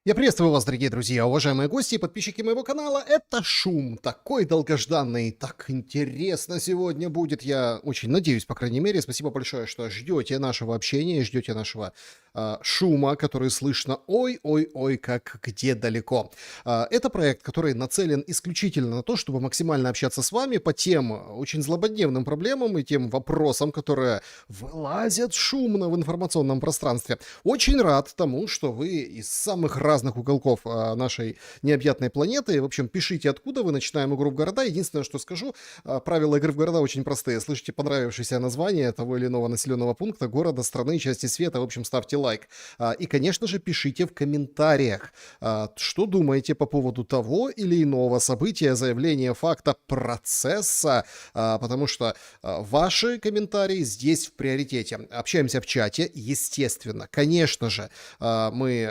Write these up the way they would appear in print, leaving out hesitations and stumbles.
Я приветствую вас, дорогие друзья, уважаемые гости и подписчики моего канала. Это Шум, такой долгожданный, так интересно сегодня будет. Я очень надеюсь, по крайней мере. Спасибо большое, что ждете нашего общения, ждете нашего шума, который слышно ой-ой-ой, как где далеко. Это проект, который нацелен исключительно на то, чтобы максимально общаться с вами по тем очень злободневным проблемам и тем вопросам, которые вылазят шумно в информационном пространстве. Очень рад тому, что вы из самых разных уголков нашей необъятной планеты. В общем, пишите, откуда вы. Начинаем игру в города. Единственное, что скажу, правила игры в города очень простые. Слышите понравившееся название того или иного населенного пункта, города, страны, части света, в общем, ставьте лайк. И, конечно же, пишите в комментариях, что думаете по поводу того или иного события, заявления, факта, процесса, потому что ваши комментарии здесь в приоритете. Общаемся в чате, естественно. Конечно же, мы,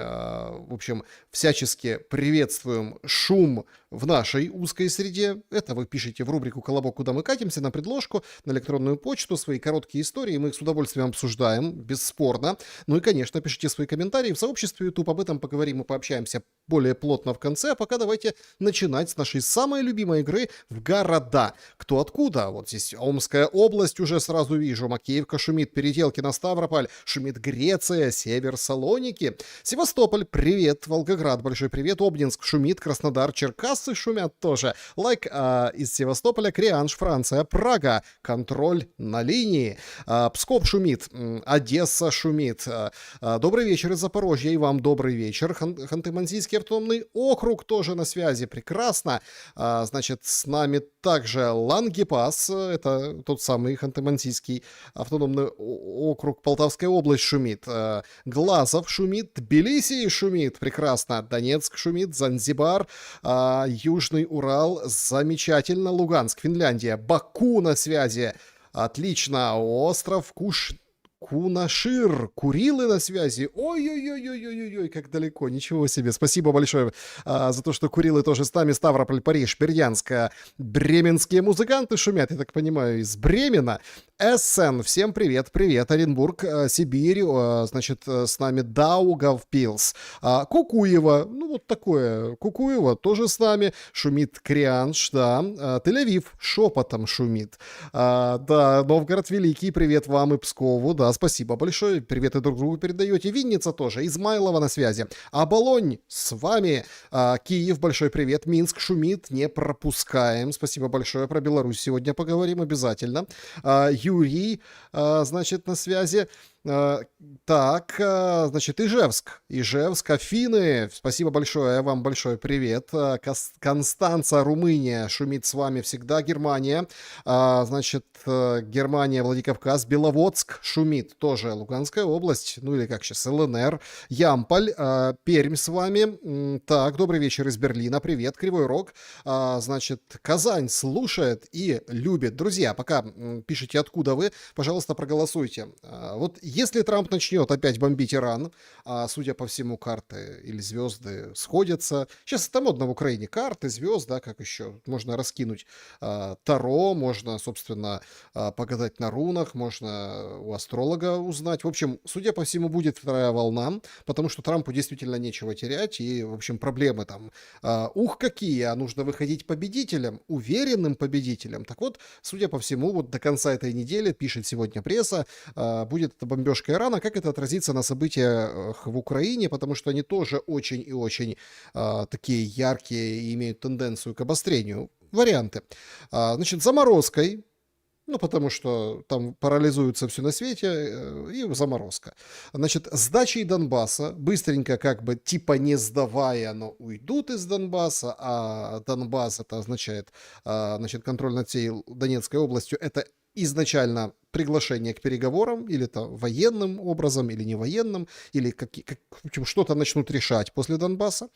в общем, всячески приветствуем шум в нашей узкой среде. Это вы пишете в рубрику «Колобок, куда мы катимся», на предложку, на электронную почту, свои короткие истории. Мы их с удовольствием обсуждаем, бесспорно. Ну и, конечно, пишите свои комментарии в сообществе YouTube. Об этом поговорим и пообщаемся более плотно в конце. А пока давайте начинать с нашей самой любимой игры в города. Кто откуда? Вот здесь Омская область, уже сразу вижу. Макеевка шумит, Переделки на Ставрополь, шумит Греция, север Салоники. Севастополь, привет. Волгоград, большой привет. Обнинск шумит, Краснодар, Черкассы шумят тоже. Лайк из Севастополя, Крианж, Франция, Прага, контроль на линии. Псков шумит, Одесса шумит. Добрый вечер из Запорожья, и вам добрый вечер. Ханты-Мансийский автономный округ тоже на связи, прекрасно. Значит, с нами также Лангепас, это тот самый Ханты-Мансийский автономный округ, Полтавская область шумит. Глазов шумит, Тбилиси шумит, прекрасно. Донецк шумит, Занзибар, Южный Урал, замечательно. Луганск, Финляндия, Баку на связи. Отлично. Остров Кунашир, Курилы на связи. Ой-ой-ой-ой-ой-ой, как далеко, ничего себе. Спасибо большое за то, что Курилы тоже с нами. Ставрополь, Париж, Бердянск, бременские музыканты шумят, я так понимаю, из Бремена. Эссен, всем привет, привет, Оренбург, Сибирь, значит, с нами Даугавпилс. Кукуева, ну вот такое, Кукуева тоже с нами, шумит Крианш, да. Тель-Авив шепотом шумит. Да, Новгород Великий, привет вам и Пскову, да, спасибо большое, приветы друг другу передаете. Винница тоже, Измайлова на связи. Оболонь с вами, Киев, большой привет, Минск шумит, не пропускаем, спасибо большое, про Беларусь сегодня поговорим обязательно. Юрий, значит, на связи. Так, значит, Ижевск, Афины, спасибо большое, вам большой привет. Констанца, Румыния, шумит с вами всегда. Германия, значит, Германия, Владикавказ, Беловодск шумит, тоже Луганская область, ну или как сейчас, ЛНР. Ямполь, Пермь с вами. Так, добрый вечер из Берлина, привет. Кривой Рог, значит, Казань слушает и любит. Друзья, пока пишите, откуда вы, пожалуйста, проголосуйте. Вот если Трамп начнет опять бомбить Иран, судя по всему, карты или звезды сходятся. Сейчас это модно в Украине. Карты, звезды, да, как еще? Можно раскинуть таро, можно, собственно, погадать на рунах, можно у астролога узнать. В общем, судя по всему, будет вторая волна, потому что Трампу действительно нечего терять, и, в общем, проблемы там какие, а нужно выходить победителем, уверенным победителем. Так вот, судя по всему, вот до конца этой недели, пишет сегодня пресса, будет эта бомбежка Ирана, как это отразится на событиях в Украине, потому что они тоже очень и очень такие яркие и имеют тенденцию к обострению. Варианты. Значит, заморозкой, ну, потому что там парализуется все на свете, и заморозка. Значит, сдачей Донбасса, быстренько как бы типа не сдавая, но уйдут из Донбасса, а Донбасс это означает, значит, контроль над всей Донецкой областью, это изначально приглашение к переговорам, или это военным образом, или не военным, или в общем, что-то начнут решать после Донбасса.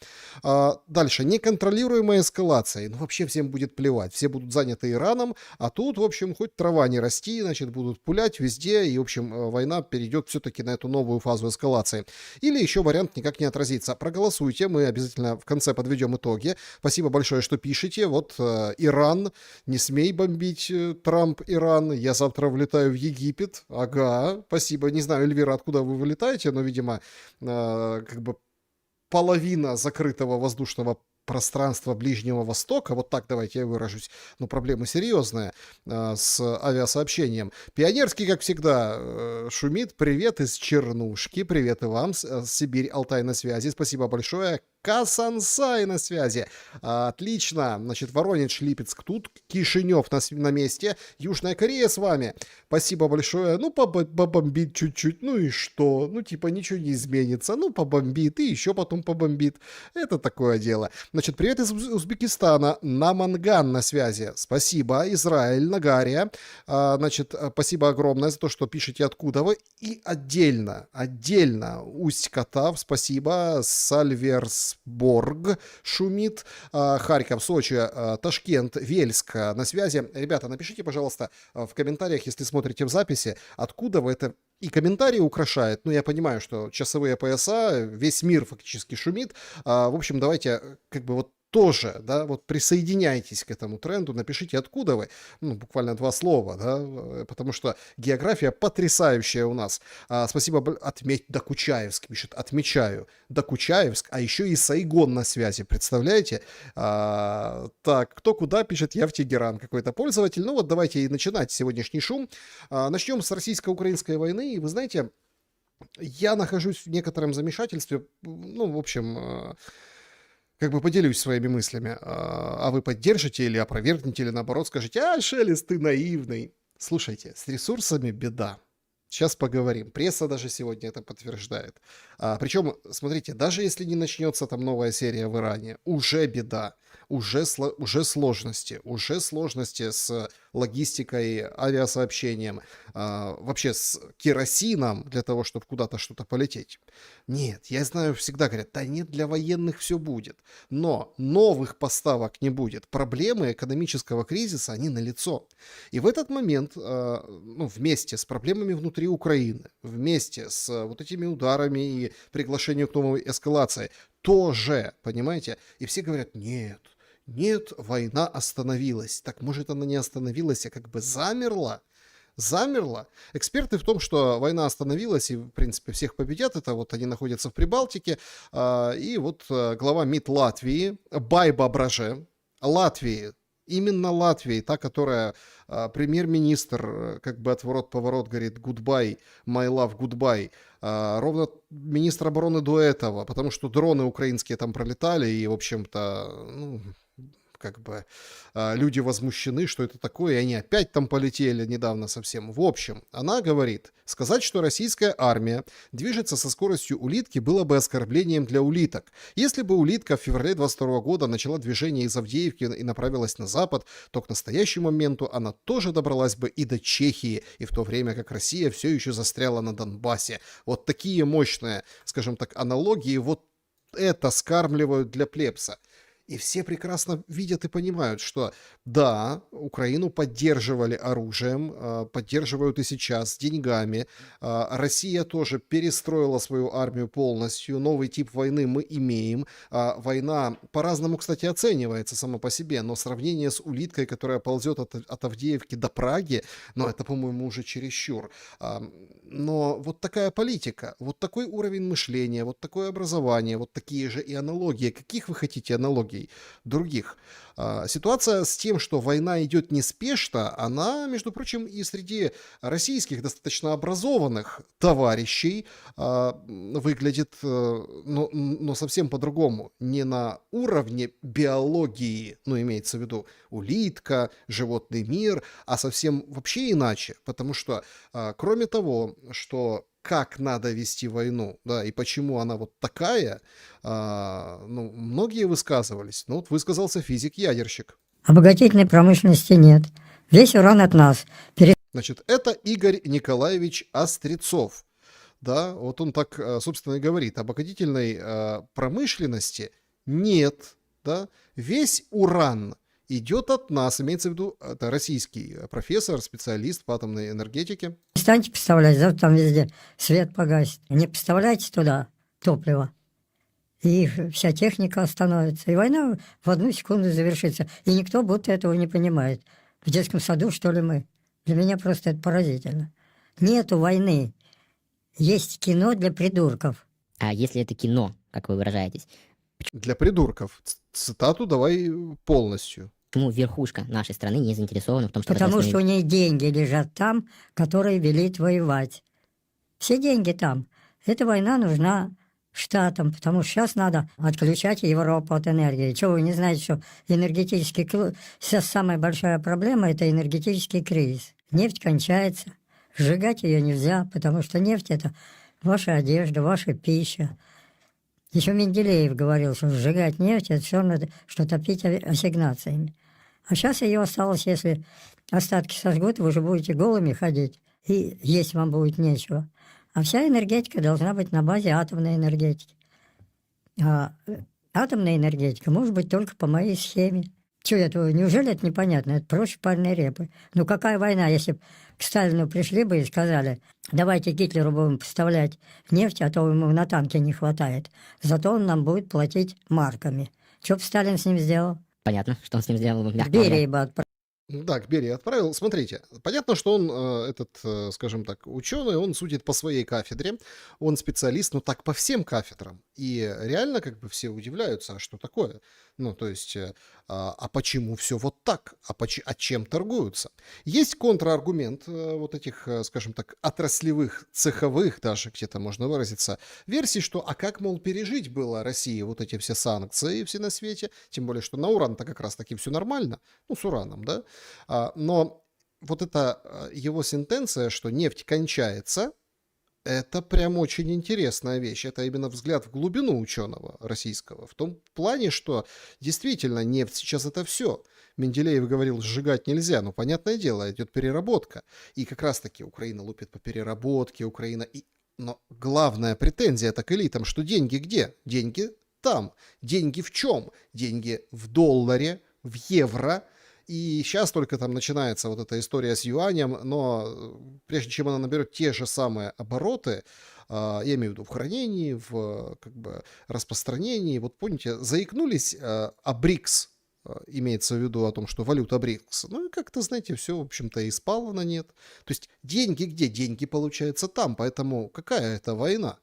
Дальше, неконтролируемая эскалация. Ну, вообще всем будет плевать. Все будут заняты Ираном, а тут, в общем, хоть трава не расти, значит, будут пулять везде, и, в общем, война перейдет все-таки на эту новую фазу эскалации. Или еще вариант никак не отразится. Проголосуйте, мы обязательно в конце подведем итоги. Спасибо большое, что пишете. Вот Иран, не смей бомбить Трамп Иран, я завтра влетаю в Египет. Ага, спасибо. Не знаю, Эльвира, откуда вы вылетаете, но, видимо, как бы половина закрытого воздушного пространства Ближнего Востока, вот так давайте я выражусь, но проблема серьезная с авиасообщением. Пионерский, как всегда, шумит. Привет из Чернушки, привет и вам, Сибирь, Алтай на связи, спасибо большое. Касансай на связи. Отлично. Значит, Воронеж, Липецк тут, Кишинев на месте, Южная Корея с вами. Спасибо большое. Ну, побомбит чуть-чуть. Ну и что? Ну, типа, ничего не изменится. Ну, побомбит и еще потом побомбит. Это такое дело. Значит, привет из Узбекистана. Наманган на связи. Спасибо. Израиль, Нагария. Значит, спасибо огромное за то, что пишете, откуда вы. И отдельно, Усть-Катав, спасибо. Сальверс Борг шумит, Харьков, Сочи, Ташкент, Вельск на связи. Ребята, напишите, пожалуйста, в комментариях, если смотрите в записи, откуда вы это... И комментарии украшает. Ну, я понимаю, что часовые пояса, весь мир фактически шумит. В общем, давайте как бы вот тоже, да, вот присоединяйтесь к этому тренду, напишите, откуда вы, ну, буквально 2 слова, да, потому что география потрясающая у нас. Спасибо, Докучаевск пишет, отмечаю, Докучаевск, а еще и Сайгон на связи, представляете? Так, кто куда пишет, я в Тегеран, какой-то пользователь. Ну вот давайте и начинать сегодняшний шум. Начнем с российско-украинской войны, и вы знаете, я нахожусь в некотором замешательстве, ну, в общем... Как бы поделюсь своими мыслями. А вы поддержите или опровергнете, или наоборот скажете: Шелест, ты наивный. Слушайте, с ресурсами беда. Сейчас поговорим. Пресса даже сегодня это подтверждает. Причем, смотрите, даже если не начнется там новая серия в Иране, уже беда. Уже сложности с логистикой, авиасообщением, вообще с керосином для того, чтобы куда-то что-то полететь. Нет, я знаю, всегда говорят, да нет, для военных все будет. Но новых поставок не будет. Проблемы экономического кризиса, они налицо. И в этот момент, ну, вместе с проблемами внутри Украины, вместе с вот этими ударами и приглашением к новой эскалации, тоже, понимаете? И все говорят, нет, война остановилась. Так может она не остановилась, а как бы замерла? Замерла. Эксперты в том, что война остановилась и, в принципе, всех победят. Это вот они находятся в Прибалтике. И вот глава МИД Латвии Байба Браже, Латвии, именно Латвии, та, которая премьер-министр, как бы отворот-поворот говорит goodbye, my love, goodbye. Ровно министр обороны до этого, потому что дроны украинские там пролетали, и, в общем-то, ну, как бы люди возмущены, что это такое, и они опять там полетели недавно совсем. В общем, она говорит, сказать, что российская армия движется со скоростью улитки, было бы оскорблением для улиток. Если бы улитка в феврале 22 года начала движение из Авдеевки и направилась на запад, то к настоящему моменту она тоже добралась бы и до Чехии, и в то время как Россия все еще застряла на Донбассе. Вот такие мощные, скажем так, аналогии, вот это скармливают для плебса. И все прекрасно видят и понимают, что да, Украину поддерживали оружием, поддерживают и сейчас деньгами. Россия тоже перестроила свою армию полностью. Новый тип войны мы имеем. Война по-разному, кстати, оценивается сама по себе, но сравнение с улиткой, которая ползет от Авдеевки до Праги, ну, это, по-моему, уже чересчур. Но вот такая политика, вот такой уровень мышления, вот такое образование, вот такие же и аналогии. Каких вы хотите аналогий? Других. Ситуация с тем, что война идет неспешно, она, между прочим, и среди российских достаточно образованных товарищей выглядит, но совсем по-другому. Не на уровне биологии, ну, имеется в виду улитка, животный мир, а совсем вообще иначе. Потому что, кроме того, что как надо вести войну, да, и почему она вот такая, ну, многие высказывались. Ну, вот высказался физик-ядерщик. Обогатительной промышленности нет. Весь уран от нас. Значит, это Игорь Николаевич Острецов. Да, вот он так, собственно, и говорит. Обогатительной промышленности нет, да. Весь уран идет от нас, имеется в виду, это российский профессор, специалист по атомной энергетике. Перестаньте поставлять, завтра там везде свет погасит. Не поставляйте туда топливо. И вся техника остановится. И война в одну секунду завершится. И никто будто этого не понимает. В детском саду, что ли, мы? Для меня просто это поразительно. Нету войны. Есть кино для придурков. А если это кино, как вы выражаетесь, Для придурков. Цитату давай полностью. почему верхушка нашей страны не заинтересована в том, чтобы Потому что у остановить? них деньги лежат там, которые велит воевать. Все деньги там. Эта война нужна Штатам, потому что сейчас надо отключать Европу от энергии. Чего вы не знаете, что сейчас самая большая проблема – это энергетический кризис. Нефть кончается, сжигать ее нельзя, потому что нефть – это ваша одежда, ваша пища. Еще Менделеев говорил, что сжигать нефть – это все равно, что топить ассигнациями. А сейчас ее осталось, если остатки сожгут, вы же будете голыми ходить, и есть вам будет нечего. А вся энергетика должна быть на базе атомной энергетики. А атомная энергетика может быть только по моей схеме. Неужели это непонятно? Это проще парной репы. Ну какая война, если бы к Сталину пришли бы и сказали, давайте Гитлеру будем поставлять нефть, а то ему на танке не хватает. Зато он нам будет платить марками. Что бы Сталин с ним сделал? Понятно, что он с ним сделал. В мягко говоря. Берии бы отправил. Да, к Берии отправил. Смотрите, понятно, что он, скажем так, ученый, он судит по своей кафедре, он специалист, но так по всем кафедрам. И реально как бы все удивляются, а что такое? Ну, то есть, а почему все вот так? А чем торгуются? Есть контраргумент вот этих, скажем так, отраслевых, цеховых даже, где-то можно выразиться, версий, что а как, мол, пережить было России вот эти все санкции все на свете, тем более, что на уран-то как раз-таки все нормально, ну, с ураном, да? Но вот эта его сентенция, что нефть кончается, это прям очень интересная вещь. Это именно взгляд в глубину ученого российского. В том плане, что действительно нефть сейчас это все. Менделеев говорил, сжигать нельзя. Но понятное дело, идет переработка. И как раз-таки Украина лупит по переработке, Украина... Но главная претензия это к элитам, что деньги где? Деньги там. Деньги в чем? Деньги в долларе, в евро. И сейчас только там начинается вот эта история с юанем, но прежде чем она наберет те же самые обороты, я имею в виду в хранении, в как бы распространении, вот помните, заикнулись о БРИКС, имеется в виду о том, что валюта БРИКС, ну и как-то, знаете, все, в общем-то, и спало на нет. То есть деньги где? Деньги, получается, там, поэтому какая это война?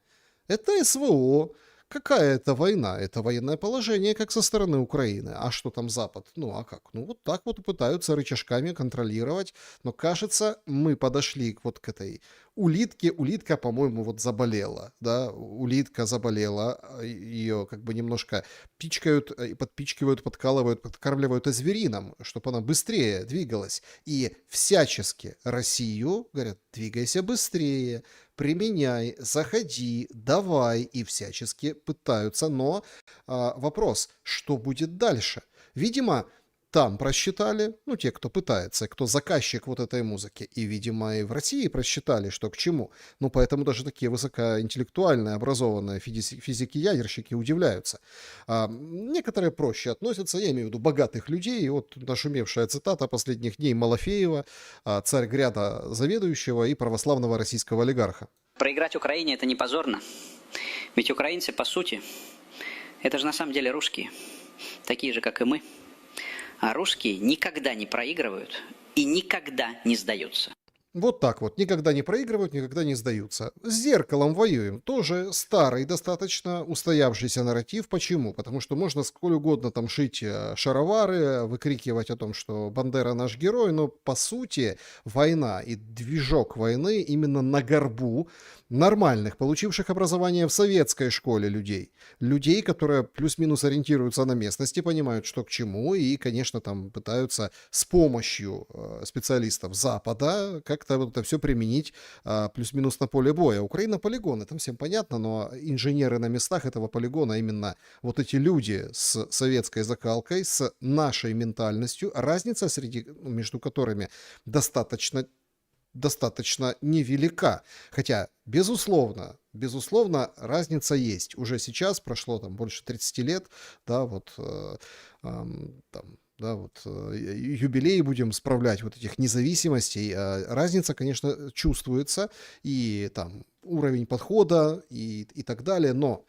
Это СВО. Какая это война? Это военное положение, как со стороны Украины. А что там Запад? Ну, а как? Ну, вот так вот пытаются рычажками контролировать. Но, кажется, мы подошли вот к этой улитке. Улитка, по-моему, вот заболела. Да, улитка заболела. Ее как бы немножко пичкают, подпичкивают, подкалывают, подкармливают азверином, чтобы она быстрее двигалась. И всячески Россию говорят, двигайся быстрее, применяй, заходи, давай, и всячески пытаются. Но вопрос, что будет дальше? Видимо, там просчитали, ну, те, кто пытается, кто заказчик вот этой музыки, и, видимо, и в России просчитали, что к чему. Ну, поэтому даже такие высокоинтеллектуальные, образованные физики-ядерщики удивляются. Некоторые проще относятся, я имею в виду богатых людей, и вот нашумевшая цитата последних дней Малафеева, царь гряда заведующего и православного российского олигарха. Проиграть Украине – это не позорно. Ведь украинцы, по сути, это же на самом деле русские, такие же, как и мы. А русские никогда не проигрывают и никогда не сдаются. Вот так вот. Никогда не проигрывают, никогда не сдаются. С зеркалом воюем. Тоже старый, достаточно устоявшийся нарратив. Почему? Потому что можно сколь угодно там шить шаровары, выкрикивать о том, что Бандера наш герой, но по сути война и движок войны именно на горбу нормальных, получивших образование в советской школе людей. Людей, которые плюс-минус ориентируются на местности, понимают, что к чему, и, конечно, там пытаются с помощью специалистов Запада как-то вот это все применить плюс-минус на поле боя. Украина полигон, это всем понятно, но инженеры на местах этого полигона, именно вот эти люди с советской закалкой, с нашей ментальностью, разница между которыми достаточно невелика. Хотя, безусловно, разница есть. Уже сейчас прошло там больше 30 лет, да, вот юбилеи будем справлять вот этих независимостей. Разница, конечно, чувствуется, и там уровень подхода и так далее, но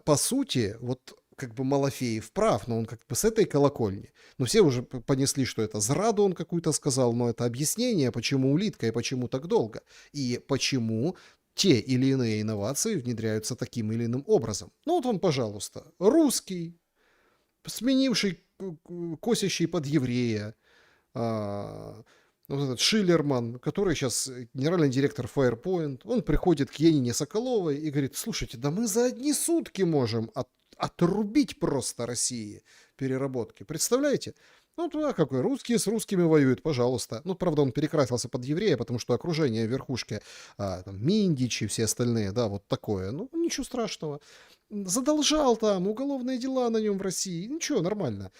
по сути, вот как бы Малафеев прав, но он как бы с этой колокольни. Но все уже понесли, что это зраду он какую-то сказал, но это объяснение, почему улитка и почему так долго. И почему те или иные инновации внедряются таким или иным образом. Ну вот вам, пожалуйста, русский, сменивший, косящий под еврея, вот этот Шиллерман, который сейчас генеральный директор Firepoint, он приходит к Янине Соколовой и говорит: слушайте, да мы за одни сутки можем отрубить просто России переработки. Представляете? Ну, да, какой русские с русскими воюют, пожалуйста. Ну, правда, он перекрасился под еврея, потому что окружение верхушки, там, Миндичи и все остальные, да, вот такое. Ну, ничего страшного. Задолжал там, уголовные дела на нем в России. Нічого, нормально.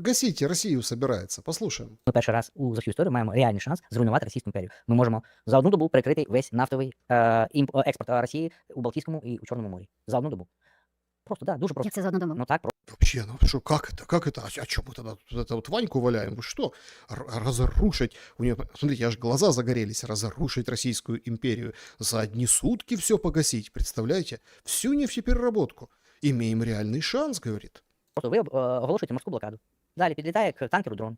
Гасіть, Росію собирається. Послухаємо. Ми перший раз за всю історію маємо реальний шанс зруйнувати Російську імперію. Ми можемо за одну добу перекрити весь нафтовий експорт Росії у Балтійському і у Чорному морі. За одну добу. Просто, да, дуже просто. Як це за одну добу? Ну так, Вообще, ну что, как это? Как это? А что мы тогда это вот Ваньку валяем? Вы что? Разрушить? У нее, смотрите, аж глаза загорелись. Разрушить Российскую империю. За одни сутки все погасить. Представляете? Всю нефтепереработку. Имеем реальный шанс, говорит. просто ви оголошуєте морську блокаду. Далі підлітає к танкеру дрон.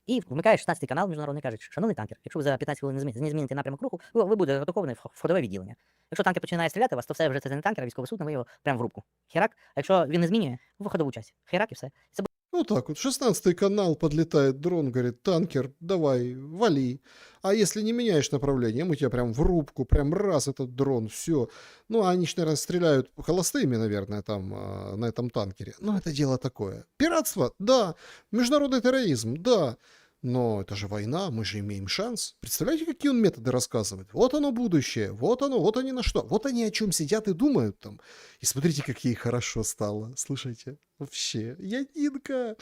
І вмикає 16-й канал міжнародний, кажуть: шановний танкер, якщо ви за 15 хвилин не зміните напрямок руху, ви будете атаковані в входове відділення. Якщо танкер починає стріляти вас, то все вже це не танкер, а військовий судно, ви його прямо в рубку. Херак. А якщо він не змінює, в виходову часть. Херак і все. Це Вот так вот. 16-й канал, подлетает дрон, говорит: танкер, давай, вали. А если не меняешь направление, мы тебя прям в рубку, прям раз этот дрон, все. Ну, они ж, наверное, стреляют холостыми, наверное, там, на этом танкере. Но это дело такое. Пиратство? Да. Международный терроризм? Да. Но это же война, мы же имеем шанс. Представляете, какие он методы рассказывает? Вот оно будущее, вот оно, вот они на что. Вот они о чем сидят и думают там. И смотрите, как ей хорошо стало. Слушайте, вообще, Янинка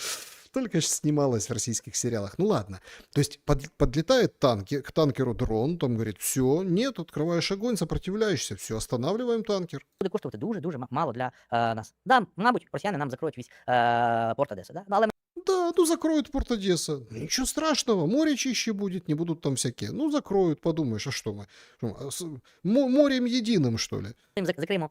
только ж снималась в российских сериалах. Ну ладно. То есть подлетает к танкеру дрон, там говорит: все, нет, открываешь огонь, сопротивляешься, все, останавливаем танкер. буде коштувати дуже-дуже мало для нас. Да, мабуть, росіяни нам закроють весь порт Одеси, да? Але Да, ну закроют порт Одесса. Ничего страшного, море чище будет, не будут там всякие. Ну закроют, подумаешь, а что мы? Морем единым, что ли? ми закриємо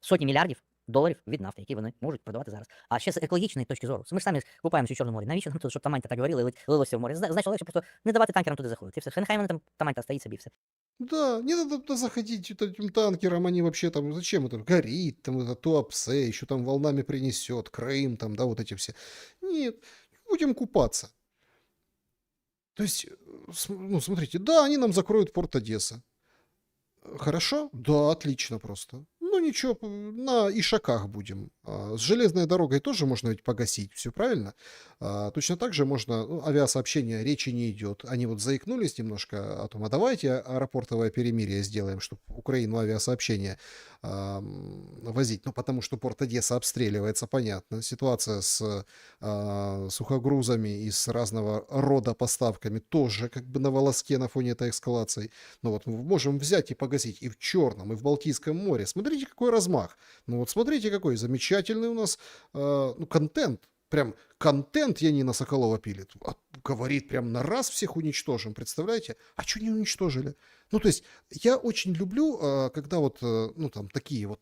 сотні мільярдів доларів від нафти, які вони можуть продавати зараз. А ще з екологічної точки зору. Ми ж самі купаємося у Чорному морі. Навіщо нам тут, щоб Таманька, так говорили, лилося в море? Значить, легше просто не давати танкерам туди заходити. І все. Нехай вони там Таманька стоїть собі, все. Да, не надо туда заходить этим танкером, они вообще там, зачем это, горит, там это Туапсе, еще там волнами принесет, Крым, там, да, вот эти все. Нет, будем купаться. То есть, ну, смотрите, да, они нам закроют порт Одесса. Хорошо? Да, отлично просто. Ну ничего, на Ишаках будем. С железной дорогой тоже можно ведь погасить, все правильно? Точно так же можно, ну, авиасообщение, речи не идет. Они вот заикнулись немножко о том: а давайте аэропортовое перемирие сделаем, чтобы Украину авиасообщение возить. Ну, потому что порт Одесса обстреливается, понятно. Ситуация с сухогрузами и с разного рода поставками тоже как бы на волоске на фоне этой эскалации. Но вот мы можем взять и погасить и в Черном, и в Балтийском море. Смотрите, какой размах. Ну вот смотрите, какой замечательный у нас контент. Прям контент Янина Соколова пилит. Говорит, прям на раз всех уничтожим. Представляете? А что не уничтожили? Ну, то есть, я очень люблю, когда вот, ну, там, такие вот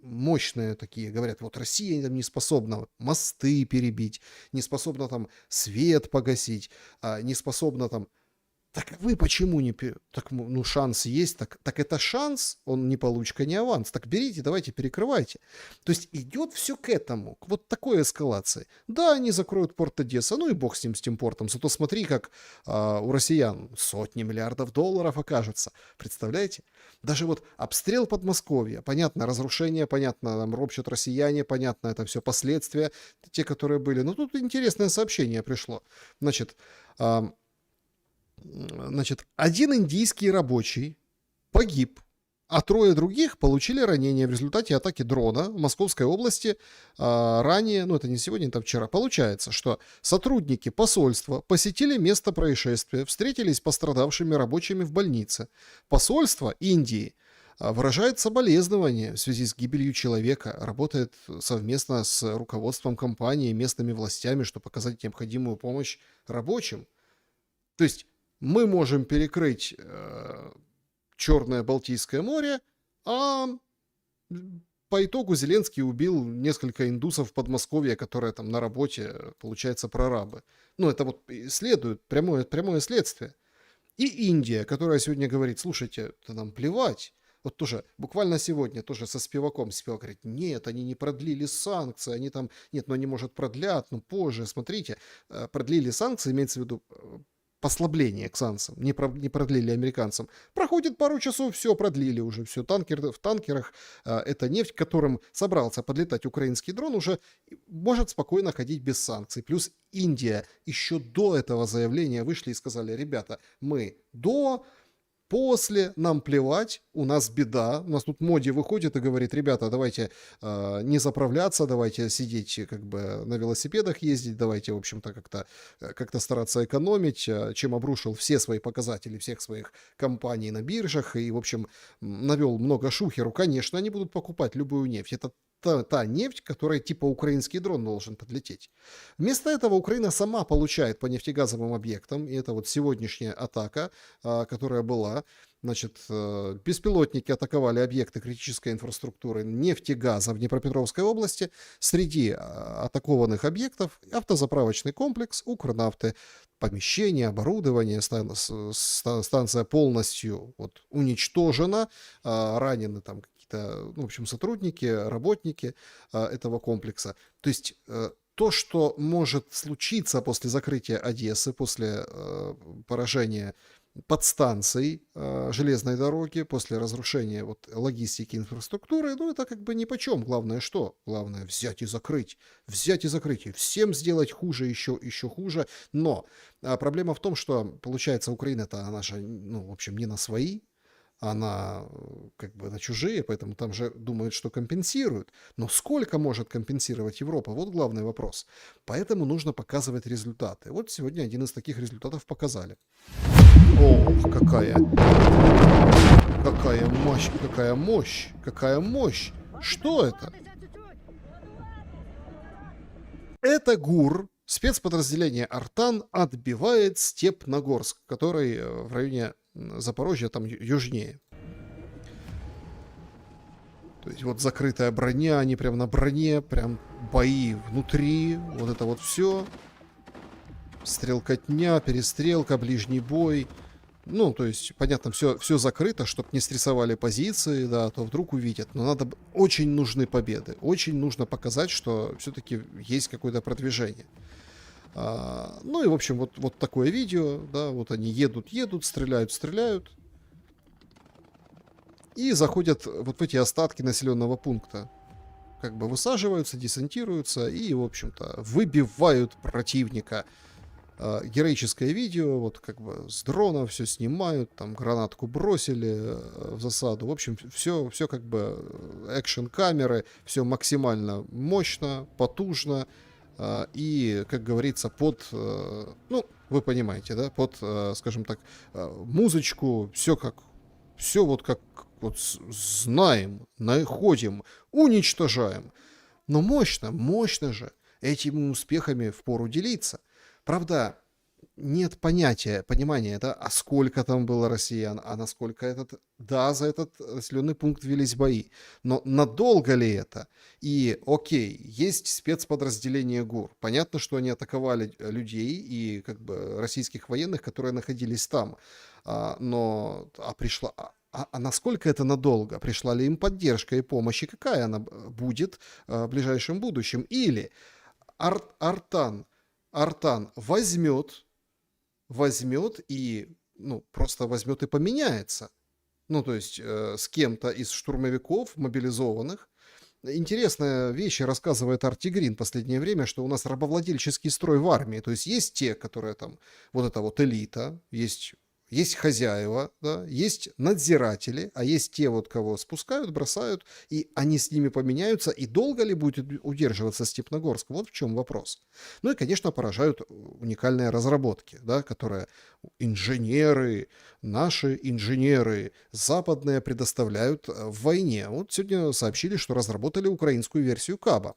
мощные такие говорят: вот Россия там не способна вот мосты перебить, не способна там свет погасить, не способна там... Так вы почему не... Так, ну, шанс есть, так это шанс, он не получка, не аванс. Так берите, давайте перекрывайте. То есть идет все к этому, к вот такой эскалации. Да, они закроют порт Одесса, ну и бог с ним, с тем портом. Зато смотри, как у россиян сотни миллиардов долларов окажется. Представляете? Даже вот обстрел Подмосковья, понятно, разрушение, понятно, там ропщут россияне, понятно, это все последствия, те, которые были. Но тут интересное сообщение пришло. Значит, один индийский рабочий погиб, а 3 других получили ранения в результате атаки дрона в Московской области ранее, ну это не сегодня, это вчера. Получается, что сотрудники посольства посетили место происшествия, встретились с пострадавшими рабочими в больнице. Посольство Индии выражает соболезнования в связи с гибелью человека, работает совместно с руководством компании, местными властями, чтобы оказать необходимую помощь рабочим. То есть мы можем перекрыть Черное Балтийское море, а по итогу Зеленский убил несколько индусов в Подмосковье, которые там на работе, получается, прорабы. Ну, это вот следует, прямое следствие. И Индия, которая сегодня говорит, слушайте, да нам плевать. Вот тоже, буквально сегодня, тоже со Спиваком, Спивак говорит, нет, они не продлили санкции, они там, нет, ну они, может, продлят, но позже, смотрите, продлили санкции, имеется в виду послабление к санкциям, не продлили американцам. Проходит пару часов, все, продлили уже, все, в танкерах эта нефть, которым собрался подлетать украинский дрон, уже может спокойно ходить без санкций. Плюс Индия еще до этого заявления вышли и сказали, ребята, мы после, нам плевать, у нас беда. У нас тут Моди выходит и говорит, ребята, давайте не заправляться, давайте сидеть как бы на велосипедах ездить, давайте, в общем-то, как-то стараться экономить, чем обрушил все свои показатели всех своих компаний на биржах и, в общем, навел много шухеру. Конечно, они будут покупать любую нефть. Это та нефть, которой типа украинский дрон должен подлететь. Вместо этого Украина сама получает по нефтегазовым объектам, и это вот сегодняшняя атака, которая была. Значит, беспилотники атаковали объекты критической инфраструктуры нефтегаза в Днепропетровской области. Среди атакованных объектов автозаправочный комплекс Укрнафты, помещение, оборудование, станция полностью вот уничтожена, ранены там ну, в общем, сотрудники, работники этого комплекса. То есть то, что может случиться после закрытия Одессы, после поражения подстанций железной дороги, после разрушения вот, логистики, инфраструктуры, ну, это как бы нипочем. Главное что? Главное взять и закрыть. Взять и закрыть. И всем сделать хуже, еще хуже. Но проблема в том, что, получается, Украина-то, она же, ну, в общем, не на свои, она как бы на чужие, поэтому там же думают, что компенсируют. Но сколько может компенсировать Европа? Вот главный вопрос. Поэтому нужно показывать результаты. Вот сегодня один из таких результатов показали. Ох, какая мощь, какая мощь, какая мощь. Что это? Это ГУР, спецподразделение Артан, отбивает Степногорск, который в районе Запорожья, там южнее. То есть вот закрытая броня, они прям на броне, прям бои внутри, вот это вот все. Стрелкотня, перестрелка, ближний бой. Ну, то есть, понятно, все закрыто, чтобы не стрессовали позиции, да, а то вдруг увидят. Но очень нужны победы. Очень нужно показать, что все-таки есть какое-то продвижение. Ну и, в общем, вот такое видео, да, вот они едут, стреляют, и заходят вот в эти остатки населенного пункта. Как бы высаживаются, десантируются и, в общем-то, выбивают противника. Героическое видео, вот как бы с дрона все снимают, там гранатку бросили в засаду. В общем, все как бы экшн-камеры, все максимально мощно, потужно. И, как говорится, ну, вы понимаете, да, под, скажем так, музычку, все вот как вот знаем, находим, уничтожаем. Но мощно же, этими успехами впору делиться. Правда, нет понимания, да, а сколько там было россиян, а насколько за этот населенный пункт велись бои. Но надолго ли это? И окей, есть спецподразделение ГУР. Понятно, что они атаковали людей и как бы российских военных, которые находились там. Но насколько это надолго? Пришла ли им поддержка и помощь? И какая она будет в ближайшем будущем? Или Артан возьмет и, ну, просто возьмет и поменяется. Ну, то есть с кем-то из штурмовиков, мобилизованных. Интересная вещь рассказывает Артигрин в последнее время, что у нас рабовладельческий строй в армии. То есть есть те, которые там, вот это вот элита, есть хозяева, да, есть надзиратели, а есть те, вот кого спускают, бросают, и они с ними поменяются, и долго ли будет удерживаться Степногорск? Вот в чем вопрос. Ну и, конечно, поражают уникальные разработки, да, которые наши инженеры западные предоставляют в войне. Вот сегодня сообщили, что разработали украинскую версию Каба.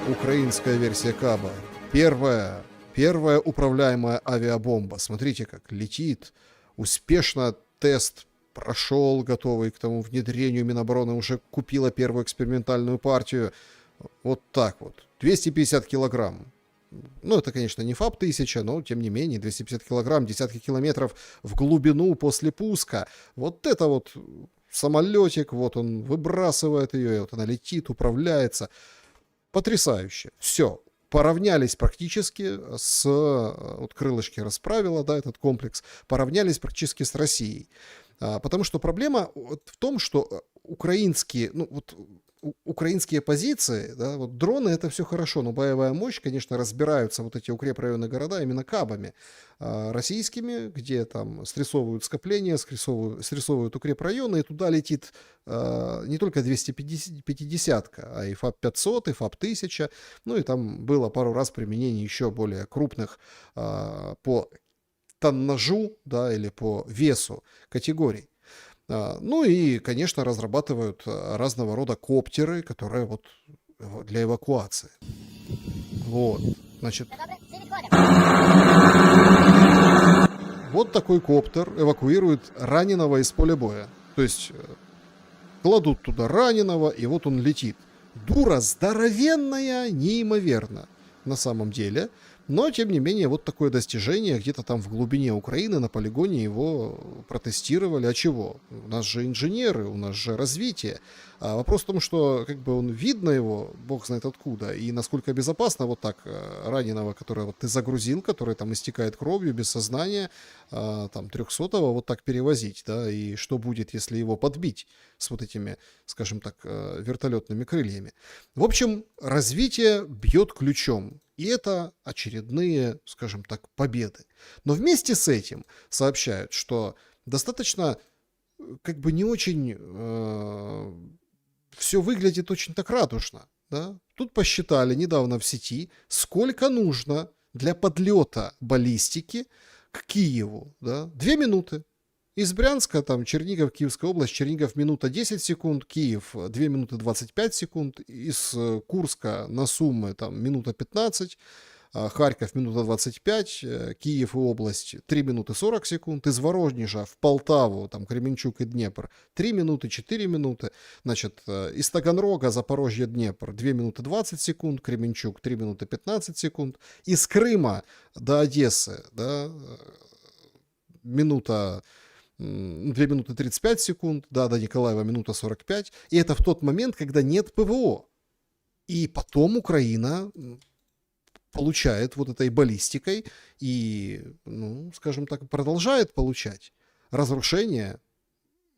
Украинская версия Каба. Первая управляемая авиабомба. Смотрите, как летит. Успешно тест прошел, готовый к тому внедрению. Минобороны уже купила первую экспериментальную партию. Вот так вот. 250 килограмм. Ну, это, конечно, не ФАП-1000, но, тем не менее, 250 килограмм, десятки километров в глубину после пуска. Вот это вот самолетик, вот он выбрасывает ее, вот она летит, управляется. Потрясающе. Все. Поравнялись практически с... Вот крылышки расправила, да, этот комплекс. Поравнялись практически с Россией. Потому что проблема в том, что украинские, ну, вот, украинские позиции, да, вот дроны это все хорошо, но боевая мощь, конечно, разбираются вот эти укрепрайонные города именно кабами российскими, где там стрессовывают скопления, стрессовывают укрепрайоны, и туда летит не только 250-ка, а и ФАП-500, и ФАП-1000, ну и там было пару раз применение еще более крупных по тоннажу, да, или по весу категорий. Ну и, конечно, разрабатывают разного рода коптеры, которые вот для эвакуации. Вот, значит, вот такой коптер эвакуирует раненого из поля боя. То есть кладут туда раненого, и вот он летит. Дура здоровенная, неимоверно на самом деле. Но, тем не менее, вот такое достижение где-то там в глубине Украины на полигоне его протестировали. А чего? У нас же инженеры, у нас же развитие. А вопрос в том, что как бы он видно его, бог знает откуда, и насколько безопасно вот так раненого, которого вот ты загрузил, который там истекает кровью, без сознания, там 300-го вот так перевозить, да, и что будет, если его подбить с вот этими, скажем так, вертолетными крыльями. В общем, развитие бьет ключом. И это очередные, скажем так, победы. Но вместе с этим сообщают, что достаточно, как бы не очень все выглядит очень так радужно. Да? Тут посчитали недавно в сети, сколько нужно для подлета баллистики к Киеву. Да? 2 минуты. Из Брянска, там, Чернигов, Киевская область, Чернигов минута 10 секунд, Киев 2 минуты 25 секунд, из Курска на Сумы там минута 15, Харьков минута 25, Киев и область 3 минуты 40 секунд, из Воронежа в Полтаву, там, Кременчук и Днепр 3 минуты, 4 минуты, значит, из Таганрога, Запорожье, Днепр 2 минуты 20 секунд, Кременчук 3 минуты 15 секунд, из Крыма до Одессы, да, минута 2 минуты 35 секунд, да, до Николаева минута 45. И это в тот момент, когда нет ПВО. И потом Украина получает вот этой баллистикой и, ну, скажем так, продолжает получать. Разрушения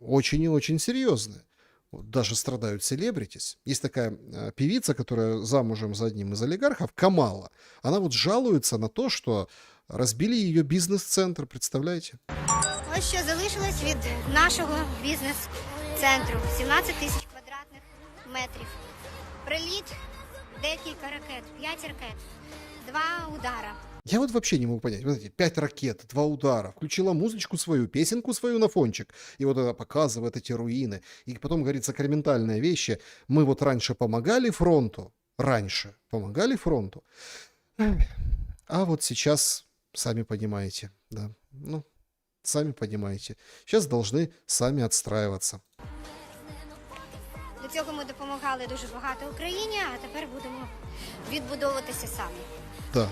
очень и очень серьезные. Вот даже страдают селебритис. Есть такая певица, которая замужем за одним из олигархов, Камала. Она вот жалуется на то, что розбили її бізнес-центр, представляєте? Ось що залишилось від нашого бізнес-центру. 17 тисяч квадратних метрів. Приліт, декілька ракет, 5 ракет, 2 удара. Я вот вообще не могу понять. Вот эти 5 ракет, 2 удара. Включила музычку свою, песенку свою на фончик. И вот она показывает эти руины. И потом говорит сакраментальные вещи. Мы вот раньше помогали фронту. Раньше помогали фронту. А вот сейчас, сами понимаете, да. Ну, сами понимаете. Сейчас должны сами отстраиваться. До цього ми допомагали дуже багато Україні, а тепер будемо відбудовуватися самі. Да.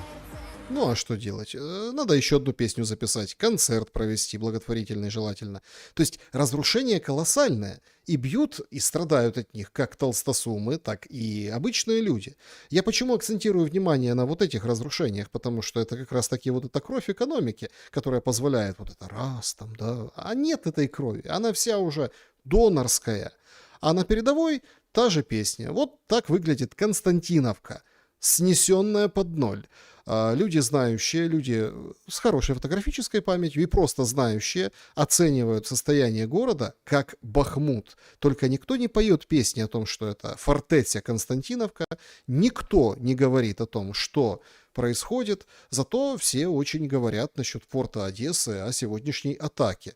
Ну а что делать? Надо еще одну песню записать, концерт провести, благотворительный желательно. То есть разрушение колоссальное. И бьют, и страдают от них как толстосумы, так и обычные люди. Я почему акцентирую внимание на вот этих разрушениях? Потому что это как раз таки вот эта кровь экономики, которая позволяет вот это раз там, да. А нет этой крови. Она вся уже донорская. А на передовой та же песня. Вот так выглядит Константиновка, снесенная под ноль. Люди знающие, люди с хорошей фотографической памятью и просто знающие оценивают состояние города как Бахмут. Только никто не поет песни о том, что это фортеця Константиновка. Никто не говорит о том, что происходит. Зато все очень говорят насчет порта Одессы о сегодняшней атаке.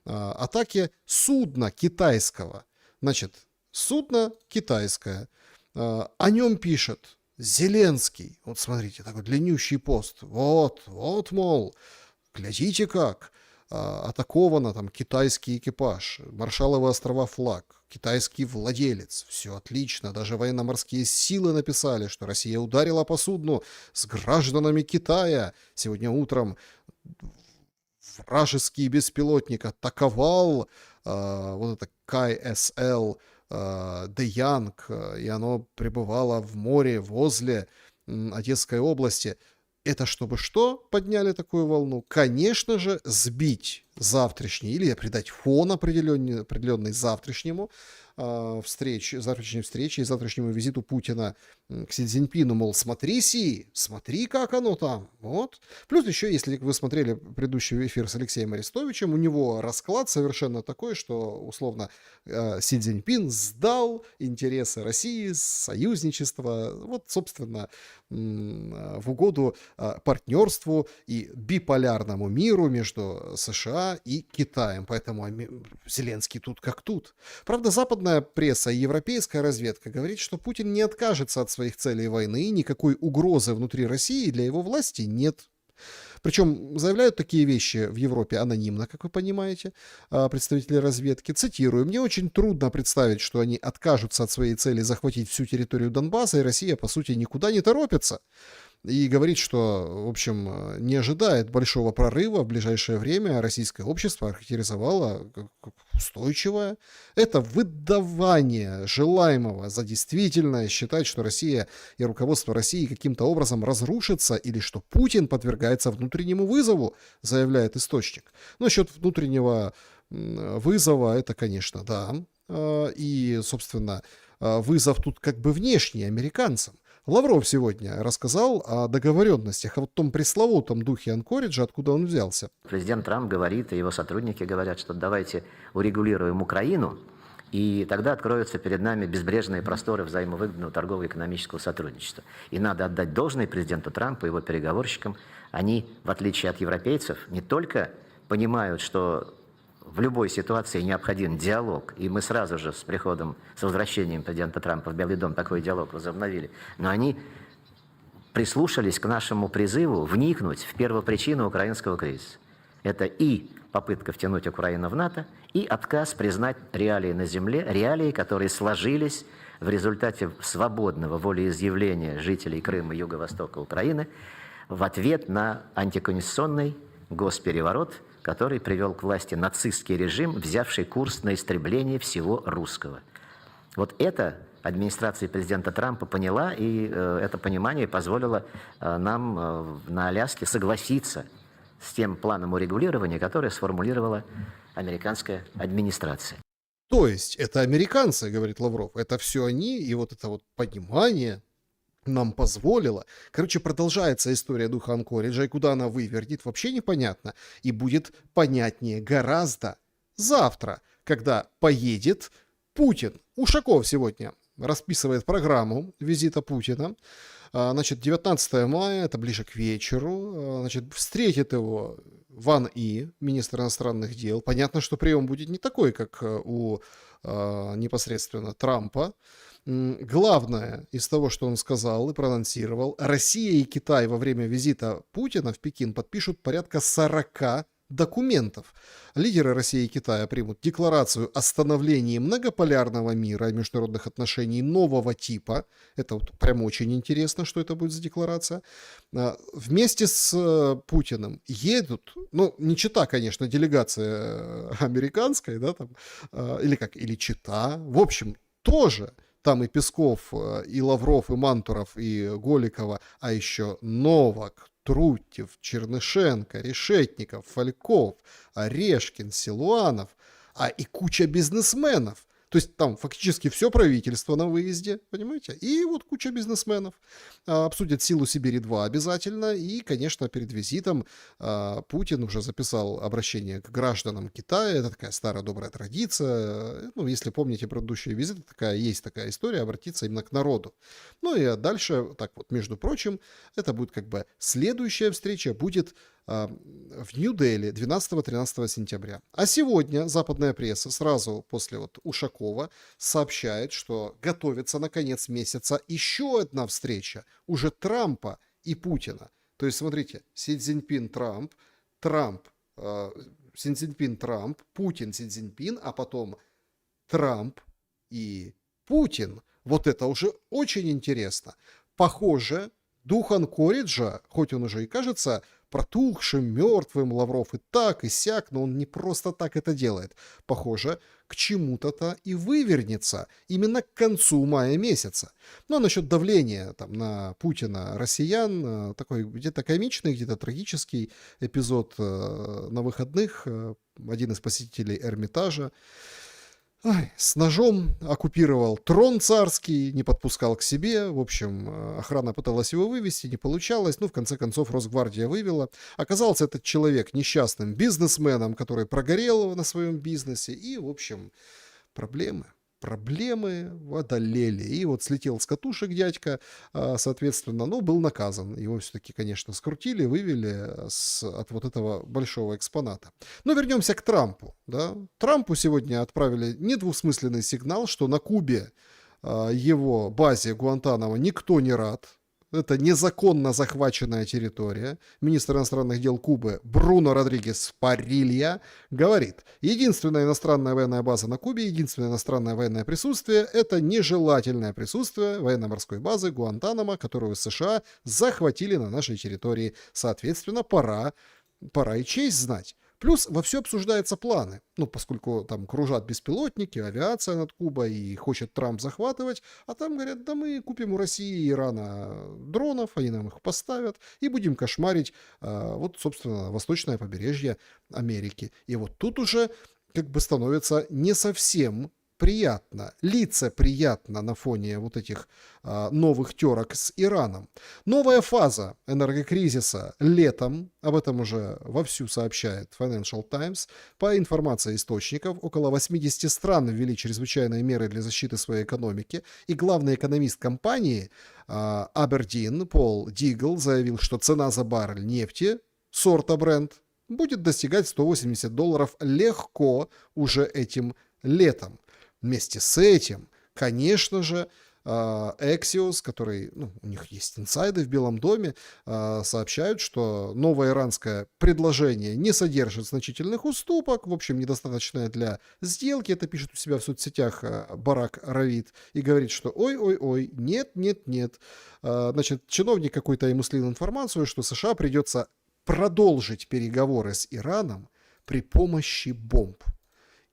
Атаке судна китайского. Значит, судно китайское. О нем пишет Зеленский, вот смотрите, такой длиннющий пост, вот, мол, глядите как, атаковано, там китайский экипаж, Маршалловы острова флаг, китайский владелец, все отлично, даже военно-морские силы написали, что Россия ударила по судну с гражданами Китая. Сегодня утром вражеский беспилотник атаковал вот это КСЛ Деянг, и оно пребывало в море возле Одесской области. Это чтобы что подняли такую волну? Конечно же, сбить завтрашний или придать фон определенный завтрашнему завтрашней встрече и завтрашнему визиту Путина к Си Цзиньпину, мол, смотри, Си, смотри, как оно там, вот. Плюс еще, если вы смотрели предыдущий эфир с Алексеем Арестовичем, у него расклад совершенно такой, что, условно, Си Цзиньпин сдал интересы России, союзничества, вот, собственно, в угоду партнерству и биполярному миру между США и Китаем. Поэтому Зеленский тут как тут. Правда, западная пресса и европейская разведка говорит, что Путин не откажется от своих целей войны, и никакой угрозы внутри России для его власти нет. Причем заявляют такие вещи в Европе анонимно, как вы понимаете, представители разведки. Цитирую: «Мне очень трудно представить, что они откажутся от своей цели захватить всю территорию Донбасса, и Россия, по сути, никуда не торопится». И говорит, что, в общем, не ожидает большого прорыва в ближайшее время. Российское общество охарактеризовало как устойчивое. Это выдавание желаемого за действительное, считать, что Россия и руководство России каким-то образом разрушится, или что Путин подвергается внутреннему вызову, заявляет источник. Насчет внутреннего вызова, это, конечно, да. И, собственно, вызов тут как бы внешний, американцам. Лавров сегодня рассказал о договоренностях, о вот том пресловутом духе Анкориджа, откуда он взялся. Президент Трамп говорит, и его сотрудники говорят, что давайте урегулируем Украину, и тогда откроются перед нами безбрежные просторы взаимовыгодного торгово-экономического сотрудничества. И надо отдать должное президенту Трампу и его переговорщикам. Они, в отличие от европейцев, не только понимают, что в любой ситуации необходим диалог, и мы сразу же с возвращением президента Трампа в Белый дом такой диалог возобновили, но они прислушались к нашему призыву вникнуть в первопричину украинского кризиса. Это и попытка втянуть Украину в НАТО, и отказ признать реалии на земле, реалии, которые сложились в результате свободного волеизъявления жителей Крыма и Юго-Востока Украины в ответ на антиконституционный госпереворот, который привел к власти нацистский режим, взявший курс на истребление всего русского. Вот это администрация президента Трампа поняла, и это понимание позволило нам на Аляске согласиться с тем планом урегулирования, который сформулировала американская администрация. То есть это американцы, говорит Лавров, это все они, и вот это вот понимание нам позволило. Короче, продолжается история духа Анкориджа, и куда она вывернет, вообще непонятно. И будет понятнее гораздо завтра, когда поедет Путин. Ушаков сегодня расписывает программу визита Путина. Значит, 19 мая, это ближе к вечеру, значит, встретит его Ван И, министр иностранных дел. Понятно, что прием будет не такой, как у непосредственно Трампа. Главное из того, что он сказал и проанонсировал: Россия и Китай во время визита Путина в Пекин подпишут порядка 40 документов. Лидеры России и Китая примут декларацию о становлении многополярного мира и международных отношений нового типа. Это вот прям очень интересно, что это будет за декларация. Вместе с Путиным едут, ну, не чета, конечно, делегация американская, да, там, или чета, в общем, тоже. Там и Песков, и Лавров, и Мантуров, и Голикова, а еще Новак, Трутьев, Чернышенко, Решетников, Фальков, Орешкин, Силуанов, а и куча бизнесменов. То есть там фактически все правительство на выезде, понимаете? И вот куча бизнесменов. Обсудят «Силу Сибири-2» обязательно. И, конечно, перед визитом Путин уже записал обращение к гражданам Китая. Это такая старая добрая традиция. Ну, если помните предыдущие визиты, есть такая история обратиться именно к народу. Ну и дальше, так вот, между прочим, это будет как бы следующая встреча, будет в Нью-Дели 12-13 сентября. А сегодня западная пресса сразу после вот Ушакова сообщает, что готовится на конец месяца еще одна встреча уже Трампа и Путина. То есть, смотрите, Си Цзиньпин, Трамп, Си Цзиньпин, Трамп, Путин, Си Цзиньпин, а потом Трамп и Путин. Вот это уже очень интересно. Похоже, дух Анкориджа, хоть он уже и кажется протухшим, мертвым, Лавров и так, и сяк, но он не просто так это делает. Похоже, к чему-то-то и вывернется именно к концу мая месяца. Ну, а насчет давления там, на Путина россиян, такой где-то комичный, где-то трагический эпизод на выходных. Один из посетителей Эрмитажа с ножом оккупировал трон царский, не подпускал к себе. В общем, охрана пыталась его вывести, не получалось. Ну, в конце концов, Росгвардия вывела. Оказался этот человек несчастным бизнесменом, который прогорел на своем бизнесе. И, в общем, проблемы одолели. И вот слетел с катушек дядька, соответственно, ну, был наказан. Его все-таки, конечно, скрутили, вывели от вот этого большого экспоната. Но вернемся к Трампу. Да? Трампу сегодня отправили недвусмысленный сигнал, что на Кубе, его базе Гуантанамо, никто не рад. Это незаконно захваченная территория. Министр иностранных дел Кубы Бруно Родригес Парилья говорит, единственная иностранная военная база на Кубе, единственное иностранное военное присутствие – это нежелательное присутствие военно-морской базы Гуантанамо, которую США захватили на нашей территории. Соответственно, пора и честь знать. Плюс во все обсуждаются планы. Ну, поскольку там кружат беспилотники, авиация над Кубой, и хочет Трамп захватывать, а там говорят, да мы купим у России и Ирана дронов, они нам их поставят, и будем кошмарить, вот, собственно, восточное побережье Америки. И вот тут уже как бы становится не совсем приятно, лицеприятно на фоне вот этих новых терок с Ираном. Новая фаза энергокризиса летом, об этом уже вовсю сообщает Financial Times. По информации источников, около 80 стран ввели чрезвычайные меры для защиты своей экономики, и главный экономист компании Абердин Пол Дигл заявил, что цена за баррель нефти сорта Brent будет достигать $180 легко уже этим летом. Вместе с этим, конечно же, Axios, который, ну, у них есть инсайды в Белом доме, сообщают, что новое иранское предложение не содержит значительных уступок, в общем, недостаточное для сделки. Это пишет у себя в соцсетях Барак Равид и говорит, что ой-ой-ой, нет. Значит, чиновник какой-то ему слил информацию, что США придется продолжить переговоры с Ираном при помощи бомб.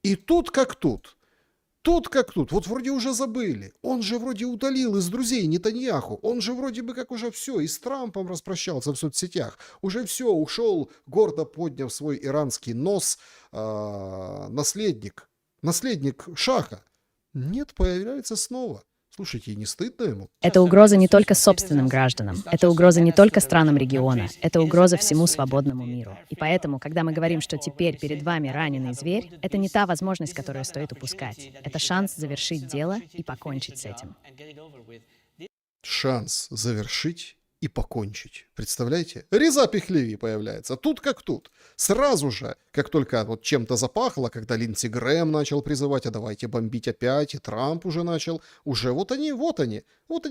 И тут как тут. Вот вроде уже забыли. Он же вроде удалил из друзей Нетаньяху. Он же вроде бы как уже все, и с Трампом распрощался в соцсетях. Уже все, ушел, гордо подняв свой иранский нос, наследник Шаха. Нет, появляется снова. Слушайте, не стыдно ему? Это угроза не только собственным гражданам, это угроза не только странам региона, это угроза всему свободному миру. И поэтому, когда мы говорим, что теперь перед вами раненый зверь, это не та возможность, которую стоит упускать. Это шанс завершить дело и покончить с этим. Шанс завершить и покончить. Представляете? Реза Пехлеви появляется. Тут как тут. Сразу же, как только вот чем-то запахло, когда Линдси Грэм начал призывать, а давайте бомбить опять, и Трамп уже начал, уже вот они,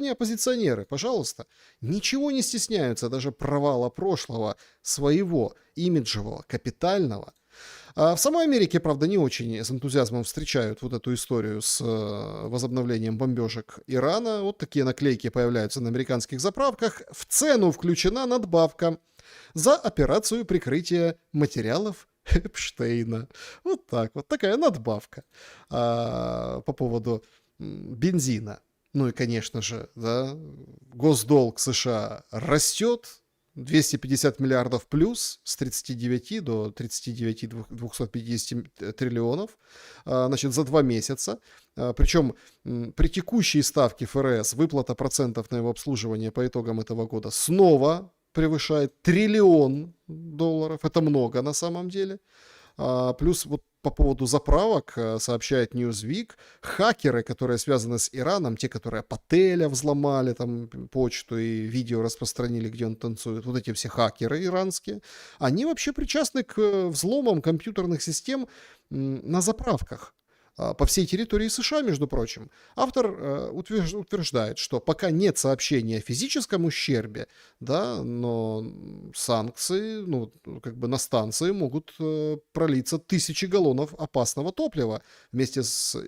оппозиционеры, пожалуйста. Ничего не стесняются даже провала прошлого, своего, имиджевого, капитального. А в самой Америке, правда, не очень с энтузиазмом встречают вот эту историю с возобновлением бомбежек Ирана. Вот такие наклейки появляются на американских заправках. В цену включена надбавка за операцию прикрытия материалов Эпштейна. Вот так вот, такая надбавка по поводу бензина. Ну и, конечно же, да, госдолг США растет. 250 миллиардов плюс с 39 до 39 250 триллионов, значит, за 2 месяца. Причем при текущей ставке ФРС выплата процентов на его обслуживание по итогам этого года снова превышает $1 триллион. Это много на самом деле. Плюс вот по поводу заправок сообщает Newsweek, хакеры, которые связаны с Ираном, те, которые Пателя взломали, там почту и видео распространили, где он танцует, вот эти все хакеры иранские, они вообще причастны к взломам компьютерных систем на заправках. по всей территории США, между прочим. Автор утверждает, что пока нет сообщения о физическом ущербе, да, но санкции, ну, как бы на станции могут пролиться тысячи галлонов опасного топлива вместо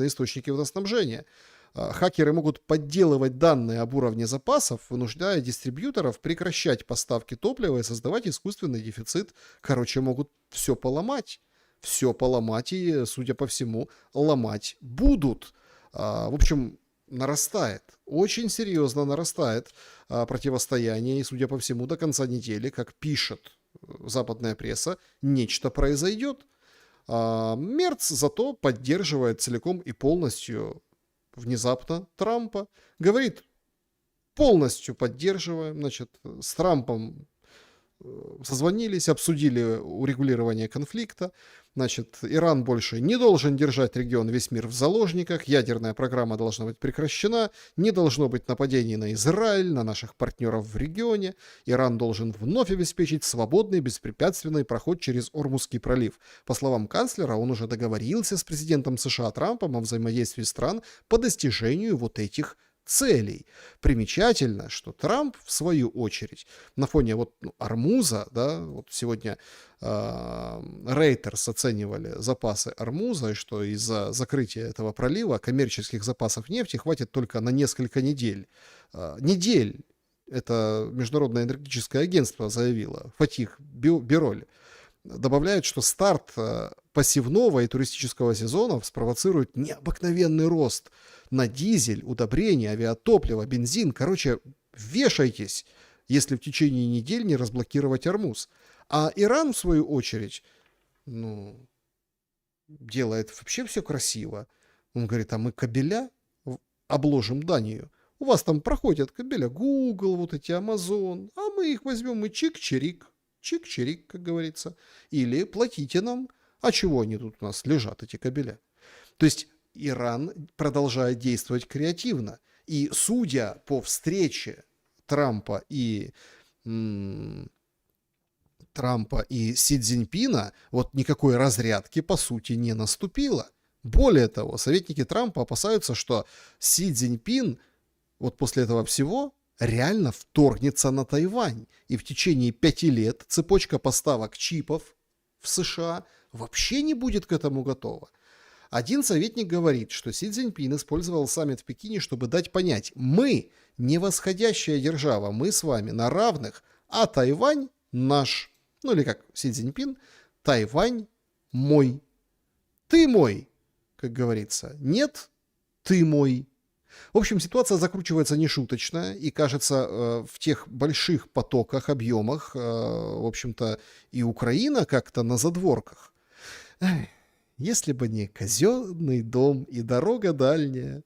источники водоснабжения. Хакеры могут подделывать данные об уровне запасов, вынуждая дистрибьюторов прекращать поставки топлива и создавать искусственный дефицит. Короче, могут все поломать. Все поломать и, судя по всему, ломать будут. В общем, нарастает, очень серьезно нарастает противостояние, и, судя по всему, до конца недели, как пишет западная пресса, нечто произойдет. Мерц зато поддерживает целиком и полностью внезапно Трампа. Говорит, полностью поддерживаем, значит, с Трампом созвонились, обсудили урегулирование конфликта. Значит, Иран больше не должен держать регион, весь мир в заложниках, ядерная программа должна быть прекращена, не должно быть нападений на Израиль, на наших партнеров в регионе. Иран должен вновь обеспечить свободный, беспрепятственный проход через Ормузский пролив. По словам канцлера, он уже договорился с президентом США Трампом о взаимодействии стран по достижению вот этих целей. Примечательно, что Трамп, в свою очередь, на фоне вот Ормуза, да, вот сегодня Reuters оценивали запасы Ормуза, и что из-за закрытия этого пролива коммерческих запасов нефти хватит только на несколько недель. Это Международное энергетическое агентство заявило, Фатих Бироль. Добавляют, что старт пассивного и туристического сезонов спровоцирует необыкновенный рост на дизель, удобрения, авиатопливо, бензин. Короче, вешайтесь, если в течение недель не разблокировать Ормуз. А Иран, в свою очередь, делает вообще все красиво. Он говорит, а мы кабеля обложим Данию. У вас там проходят кабеля Google, вот эти Amazon, а мы их возьмем и чик-чирик. Чик-чирик, как говорится. Или платите нам. А чего они тут у нас лежат, эти кабеля? То есть Иран продолжает действовать креативно. И судя по встрече Трампа и Си Цзиньпина, вот никакой разрядки по сути не наступило. Более того, советники Трампа опасаются, что Си Цзиньпин вот после этого всего реально вторгнется на Тайвань. И в течение 5 лет цепочка поставок чипов в США вообще не будет к этому готова. Один советник говорит, что Си Цзиньпин использовал саммит в Пекине, чтобы дать понять, мы не восходящая держава, мы с вами на равных, а Тайвань наш. Ну или как Си Цзиньпин, Тайвань мой. Ты мой, как говорится. Нет, ты мой. В общем, ситуация закручивается нешуточно, и, кажется, в тех больших потоках, объемах, в общем-то, и Украина как-то на задворках. Если бы не казенный дом и дорога дальняя,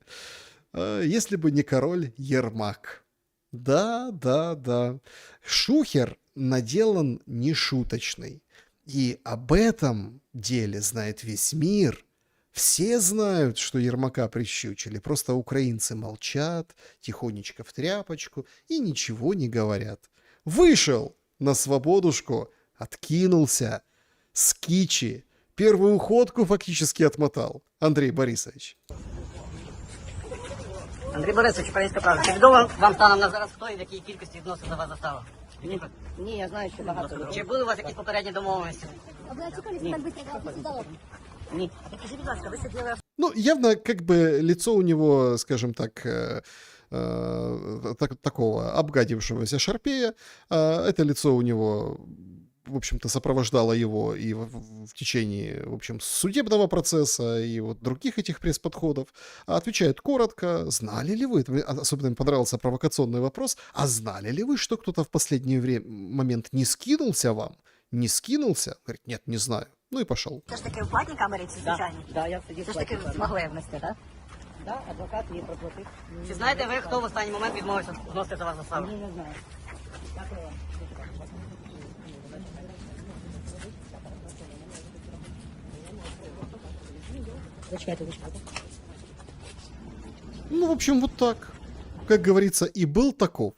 если бы не король Ермак. Да. Шухер наделан нешуточный. И об этом деле знает весь мир. Все знают, что Ермака прищучили, просто украинцы молчат, тихонечко в тряпочку и ничего не говорят. Вышел на свободушку, откинулся, с кичи, первую ходку фактически отмотал. Андрей Борисович. Андрій Борисович, Українська правда. Чи відомо вам станом на зараз, хто і в якій кількості відносин до вас застава? Ні, я знаю, що багато. Чи були у вас якісь попередні домовленості? Ні. Скажіть, будь ласка, ви сиділи... Ну, явно, как бы, лицо у него, скажем так, такого обгадившегося шарпея. Это лицо у него, в общем-то, сопровождало его и в течение, в общем, судебного процесса и вот других этих пресс-подходов. Отвечает коротко. Знали ли вы, особенно мне понравился провокационный вопрос, а знали ли вы, что кто-то в последний момент не скинулся вам? Не скинулся? Говорит, нет, не знаю. Ну і пішов. Це ж таки в платній камері чи звичайній? Так, я сидів. Це ж таки змогли внести, так? Так, адвокат її проплатив. Чи знаєте ви, хто в останній момент відмовився зносити за вас заставу? Ні, не знаю. Зачекайте. Ну, в общем, вот так. Как говорится, и был таков.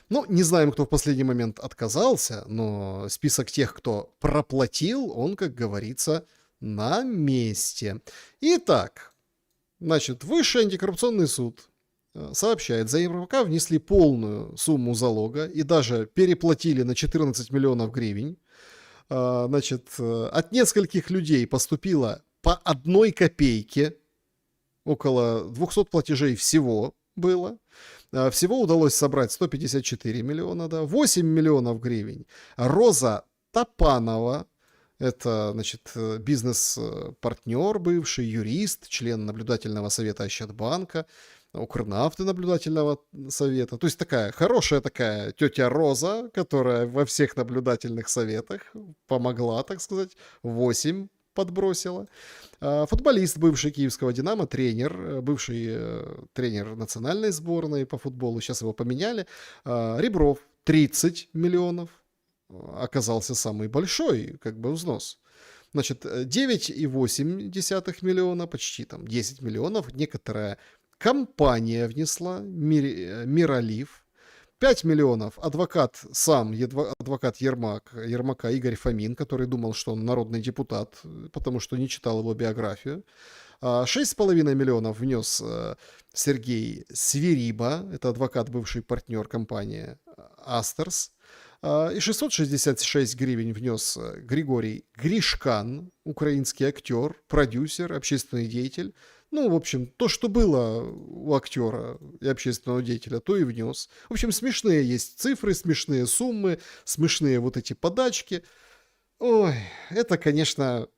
Ну, не знаем, кто в последний момент отказался, но список тех, кто проплатил, он, как говорится, на месте. Итак, значит, Высший антикоррупционный суд сообщает, за Ермака внесли полную сумму залога и даже переплатили на 14 миллионов гривен. Значит, от нескольких людей поступило по 1 копейке, около 200 платежей всего было. Всего удалось собрать 154 миллиона, да, 8 миллионов гривен. Роза Топанова, это, значит, бизнес-партнер бывший, юрист, член наблюдательного совета Ощадбанка, Укрнафты наблюдательного совета. То есть такая хорошая такая тетя Роза, которая во всех наблюдательных советах помогла, так сказать, 8 подбросила. Футболист бывший киевского «Динамо», тренер, бывший тренер национальной сборной по футболу, сейчас его поменяли. Ребров 30 миллионов, оказался самый большой как бы взнос. Значит, 9,8 миллиона, почти там 10 миллионов, некоторая компания внесла, Миролив. 5 миллионов адвокат сам, адвокат Ермака Игорь Фомин, который думал, что он народный депутат, потому что не читал его биографию. 6,5 миллионов внес Сергей Свириба, это адвокат, бывший партнер компании Астерс. И 666 гривен внес Григорий Гришкан, украинский актер, продюсер, общественный деятель. Ну, в общем, то, что было у актера и общественного деятеля, то и внес. В общем, смешные есть цифры, смешные суммы, смешные вот эти подачки. Ой, это, конечно,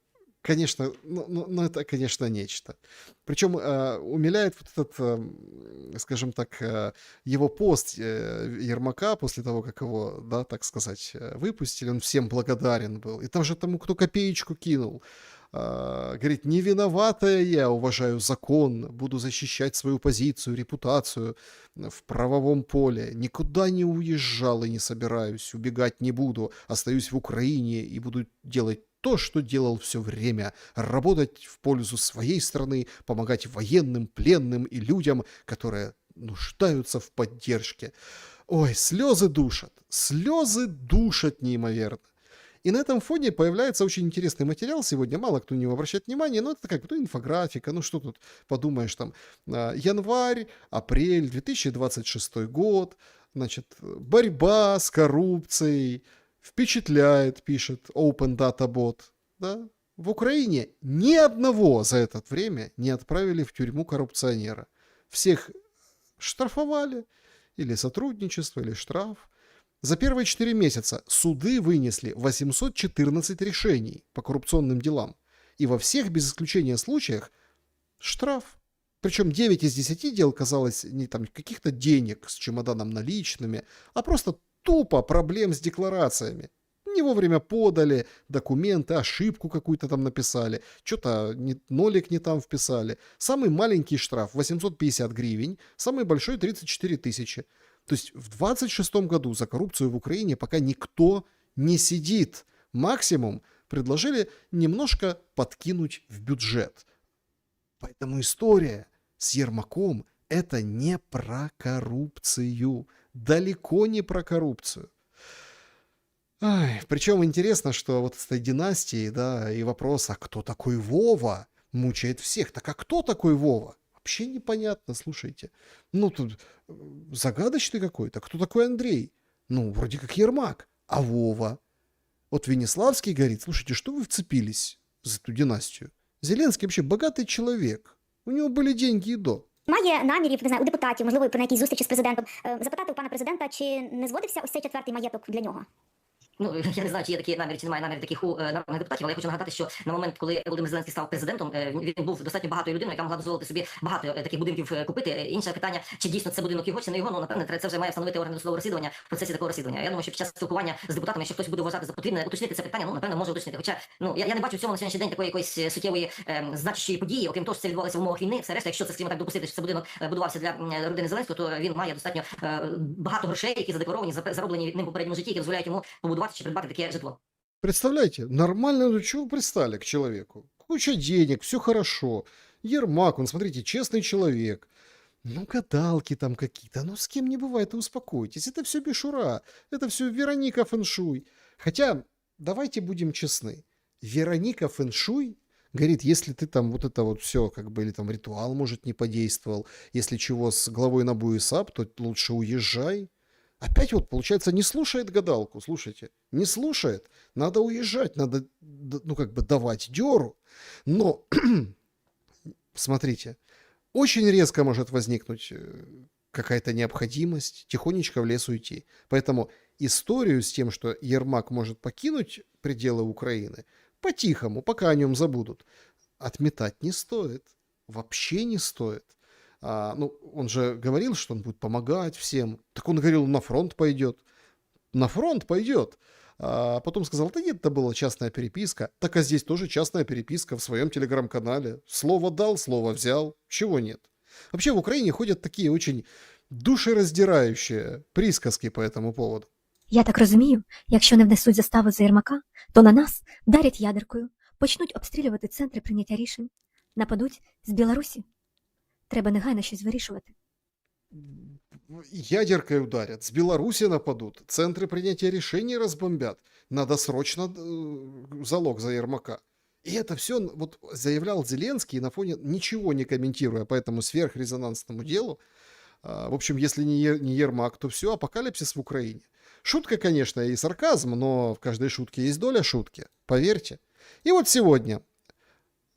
это, конечно, нечто. Причем умиляет вот этот, скажем так, его пост Ермака после того, как его, да, так сказать, выпустили. Он всем благодарен был. И там же тому, кто копеечку кинул. Говорит, не виноватая я, уважаю закон, буду защищать свою позицию, репутацию в правовом поле. Никуда не уезжал и не собираюсь, убегать не буду. Остаюсь в Украине и буду делать то, что делал все время. Работать в пользу своей страны, помогать военным, пленным и людям, которые нуждаются в поддержке. Ой, слезы душат неимоверно. И на этом фоне появляется очень интересный материал сегодня. Мало кто на него обращает внимание, но это как бы инфографика. Ну что тут подумаешь, там январь, апрель, 2026 год. Значит, борьба с коррупцией. Впечатляет, пишет Open Data Bot. Да? В Украине ни одного за это время не отправили в тюрьму коррупционера. Всех штрафовали. Или сотрудничество, или штраф. За первые 4 месяца суды вынесли 814 решений по коррупционным делам. И во всех, без исключения случаях, штраф. Причем 9 из 10 дел казалось не там каких-то денег с чемоданом наличными, а просто тупо проблем с декларациями. Не вовремя подали документы, ошибку какую-то там написали, что-то нолик не там вписали. Самый маленький штраф 850 гривен, самый большой 34 тысячи. То есть в 26 году за коррупцию в Украине пока никто не сидит. Максимум предложили немножко подкинуть в бюджет. Поэтому история с Ермаком – это не про коррупцию. Далеко не про коррупцию. Причем интересно, что вот с этой династией, да, и вопрос, а кто такой Вова, мучает всех. Так а кто такой Вова? Вообще непонятно, слушайте. Ну, тут загадочный какой-то. Кто такой Андрей? Ну, вроде как Ермак. А Вова? Вот Венеславский говорит, слушайте, что вы вцепились за эту династию? Зеленский вообще богатый человек. У него были деньги и до. Має намірів, не знаю, у депутатів, можливо, на якійсь зустрічі з президентом, запитати у пана президента, чи не зводився ось цей 4-й маєток для нього? Ну, я не знаю, чи є такі наміри, чи немає намірів таких у народних депутатів, але я хочу нагадати, що на момент, коли Володимир Зеленський став президентом, він був достатньо багатою людиною, яка могла дозволити собі багато таких будинків купити. Інше питання, чи дійсно це будинок його, чи не його, ну, напевне, це вже має встановити органи досудового розслідування в процесі такого розслідування. Я думаю, що під час спілкування з депутатами, якщо хтось буде вважати за потрібне уточнити це питання, ну, напевно, може уточнити. Хоча, ну, я не бачу в цьому на сьогоднішній день такої якоїсь суттєвої значущої події, окрім того, що це відбувалося в умовах війни, все решта, якщо це, скажімо так, допустити, що це будинок будувався для родини Зеленського, то він має достатньо багато грошей, які задекларовані, зароблені ним в попередньому житті, які дозволяють йому побудувати чи придбати таке житло. Представляете, нормально, ну чего вы пристали к человеку? Куча денег, все хорошо. Ермак, он, смотрите, честный человек. Ну, гадалки там какие-то, ну с кем не бывает, успокойтесь. Это все мишура, это все Вероника Фэншуй. Хотя, давайте будем честны, Вероника Фэншуй Говорит, если ты там вот это вот все, как бы, или там ритуал, может, не подействовал, если чего с головой на буесап, то лучше уезжай. Опять вот, получается, не слушает гадалку, слушайте, не слушает. Надо уезжать, надо, ну, как бы давать дёру. Но, смотрите, очень резко может возникнуть какая-то необходимость тихонечко в лес уйти. Поэтому историю с тем, что Ермак может покинуть пределы Украины, по-тихому, пока о нем забудут, отметать не стоит. Вообще не стоит. Ну, он же говорил, что он будет помогать всем. Так он говорил, на фронт пойдет. На фронт пойдет. А потом сказал, да нет, это была частная переписка. Так а здесь тоже частная переписка в своем телеграм-канале. Слово дал, слово взял. Чего нет? Вообще в Украине ходят такие очень душераздирающие присказки по этому поводу. Я так розумію, якщо не внесуть заставу за Єрмака, то на нас вдарять ядеркою, почнуть обстрілювати центри прийняття рішень, нападуть з Білорусі. Треба негайно щось вирішувати. Ядеркой ударят, с Беларуси нападут, центры принятия решений разбомбят. Надо срочно залог за Ермака. И это все вот заявлял Зеленский на фоне, ничего не комментируя по этому сверхрезонансному делу. В общем, если не Ермак, то все, апокалипсис в Украине. Шутка, конечно, и сарказм, но в каждой шутке есть доля шутки, поверьте. И вот сегодня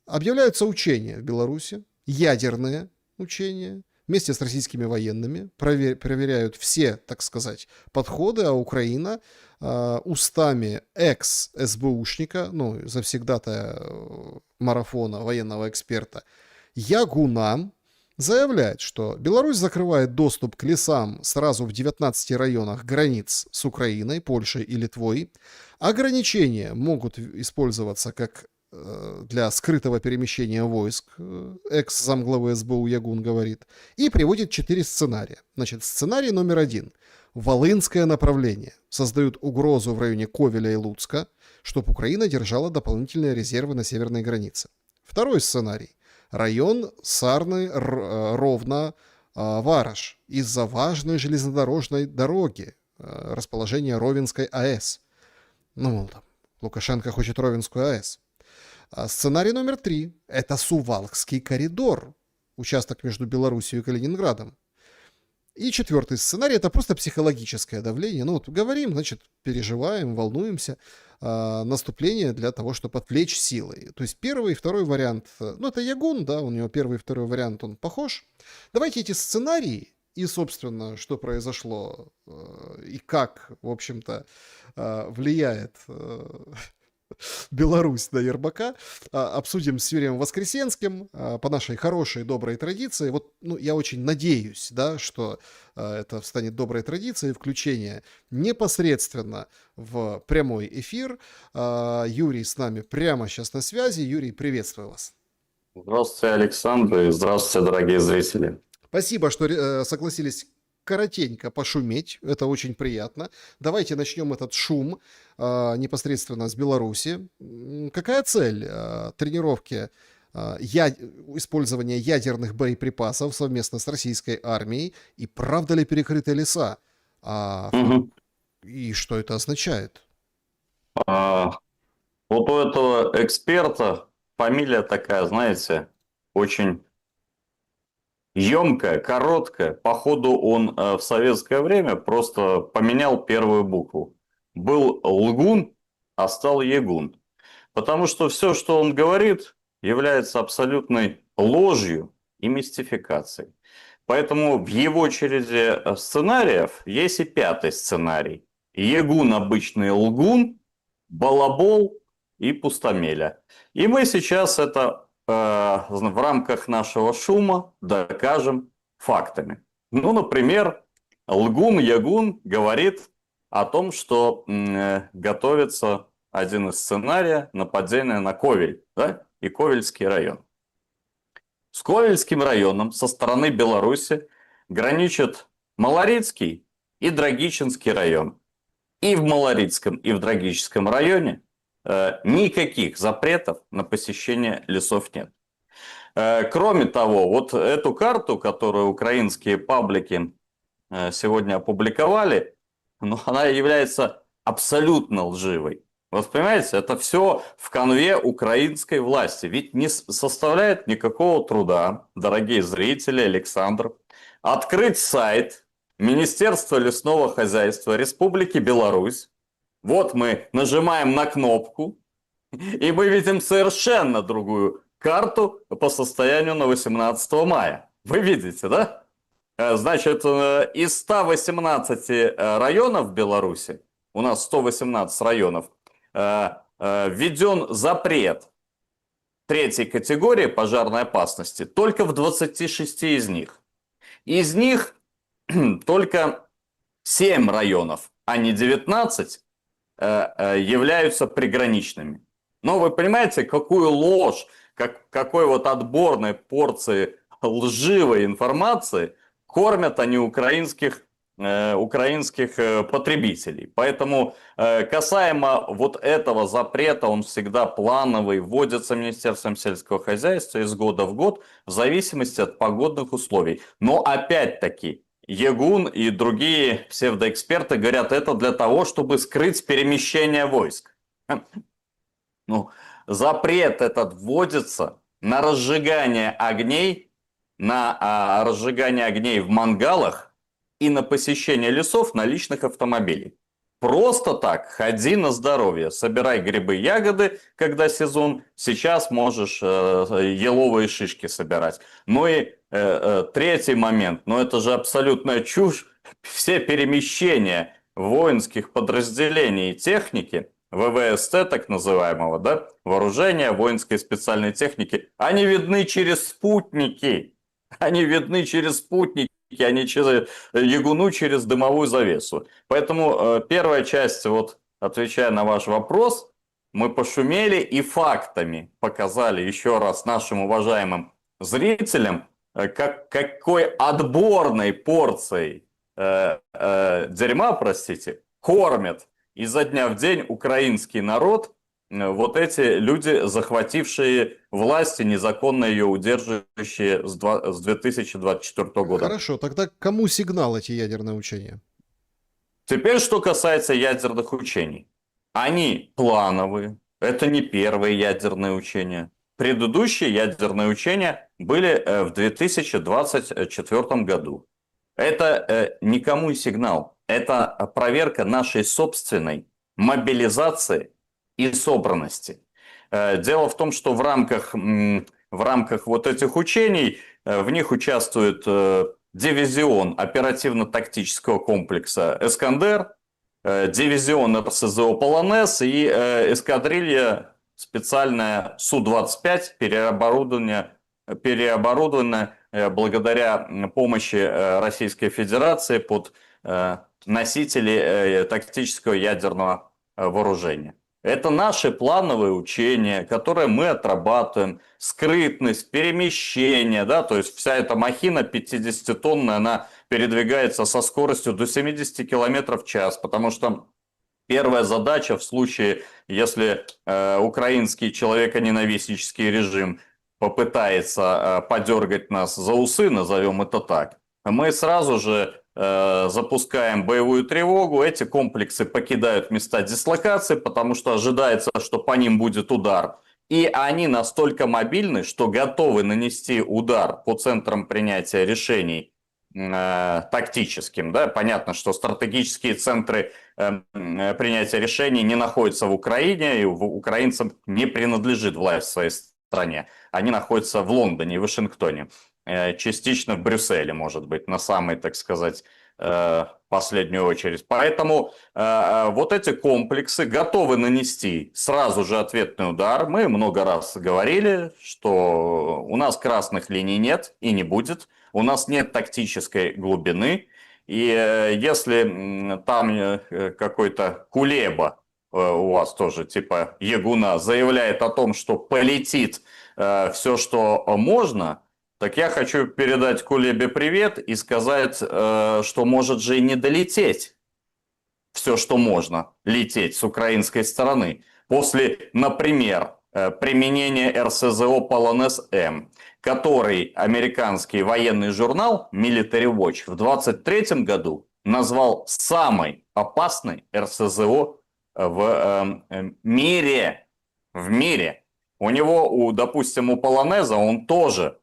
объявляются учения в Беларуси, ядерные учения, вместе с российскими военными, проверяют все, так сказать, подходы, а Украина устами экс-СБУшника, ну, завсегдатая марафона, военного эксперта, Ягуна, заявляет, что Беларусь закрывает доступ к лесам сразу в 19 районах границ с Украиной, Польшей и Литвой. Ограничения могут использоваться как для скрытого перемещения войск, экс-замглавы СБУ Ягун говорит, и приводит 4 сценария. Значит, сценарий номер 1. Волынское направление. Создают угрозу в районе Ковеля и Луцка, чтобы Украина держала дополнительные резервы на северной границе. Второй сценарий. Район Сарны, Ровно, Вараш. Из-за важной железнодорожной дороги, расположения Ровенской АЭС. Ну, там, Лукашенко хочет Ровенскую АЭС. Сценарий номер 3. Это Сувалкский коридор. Участок между Белоруссией и Калининградом. И 4 сценарий — это просто психологическое давление. Ну вот говорим, значит, переживаем, волнуемся. Наступление для того, чтобы отвлечь силой. То есть первый и второй вариант, ну это Ягун, да, у него первый и второй вариант, он похож. Давайте эти сценарии и, собственно, что произошло и как, в общем-то, влияет Беларусь на Ермака, обсудим с Юрием Воскресенским по нашей хорошей, доброй традиции. Вот, ну, я очень надеюсь, да, что это станет доброй традицией, включение непосредственно в прямой эфир. Юрий с нами прямо сейчас на связи. Юрий, приветствую вас. Здравствуйте, Александр, и здравствуйте, дорогие зрители. Спасибо, что согласились коротенько пошуметь, это очень приятно. Давайте начнем этот шум непосредственно с Беларуси. Какая цель тренировки использования ядерных боеприпасов совместно с российской армией? И правда ли перекрыты леса? И что это означает? Вот у этого эксперта фамилия такая, знаете, очень емкая, короткая. Походу, он в советское время просто поменял первую букву. Был Лгун, а стал Ягун. Потому что все, что он говорит, является абсолютной ложью и мистификацией. Поэтому в его череде сценариев есть и 5-й сценарий. Ягун обычный лгун, балабол и пустомеля. И мы сейчас это в рамках нашего шума докажем фактами. Ну, например, лгун-ягун говорит о том, что готовится один из сценариев нападения на Ковель, да, и Ковельский район. С Ковельским районом со стороны Беларуси граничат Малорицкий и Драгичинский район. И в Малорицком, и в Драгическом районе никаких запретов на посещение лесов нет. Кроме того, вот эту карту, которую украинские паблики сегодня опубликовали, она является абсолютно лживой. Вы понимаете, это все в канве украинской власти. Ведь не составляет никакого труда, дорогие зрители, Александр, открыть сайт Министерства лесного хозяйства Республики Беларусь. Вот мы нажимаем на кнопку, и мы видим совершенно другую карту по состоянию на 18 мая. Вы видите, да? Значит, из 118 районов Беларуси, у нас 118 районов, введен запрет третьей категории пожарной опасности только в 26 из них. Из них только 7 районов, а не 19, являются приграничными. Но вы понимаете, какую ложь, какой вот отборной порции лживой информации кормят они украинских потребителей. Поэтому касаемо вот этого запрета, он всегда плановый, вводится Министерством сельского хозяйства из года в год в зависимости от погодных условий. Но опять-таки Егун и другие псевдоэксперты говорят, это для того, чтобы скрыть перемещение войск. Ну, запрет этот вводится на разжигание огней, в мангалах и на посещение лесов на личных автомобилях. Просто так ходи на здоровье, собирай грибы, ягоды, когда сезон, сейчас можешь еловые шишки собирать. Ну и третий момент, но это же абсолютная чушь, все перемещения воинских подразделений и техники, ВВСТ так называемого, да, вооружения, воинской специальной техники, они видны через спутники. Они видны через спутники, а не через Ягуну, через дымовую завесу. Поэтому первая часть, вот отвечая на ваш вопрос, мы пошумели и фактами показали еще раз нашим уважаемым зрителям, какой отборной порцией дерьма, простите, кормят изо дня в день украинский народ, вот эти люди, захватившие власть и незаконно ее удерживающие с 2024 года. Хорошо, тогда кому сигнал эти ядерные учения? Теперь, что касается ядерных учений. Они плановые, это не первые ядерные учения. Предыдущие ядерные учения были в 2024 году. Это никому не сигнал, это проверка нашей собственной мобилизации и собранности. Дело в том, что в рамках вот этих учений в них участвует дивизион оперативно-тактического комплекса «Эскандер», дивизион РСЗО «Полонез» и эскадрилья специальная Су-25, переоборудованная благодаря помощи Российской Федерации под носители тактического ядерного вооружения. Это наши плановые учения, которые мы отрабатываем. Скрытность, перемещение, да, то есть вся эта махина 50-тонная, она передвигается со скоростью до 70 км в час, потому что первая задача в случае, если украинский человеконенавистнический режим попытается подергать нас за усы, назовем это так, мы сразу же запускаем боевую тревогу, эти комплексы покидают места дислокации, потому что ожидается, что по ним будет удар. И они настолько мобильны, что готовы нанести удар по центрам принятия решений тактическим. Да? Понятно, что стратегические центры принятия решений не находятся в Украине, и украинцам не принадлежит власть в своей стране. Они находятся в Лондоне и Вашингтоне. Частично в Брюсселе, может быть, на самой, так сказать, последнюю очередь. Поэтому вот эти комплексы готовы нанести сразу же ответный удар. Мы много раз говорили, что у нас красных линий нет и не будет. У нас нет тактической глубины. И если там какой-то Кулеба, у вас тоже типа Ягуна, заявляет о том, что полетит все, что можно, так я хочу передать Кулебе привет и сказать, что может же и не долететь все, что можно лететь с украинской стороны. После, например, применения РСЗО «Полонез-М», который американский военный журнал Military Watch в 2023 году назвал самой опасной РСЗО в мире. В мире. У него, допустим, у Полонеза он тоже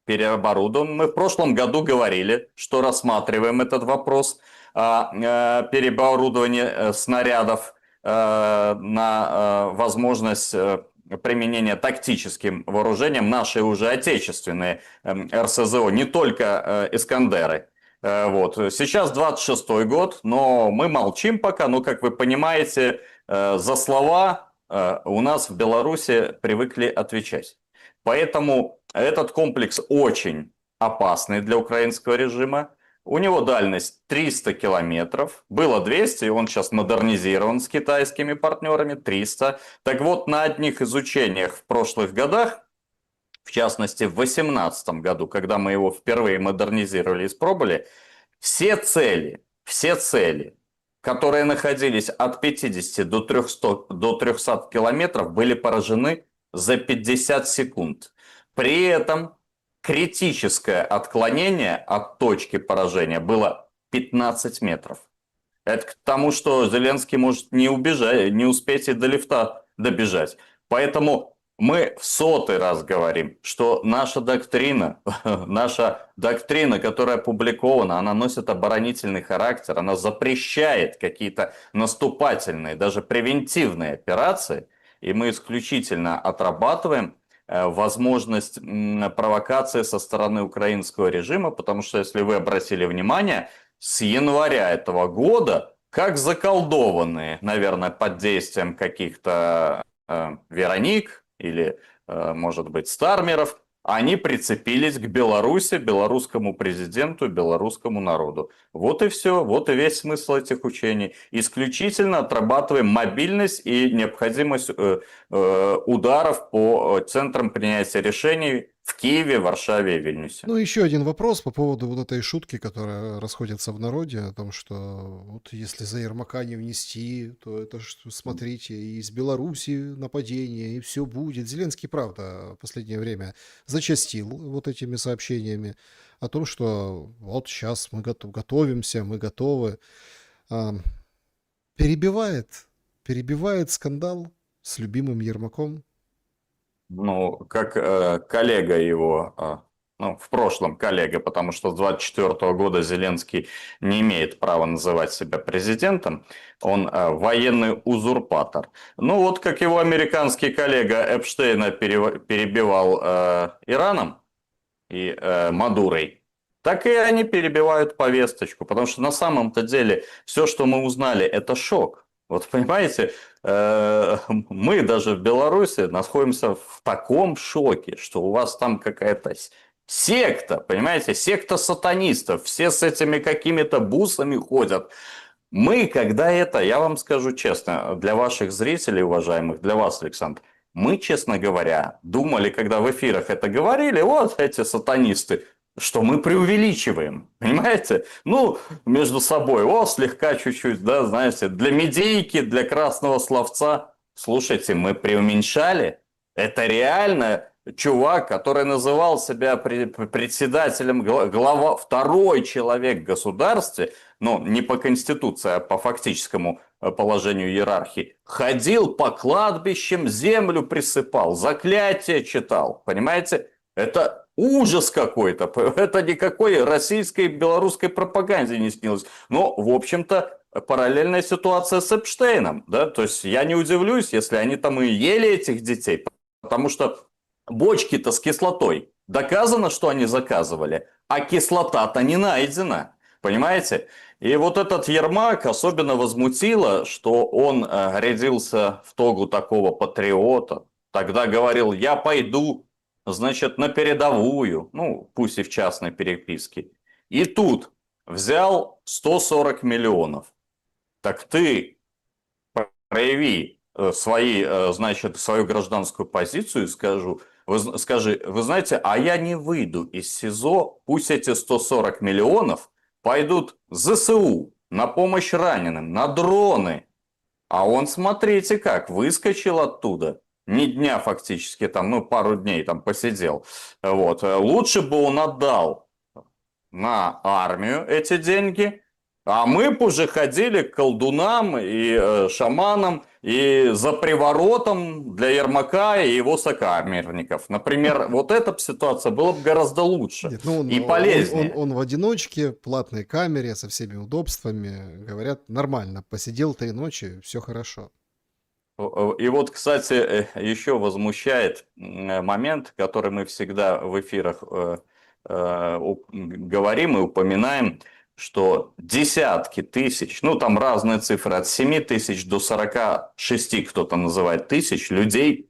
переоборудован. Мы в прошлом году говорили, что рассматриваем этот вопрос переоборудования снарядов на возможность применения тактическим вооружением наши уже отечественные РСЗО, не только Искандеры. Вот. Сейчас 26-й год, но мы молчим пока, но, как вы понимаете, за слова у нас в Беларуси привыкли отвечать. Поэтому этот комплекс очень опасный для украинского режима. У него дальность 300 километров. Было 200, и он сейчас модернизирован с китайскими партнерами, 300. Так вот, на одних изучениях в прошлых годах, в частности в 2018 году, когда мы его впервые модернизировали и испробовали, все цели, которые находились от 50 до 300 километров, были поражены за 50 секунд. При этом критическое отклонение от точки поражения было 15 метров. Это к тому, что Зеленский может не успеть и до лифта добежать. Поэтому мы в 100-й раз говорим, что наша доктрина, которая опубликована, она носит оборонительный характер, она запрещает какие-то наступательные, даже превентивные операции, и мы исключительно отрабатываем возможность провокации со стороны украинского режима, потому что, если вы обратили внимание, с января этого года, как заколдованные, наверное, под действием каких-то Вероник или, может быть, Стармеров, они прицепились к Беларуси, белорусскому президенту, белорусскому народу. Вот и все, вот и весь смысл этих учений. Исключительно отрабатываем мобильность и необходимость ударов по центрам принятия решений в Киеве, Варшаве и Вильнюсе. Ну, еще один вопрос по поводу вот этой шутки, которая расходится в народе, о том, что вот если за Ермака не внести, то это ж, смотрите, и из Беларуси нападение, и все будет. Зеленский, правда, в последнее время зачастил вот этими сообщениями о том, что вот сейчас мы готовимся, мы готовы. Перебивает скандал с любимым Ермаком. Ну, как коллега его, ну, в прошлом коллега, потому что с 24 года Зеленский не имеет права называть себя президентом, он военный узурпатор. Ну, вот как его американский коллега Эпштейна перебивал Ираном и Мадурой, так и они перебивают повесточку, потому что на самом-то деле все, что мы узнали, это шок. Вот понимаете, мы даже в Беларуси находимся в таком шоке, что у вас там какая-то секта, понимаете, секта сатанистов, все с этими какими-то бусами ходят. Мы, когда это, я вам скажу честно, для ваших зрителей, уважаемых, для вас, Александр, мы, честно говоря, думали, когда в эфирах это говорили, вот эти сатанисты, что мы преувеличиваем, понимаете? Ну, между собой, слегка чуть-чуть, да, знаете, для медийки, для красного словца. Слушайте, мы преуменьшали. Это реально чувак, который называл себя председателем, второй человек в государстве, ну, не по конституции, а по фактическому положению иерархии, ходил по кладбищам, землю присыпал, заклятия читал, понимаете? Это ужас какой-то. Это никакой российской и белорусской пропаганде не снилось. Но, в общем-то, параллельная ситуация с Эпштейном. Да? То есть я не удивлюсь, если они там и ели этих детей. Потому что бочки-то с кислотой. Доказано, что они заказывали. А кислота-то не найдена. Понимаете? И вот этот Ермак особенно возмутило, что он рядился в тогу такого патриота. Тогда говорил, я пойду, значит, на передовую, ну, пусть и в частной переписке. И тут взял 140 миллионов. Так ты прояви свою гражданскую позицию и скажи, вы знаете, а я не выйду из СИЗО, пусть эти 140 миллионов пойдут в ЗСУ на помощь раненым, на дроны. А он, смотрите как, выскочил оттуда. Ни дня фактически, там, ну, пару дней там посидел. Вот. Лучше бы он отдал на армию эти деньги, А мы б уже ходили к колдунам и шаманам и за приворотом для Ермака и его сокамерников. Например, вот эта ситуация была бы гораздо лучше Нет, ну и полезнее. он в одиночке, платной камере, со всеми удобствами. Говорят, нормально. Посидел 3 ночи, все хорошо. И вот, кстати, еще возмущает момент, который мы всегда в эфирах говорим и упоминаем, что десятки тысяч, ну там разные цифры, от 7 тысяч до 46, кто-то называет тысяч, людей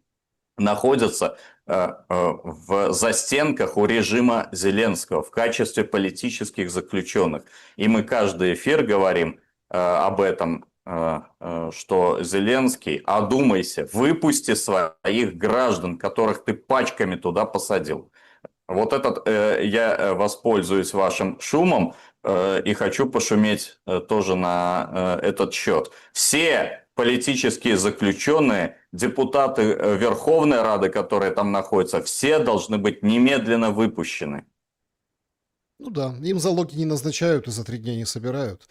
находятся в застенках у режима Зеленского в качестве политических заключенных. И мы каждый эфир говорим об этом, что Зеленский, одумайся, выпусти своих граждан, которых ты пачками туда посадил. Вот этот я воспользуюсь вашим шумом и хочу пошуметь тоже на этот счет. Все политические заключенные, депутаты Верховной Рады, которые там находятся, все должны быть немедленно выпущены. Ну да, им залоги не назначают и за 3 дня не собирают.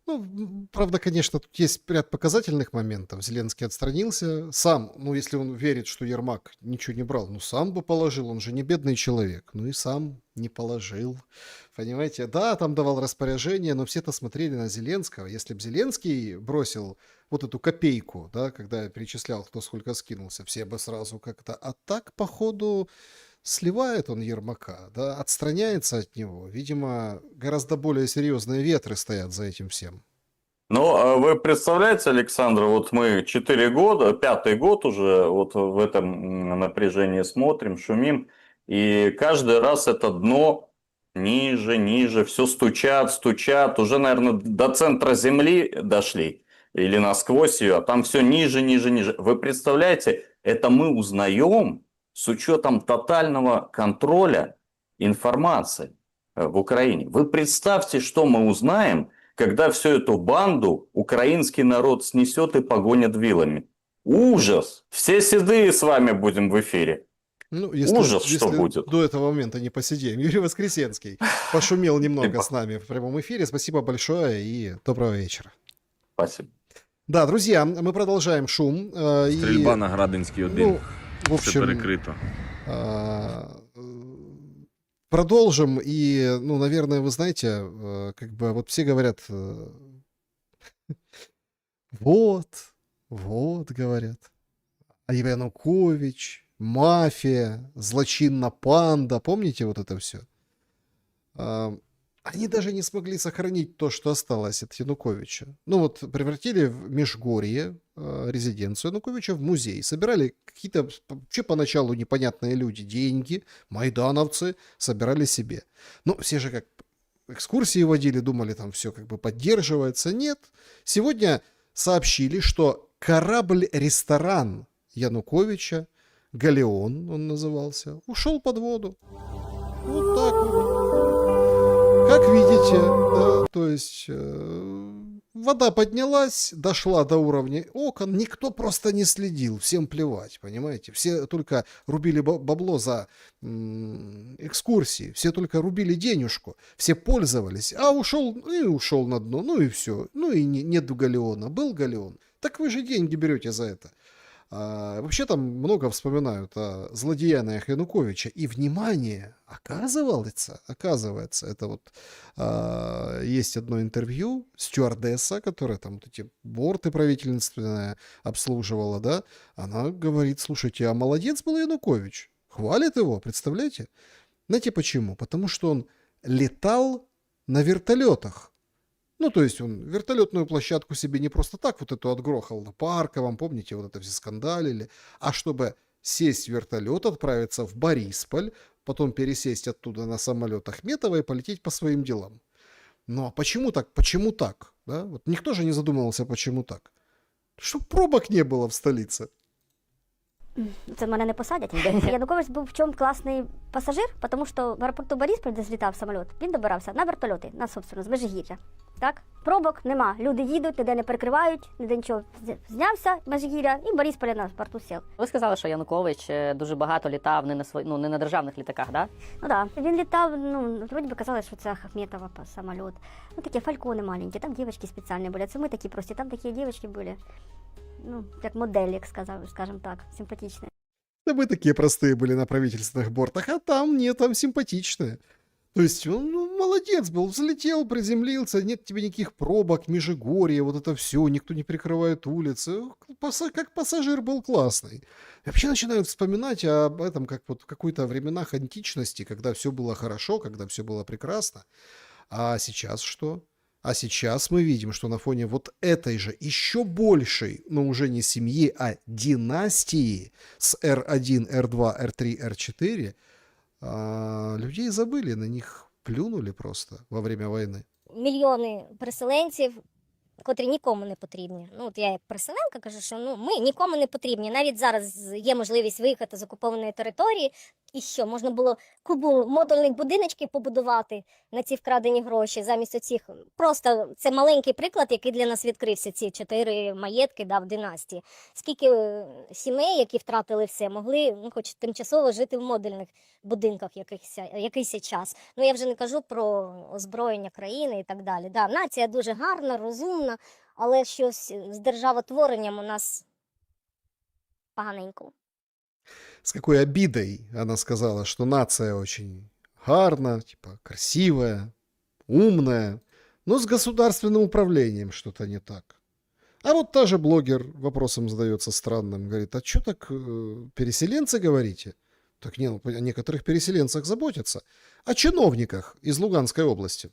Ну, правда, конечно, тут есть ряд показательных моментов. Зеленский отстранился. Сам, ну, если он верит, что Ермак ничего не брал, ну, сам бы положил, он же не бедный человек. Ну, и сам не положил. Понимаете? Да, там давал распоряжение, но все-то смотрели на Зеленского. Если бы Зеленский бросил вот эту копейку, да, когда перечислял, кто сколько скинулся, все бы сразу как-то... А так, походу... Сливает он Ермака, да, отстраняется от него. Видимо, гораздо более серьезные ветры стоят за этим всем. Ну, вы представляете, Александр, вот мы 4 года, 5-й год уже вот в этом напряжении смотрим, шумим, и каждый раз это дно ниже, ниже, все стучат, стучат, уже, наверное, до центра Земли дошли, или насквозь ее, а там все ниже, ниже, ниже. Вы представляете, это мы узнаем с учетом тотального контроля информации в Украине. Вы представьте, что мы узнаем, когда всю эту банду украинский народ снесет и погонит вилами. Ужас! Все седые с вами будем в эфире. Ну, Ужас, что если будет. до этого момента не посидим. Юрий Воскресенский пошумел немного с нами в прямом эфире. Спасибо большое и доброго вечера. Спасибо. Да, друзья, мы продолжаем шум. Стрільба на Градинській 1. Ну, в Все общем, перекрито. Продолжим. И, ну, наверное, вы знаете, как бы вот все говорят, вот, говорят, а Янукович, мафия, злочинная панда, помните вот это все? Они даже не смогли сохранить то, что осталось от Януковича. Ну вот превратили в Межгорье резиденцию Януковича в музей. Собирали какие-то вообще поначалу непонятные люди деньги, майдановцы, собирали себе. Ну все же как экскурсии водили, думали там все как бы поддерживается. Нет. Сегодня сообщили, что корабль-ресторан Януковича, Галеон он назывался, ушел под воду. Вот так вот. Как видите, да, то есть вода поднялась, дошла до уровня окон, никто просто не следил, всем плевать, понимаете? Все только рубили бабло за экскурсии, все только рубили денежку, все пользовались, а ушел, ну и ушел на дно, ну и все, ну и нету Галеона, был Галеон, так вы же деньги берете за это. Вообще там много вспоминают о злодеяниях Януковича. И, внимание, оказывается, это вот есть одно интервью, стюардесса, которая там вот эти борты правительственные обслуживала, да, она говорит, слушайте, а молодец был Янукович, хвалит его, представляете? Знаете почему? Потому что он летал на вертолетах. Ну, то есть он вертолетную площадку себе не просто так вот эту отгрохал на Парковом, помните, вот это все скандалили, а чтобы сесть в вертолет, отправиться в Борисполь, потом пересесть оттуда на самолет Ахметова и полететь по своим делам. Ну, а почему так? Почему так? Да? Вот никто же не задумывался, почему так. Чтоб пробок не было в столице. Це мене не посадять ніде. Янукович був в чому класний пасажир, тому що в аеропорту Борисполь, де злітав самоліт, він добирався на вертольоті, на, собственно, з Межигір'я. Так? Пробок нема. Люди їдуть, ніде не перекривають, ніде нічого. Знявся Межигір'я і Борисполя на борту сів. Ви сказали, що Янукович дуже багато літав не на державних літаках, да? Ну так. Да. Він літав, вроді би казали, що це Ахметова самоліт. Такі фалькони маленькі, там дівчатки спеціальні були. Це ми такі прості, там такі дівчатки були. Як модель, як скажем так, симпатичні. Да мы такие простые были на правительственных бортах, а там нет, там симпатичные. То есть он молодец был, взлетел, приземлился, нет тебе никаких пробок, Межигорье, вот это все, никто не прикрывает улицы. Как пассажир был классный. И вообще начинают вспоминать об этом как вот в какой-то временах античности, когда все было хорошо, когда все было прекрасно. А сейчас что? А сейчас мы видим, что на фоне вот этой же еще большей, но уже не семьи, а династии с R1, R2, R3, R4, людей забыли, на них плюнули просто во время войны. Мільйони переселенців, котрі нікому не потрібні. От я як переселенка кажу, що ми нікому не потрібні. Навіть зараз є можливість виїхати з окупованої території. І що, можна було кубу модульних будиночків побудувати на ці вкрадені гроші замість оцих. Просто це маленький приклад, який для нас відкрився, ці 4 маєтки в династії. Скільки сімей, які втратили все, могли хоч тимчасово жити в модульних будинках якийсь час. Я вже не кажу про озброєння країни і так далі. Да, нація дуже гарна, розумна, але щось з державотворенням у нас поганенько. С какой обидой она сказала, что нация очень гарна, типа красивая, умная, но с государственным управлением что-то не так. А вот та же блогер вопросом задается странным, говорит, а что так переселенцы говорите? Так не, о некоторых переселенцах заботятся. О чиновниках из Луганской области.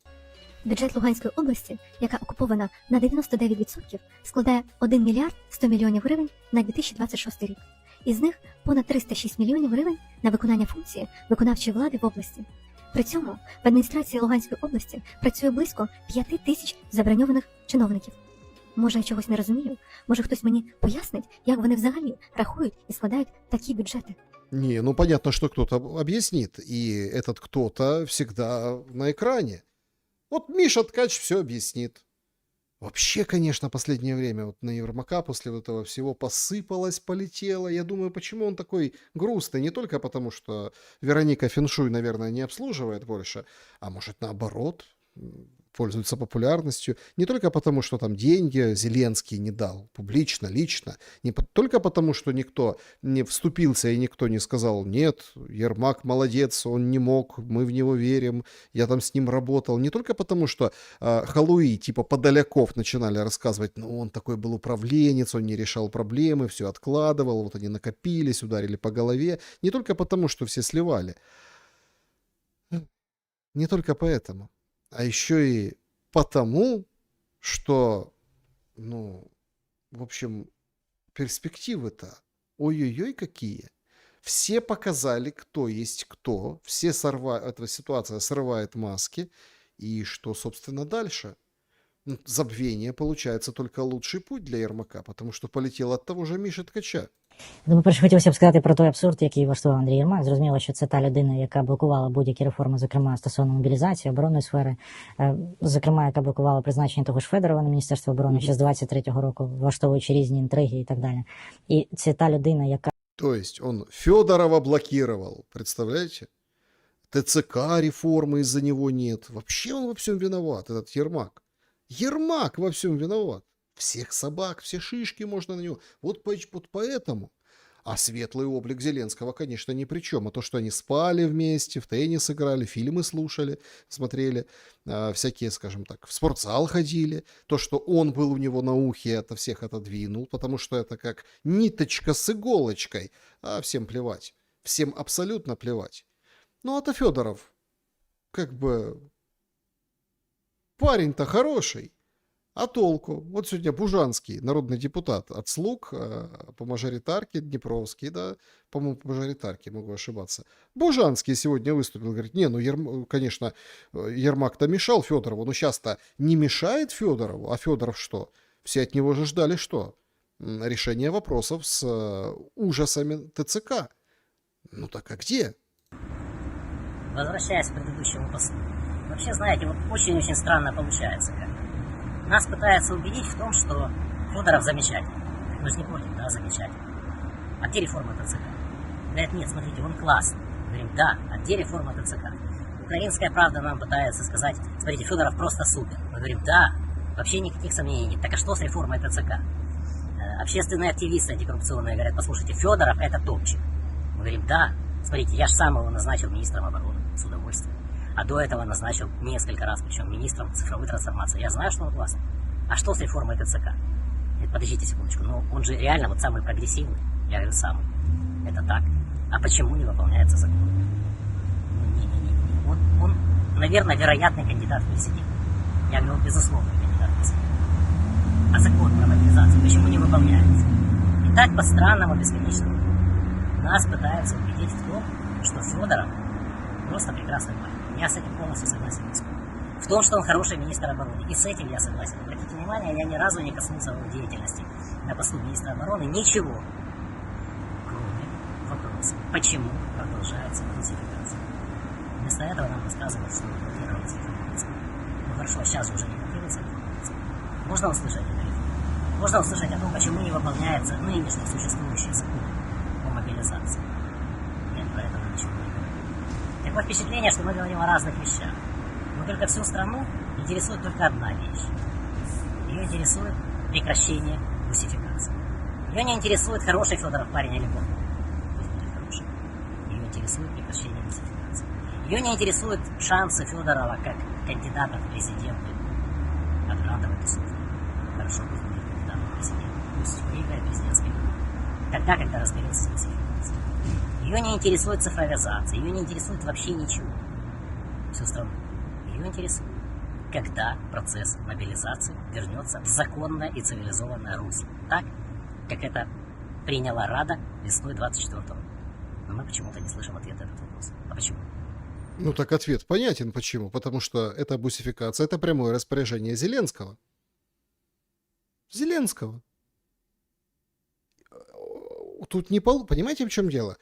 Бюджет Луганської області, яка окупована на 99%, складає 1 мільярд 100 мільйонів гривень на 2026 рік. Із них понад 306 мільйонів гривень на виконання функції виконавчої влади в області. При цьому в адміністрації Луганської області працює близько 5 тисяч заброньованих чиновників. Може, я чогось не розумію? Може, хтось мені пояснить, як вони взагалі рахують і складають такі бюджети? Не, понятно, что кто-то объяснит, и этот кто-то всегда на экране. Вот Миша Ткач все объяснит. Вообще, конечно, последнее время вот на Ермака после вот этого всего посыпалось, полетело. Я думаю, почему он такой грустный? Не только потому, что Вероника Феншуй, наверное, не обслуживает больше, а может наоборот, пользуется популярностью. Не только потому, что там деньги Зеленский не дал публично, лично. Не только потому, что никто не вступился и никто не сказал, нет, Ермак молодец, он не мог, мы в него верим, я там с ним работал. Не только потому, что халуи типа Подоляков начинали рассказывать, он такой был управленец, он не решал проблемы, все откладывал, вот они накопились, ударили по голове. Не только потому, что все сливали. Не только поэтому. А еще и потому, что, в общем, перспективы-то ой-ой-ой какие. Все показали, кто есть кто, эта ситуация срывает маски, и что, собственно, дальше? Забвение получается только лучший путь для Ермака, потому что полетел от того же Миши Ткача. Думаю, перше хотілося б сказати про той абсурд, який влаштував Андрій Єрмак. Зрозуміло, що це та людина, яка блокувала будь-які реформи, зокрема стосовно мобілізації, оборонної сфери, зокрема, яка блокувала призначення того ж Федорова на Міністерство оборони ще з 23-го року, влаштовуючи різні інтриги і так далі. І це та людина, яка... То есть он Федорова блокировал, представляете? ТЦК реформы из-за него нет. Вообще он во всем виноват, этот Ермак. Ермак во всем виноват. Всех собак, все шишки можно на него. Вот поэтому. А светлый облик Зеленского, конечно, ни при чем. А то, что они спали вместе, в теннис играли, фильмы слушали, смотрели, всякие, скажем так, в спортзал ходили. То, что он был у него на ухе, это всех отодвинул, потому что это как ниточка с иголочкой. А всем плевать. Всем абсолютно плевать. Ну, это Федоров. Как бы... Парень-то хороший. А толку? Вот сегодня Бужанский, народный депутат от «Слуг», по мажоритарке, Днепровский, да, по-моему, по мажоритарке, могу ошибаться. Бужанский сегодня выступил, говорит, конечно, Ермак-то мешал Федорову, но сейчас-то не мешает Федорову, а Федоров что? Все от него же ждали что? Решение вопросов с ужасами ТЦК. Ну так а где? Возвращаясь к предыдущему посту. Вообще, знаете, вот очень-очень странно получается. Нас пытаются убедить в том, что Федоров замечательный. Мы же не против, да, замечательный. А где реформа ТЦК? Говорят, нет, смотрите, он классный. Мы говорим, да, а где реформа ТЦК? Украинская правда нам пытается сказать, смотрите, Федоров просто супер. Мы говорим, да, вообще никаких сомнений нет. Так а что с реформой ТЦК? Общественные активисты антикоррупционные говорят, послушайте, Федоров это топчик. Мы говорим, да, смотрите, я же сам его назначил министром обороны с удовольствием. А до этого назначил несколько раз, причем министром цифровой трансформации. Я знаю, что он классный. А что с реформой ТЦК? Нет, подождите секундочку, но он же реально вот самый прогрессивный. Я говорю, самый. Это так. А почему не выполняется закон? Не. Он, наверное, вероятный кандидат в президенты. Я говорю, он безусловный кандидат в президенты. А закон про мобилизацию почему не выполняется? И так по странному бесконечному кругу. Нас пытаются убедить в том, что Федоров просто прекрасный парень. Я с этим полностью согласен. В том, что он хороший министр обороны. И с этим я согласен. Обратите внимание, я ни разу не коснулся его деятельности на посту министра обороны. Ничего. Кроме вопроса, почему продолжается русификация. Вместо этого нам рассказывают, что блокировалась реформа. Ну хорошо, сейчас уже не блокируется реформа. Можно услышать это? Можно услышать о том, почему не выполняется нынешний существующий закон о мобилизации. Нет, про это мы ничего не говорим. Такое впечатление, что мы говорим о разных вещах. Но только всю страну интересует только одна вещь. Ее интересует прекращение русификации. Ее не интересует, хороший Федоров парень или плохой. Пусть будет хороший. Ее интересует прекращение русификации. Ее не интересуют шансы Федорова как кандидата в президенты от грантовой тусовки. Хорошо, пусть будет кандидатом в президенты. Пусть выиграет президентский выбор. Тогда, когда разберется с русификацией. Ее не интересует цифровизация. Ее не интересует вообще ничего. Всю страну. Ее интересует, когда процесс мобилизации вернется в законное и цивилизованное русло. Так, как это приняла Рада весной 24-го. Но мы почему-то не слышим ответа на этот вопрос. А почему? Ну так ответ понятен почему. Потому что это бусификация, это прямое распоряжение Зеленского. Зеленского. Тут не понимаете, в чем дело?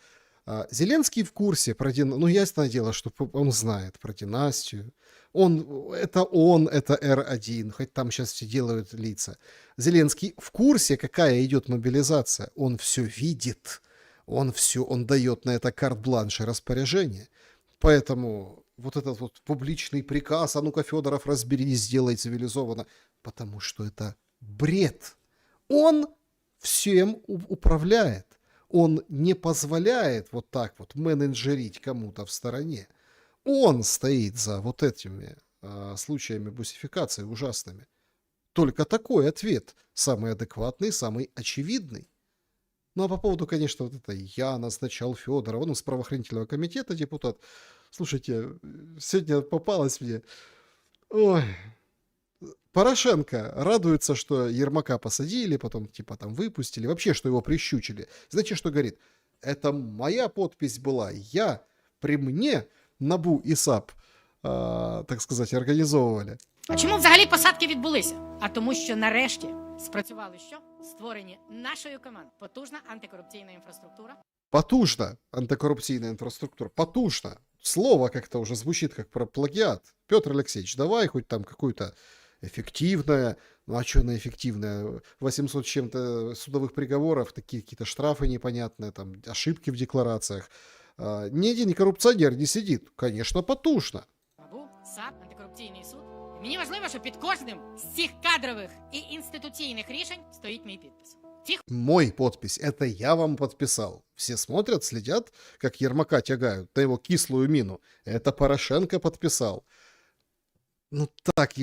Зеленский в курсе про династию. Ну, ясное дело, что он знает про династию. Это R1, хоть там сейчас все делают лица. Зеленский в курсе, какая идет мобилизация. Он все видит. Он дает на это карт-бланш и распоряжение. Поэтому вот этот вот публичный приказ, а ну-ка, Федоров, разберись, сделай цивилизованно. Потому что это бред. Он всем управляет. Он не позволяет вот так вот менеджерить кому-то в стороне. Он стоит за вот этими случаями бусификации ужасными. Только такой ответ самый адекватный, самый очевидный. Ну а по поводу, конечно, вот это я назначал Федорова, с правоохранительного комитета депутат. Слушайте, сегодня попалось мне... Ой... Порошенко радуется, что Ермака посадили, потом типа там выпустили, вообще, что его прищучили. Знаете, что говорит? Это моя подпись была, при мне НАБУ і САП, так сказати, організовували. А чому взагалі посадки відбулися? А тому, що нарешті спрацювали що? Створені нашою командою потужна антикорупційна інфраструктура. Потужна антикоррупционная инфраструктура. Потужно. Слово как-то уже звучит как про плагиат. Петр Алексеевич, давай хоть там какую-то эффективное. Ну а что она эффективная? 800 с чем-то судовых приговоров, такие какие-то штрафы непонятные, там ошибки в декларациях. Ни один коррупционер не сидит. Конечно, потужно. НАБУ, САП, антикорупційний суд. І мені важливо, що під кожним з цих кадрових і інституційних рішень стоїть мій підпис. Мой подпись. Это я вам подписал. Все смотрят, следят, как Ермака тягают на его кислую мину. Это Порошенко подписал. Ну так,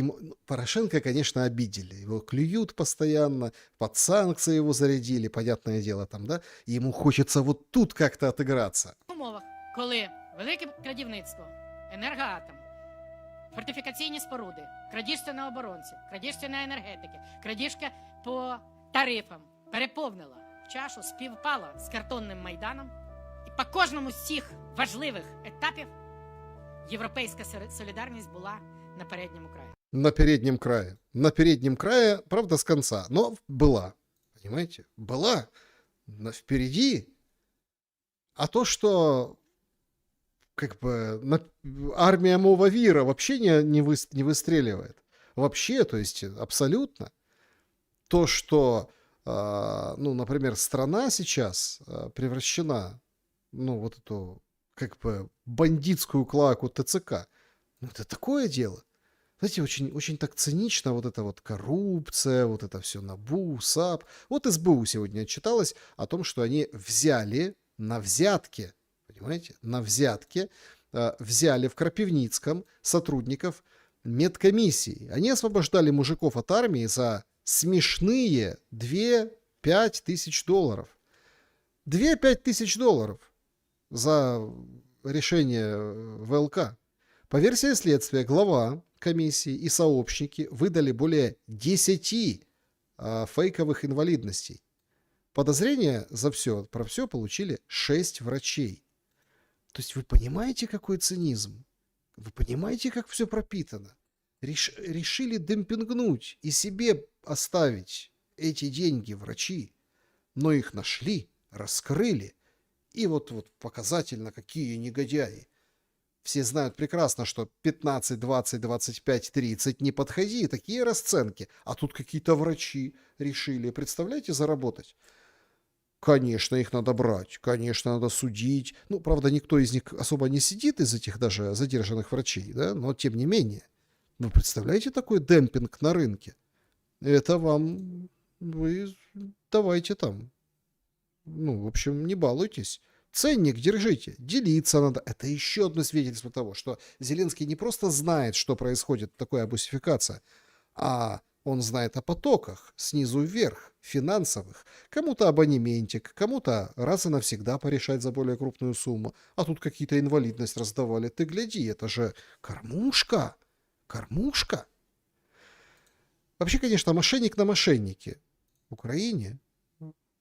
Порошенко, конечно, обидели. Его клюют постоянно, под санкции его зарядили, понятное дело там, да? И ему хочется вот тут как-то отыграться. В умовах, коли велике крадівництво, енергоатом, фортифікаційні споруди, крадіжка на оборонці, крадіжка на енергетики, крадіжка по тарифам переповнила в чашу, співпала з картонним Майданом. І по кожному з цих важливих етапів європейська солідарність була на переднем крае. На переднем крае. На переднем крае, правда, с конца, но была. Понимаете? Была. Впереди. А то, что как бы армия Мовавира вообще не выстреливает. Вообще, то есть абсолютно. То, что, ну, например, страна сейчас превращена, ну, вот эту, как бы, бандитскую клаку ТЦК, ну, это такое дело. Знаете, очень, очень так цинично вот эта вот коррупция, вот это все НАБУ, САП. Вот СБУ сегодня отчиталось о том, что они взяли на взятке, понимаете, на взятке, взяли в Крапивницком сотрудников медкомиссии. Они освобождали мужиков от армии за смешные 2-5 тысяч долларов. 2-5 тысяч долларов за решение ВЛК. По версии следствия, глава комиссии и сообщники выдали более 10 фейковых инвалидностей. Подозрения за все, про все получили 6 врачей. То есть вы понимаете, какой цинизм? Вы понимаете, как все пропитано? Решили демпингнуть и себе оставить эти деньги врачи, но их нашли, раскрыли. И вот показательно, какие негодяи. Все знают прекрасно, что 15, 20, 25, 30 не подходи, такие расценки. А тут какие-то врачи решили, представляете, заработать. Конечно, их надо брать, конечно, надо судить. Ну, правда, никто из них особо не сидит, из этих даже задержанных врачей, да, но тем не менее. Вы представляете такой демпинг на рынке? Это вам, вы давайте там, ну, в общем, не балуйтесь. Ценник держите, делиться надо. Это еще одно свидетельство того, что Зеленский не просто знает, что происходит, такая бусификация, а он знает о потоках снизу вверх, финансовых. Кому-то абонементик, кому-то раз и навсегда порешать за более крупную сумму. А тут какие-то инвалидность раздавали. Ты гляди, это же кормушка. Кормушка. Вообще, конечно, мошенник на мошеннике. В Украине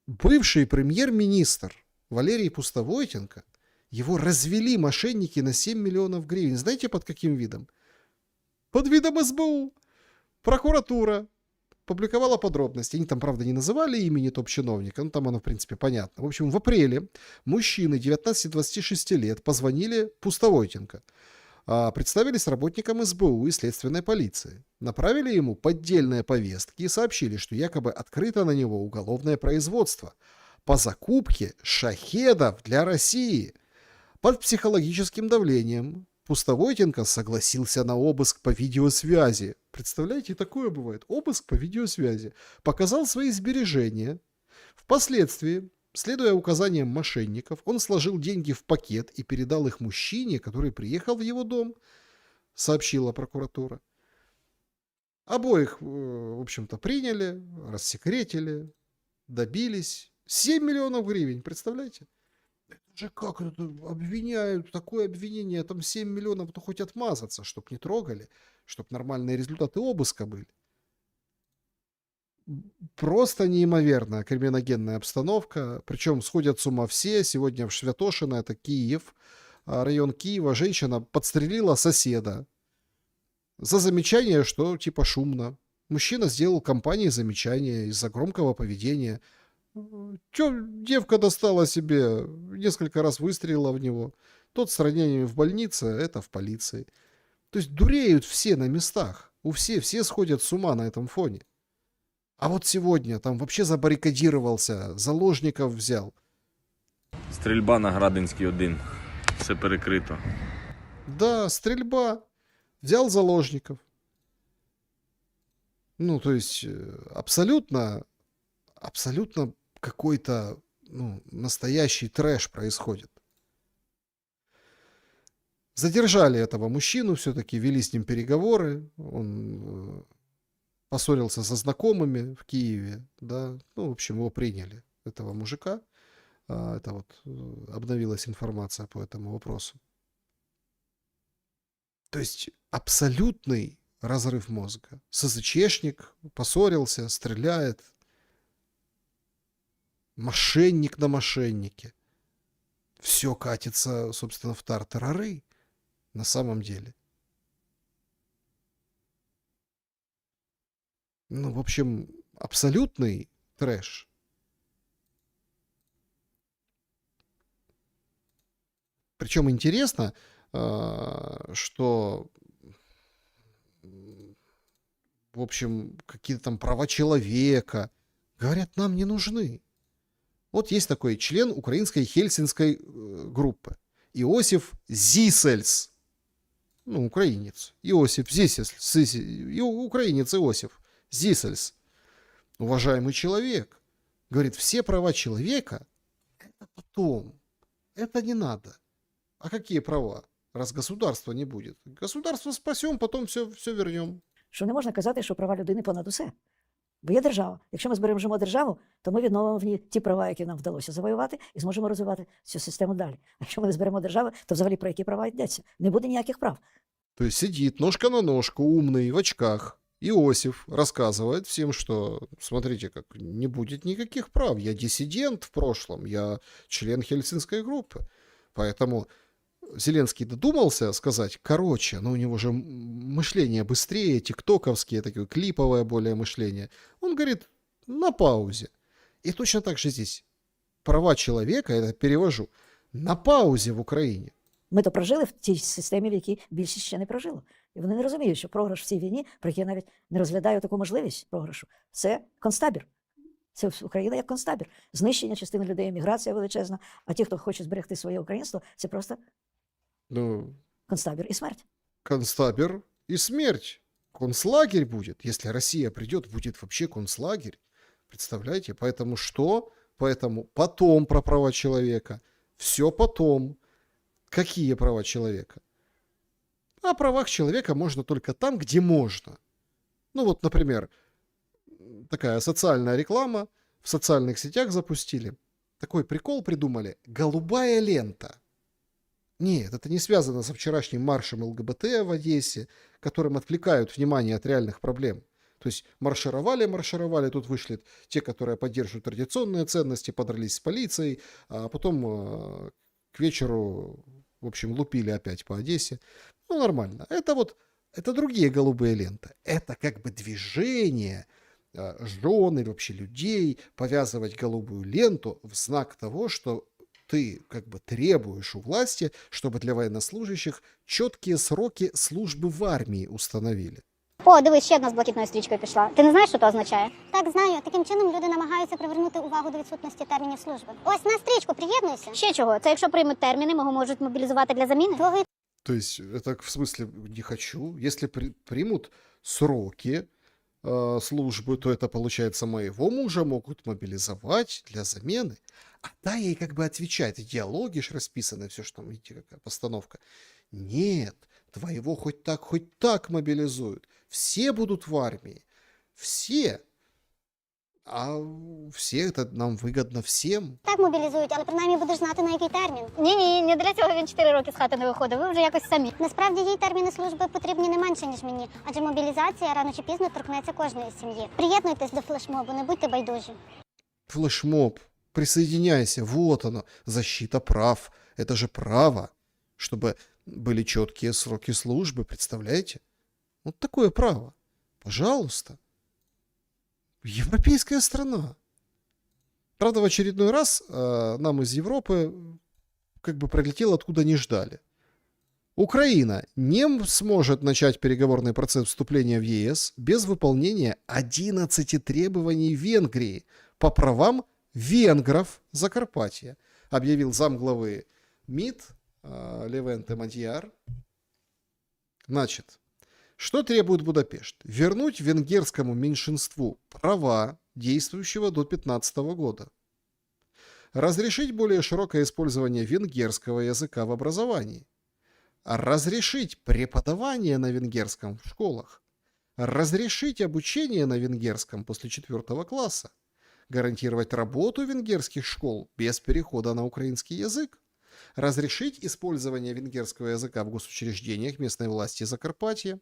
бывший премьер-министр Валерий Пустовойтенко, его развели мошенники на 7 миллионов гривен. Знаете, под каким видом? Под видом СБУ. Прокуратура публиковала подробности. Они там, правда, не называли имени топ-чиновника, но там оно, в принципе, понятно. В общем, в апреле мужчины 19-26 лет позвонили Пустовойтенко, представились работникам СБУ и следственной полиции, направили ему поддельные повестки и сообщили, что якобы открыто на него уголовное производство по закупке шахедов для России. Под психологическим давлением Пустовойтенко согласился на обыск по видеосвязи. Представляете, такое бывает. Обыск по видеосвязи. Показал свои сбережения. Впоследствии, следуя указаниям мошенников, он сложил деньги в пакет и передал их мужчине, который приехал в его дом, сообщила прокуратура. Обоих, в общем-то, приняли, рассекретили, добились. 7 миллионов гривен, представляете? Это же как это обвиняют, такое обвинение, там 7 миллионов, то хоть отмазаться, чтоб не трогали, чтоб нормальные результаты обыска были. Просто неимоверная криминогенная обстановка, причем сходят с ума все. Сегодня в Святошино, это Киев, район Киева, женщина подстрелила соседа за замечание, что типа шумно. Мужчина сделал компании замечание из-за громкого поведения. Чё, девка достала себе, несколько раз выстрелила в него. Тот с ранениями в больнице, это в полиции. То есть дуреют все на местах. Все сходят с ума на этом фоне. А вот сегодня там вообще забаррикадировался, заложников взял. Стрільба на Градинській 1. Все перекрито. Да, стрельба. Взял заложников. Ну, то есть абсолютно какой-то, ну, настоящий трэш происходит. Задержали этого мужчину, все-таки вели с ним переговоры. Он поссорился со знакомыми в Киеве, да. Ну, в общем, его приняли, этого мужика. Это вот обновилась информация по этому вопросу. То есть абсолютный разрыв мозга. СЗЧшник поссорился, стреляет. Мошенник на мошеннике. Все катится, собственно, в тартарары на самом деле. Ну, в общем, абсолютный трэш. Причем интересно, что в общем, какие-то там права человека, говорят, нам не нужны. Вот есть такой член украинской хельсинской группы. Иосиф Зисельс. Ну, украинец. Иосиф Зисельс. Украинец Иосиф Зисельс. Уважаемый человек. Говорит, все права человека это потом. Это не надо. А какие права? Раз государства не будет. Государство спасем, потом все вернем. Що не можна казати, що права людини понад усе. Бо є держава. Якщо ми збережемо державу, то ми відновимо в ній ті права, які нам вдалося завоювати, і зможемо розвивати цю систему далі. А якщо ми не зберемо державу, то взагалі про які права йдеться? Не буде ніяких прав. То есть сидит ножка на ножку, умный, в очках. Иосиф рассказывает всем, что, смотрите, как не будет никаких прав. Я диссидент в прошлом, я член Хельсинской группы. Поэтому Зеленский додумался сказать, короче, но у него же мышление быстрее, тиктоковские, такое клиповое более мышление. Он говорит, на паузе. И точно так же здесь. Права человека, я это перевожу, на паузе в Україні. Ми то прожили в тій системі, в якій більшість ще не прожило. І вони не розуміють, що програш в цій війні, про який я навіть не розглядаю таку можливість програшу, це концтабір. Це Україна як концтабір. Знищення частини людей, еміграція величезна, а ті, хто хоче зберегти своє українство, це просто концтабір і смерть. Концтабір и смерть. Концлагерь будет. Если Россия придет, будет вообще концлагерь. Представляете? Поэтому что? Поэтому потом про права человека. Все потом. Какие права человека? О правах человека можно только там, где можно. Ну вот, например, такая социальная реклама. В социальных сетях запустили. Такой прикол придумали. Голубая лента. Нет, это не связано со вчерашним маршем ЛГБТ в Одессе, которым отвлекают внимание от реальных проблем. То есть маршировали, тут вышли те, которые поддерживают традиционные ценности, подрались с полицией, а потом к вечеру, в общем, лупили опять по Одессе. Ну, нормально. Это другие голубые ленты. Это как бы движение жен или вообще людей повязывать голубую ленту в знак того, что ты как бы требуешь у власти, чтобы для военнослужащих четкие сроки службы в армии установили. О, дивись, ще одна з блакитною стрічкою пішла. Ти не знаєш, що це означає? Так, знаю. Таким чином люди намагаються привернути увагу до відсутності термінів служби. Ось на стрічку, приєднуйся. Ще чого? Це якщо приймуть терміни, можуть мобілізувати для заміни? То есть, это в смысле не хочу. Если примут сроки службы, то это, получается, моего мужа могут мобилизовать для замены. А та ей как бы отвечает. И диалоги ж расписаны, все, что там, видите, какая постановка. Нет, твоего хоть так мобилизуют. Все будут в армии. Все. А все это нам вигідно всім. Так мобілізують, але принаймні будеш знати, на який термін. Ні, не для цього він 4 роки з хати не виходив, ви вже якось самі. Насправді їй терміни служби потрібні не менше, ніж мені, адже мобілізація рано чи пізно торкнеться кожної сім'ї. Приєднуйтесь до флешмобу, не будьте байдужі. Флешмоб, присоединяйся, вот оно, защита прав. Это же право, чтобы были четкие сроки службы, представляете? Вот такое право. Пожалуйста. Европейская страна. Правда, в очередной раз нам из Европы как бы прилетело, откуда не ждали. Украина не сможет начать переговорный процесс вступления в ЕС без выполнения 11 требований Венгрии по правам венгров Закарпатья, объявил замглавы МИД Левенте Мадьяр. Значит, что требует Будапешт? Вернуть венгерскому меньшинству права, действующего до 2015 года. Разрешить более широкое использование венгерского языка в образовании. Разрешить преподавание на венгерском в школах. Разрешить обучение на венгерском после 4 класса. Гарантировать работу венгерских школ без перехода на украинский язык. Разрешить использование венгерского языка в госучреждениях местной власти Закарпатья,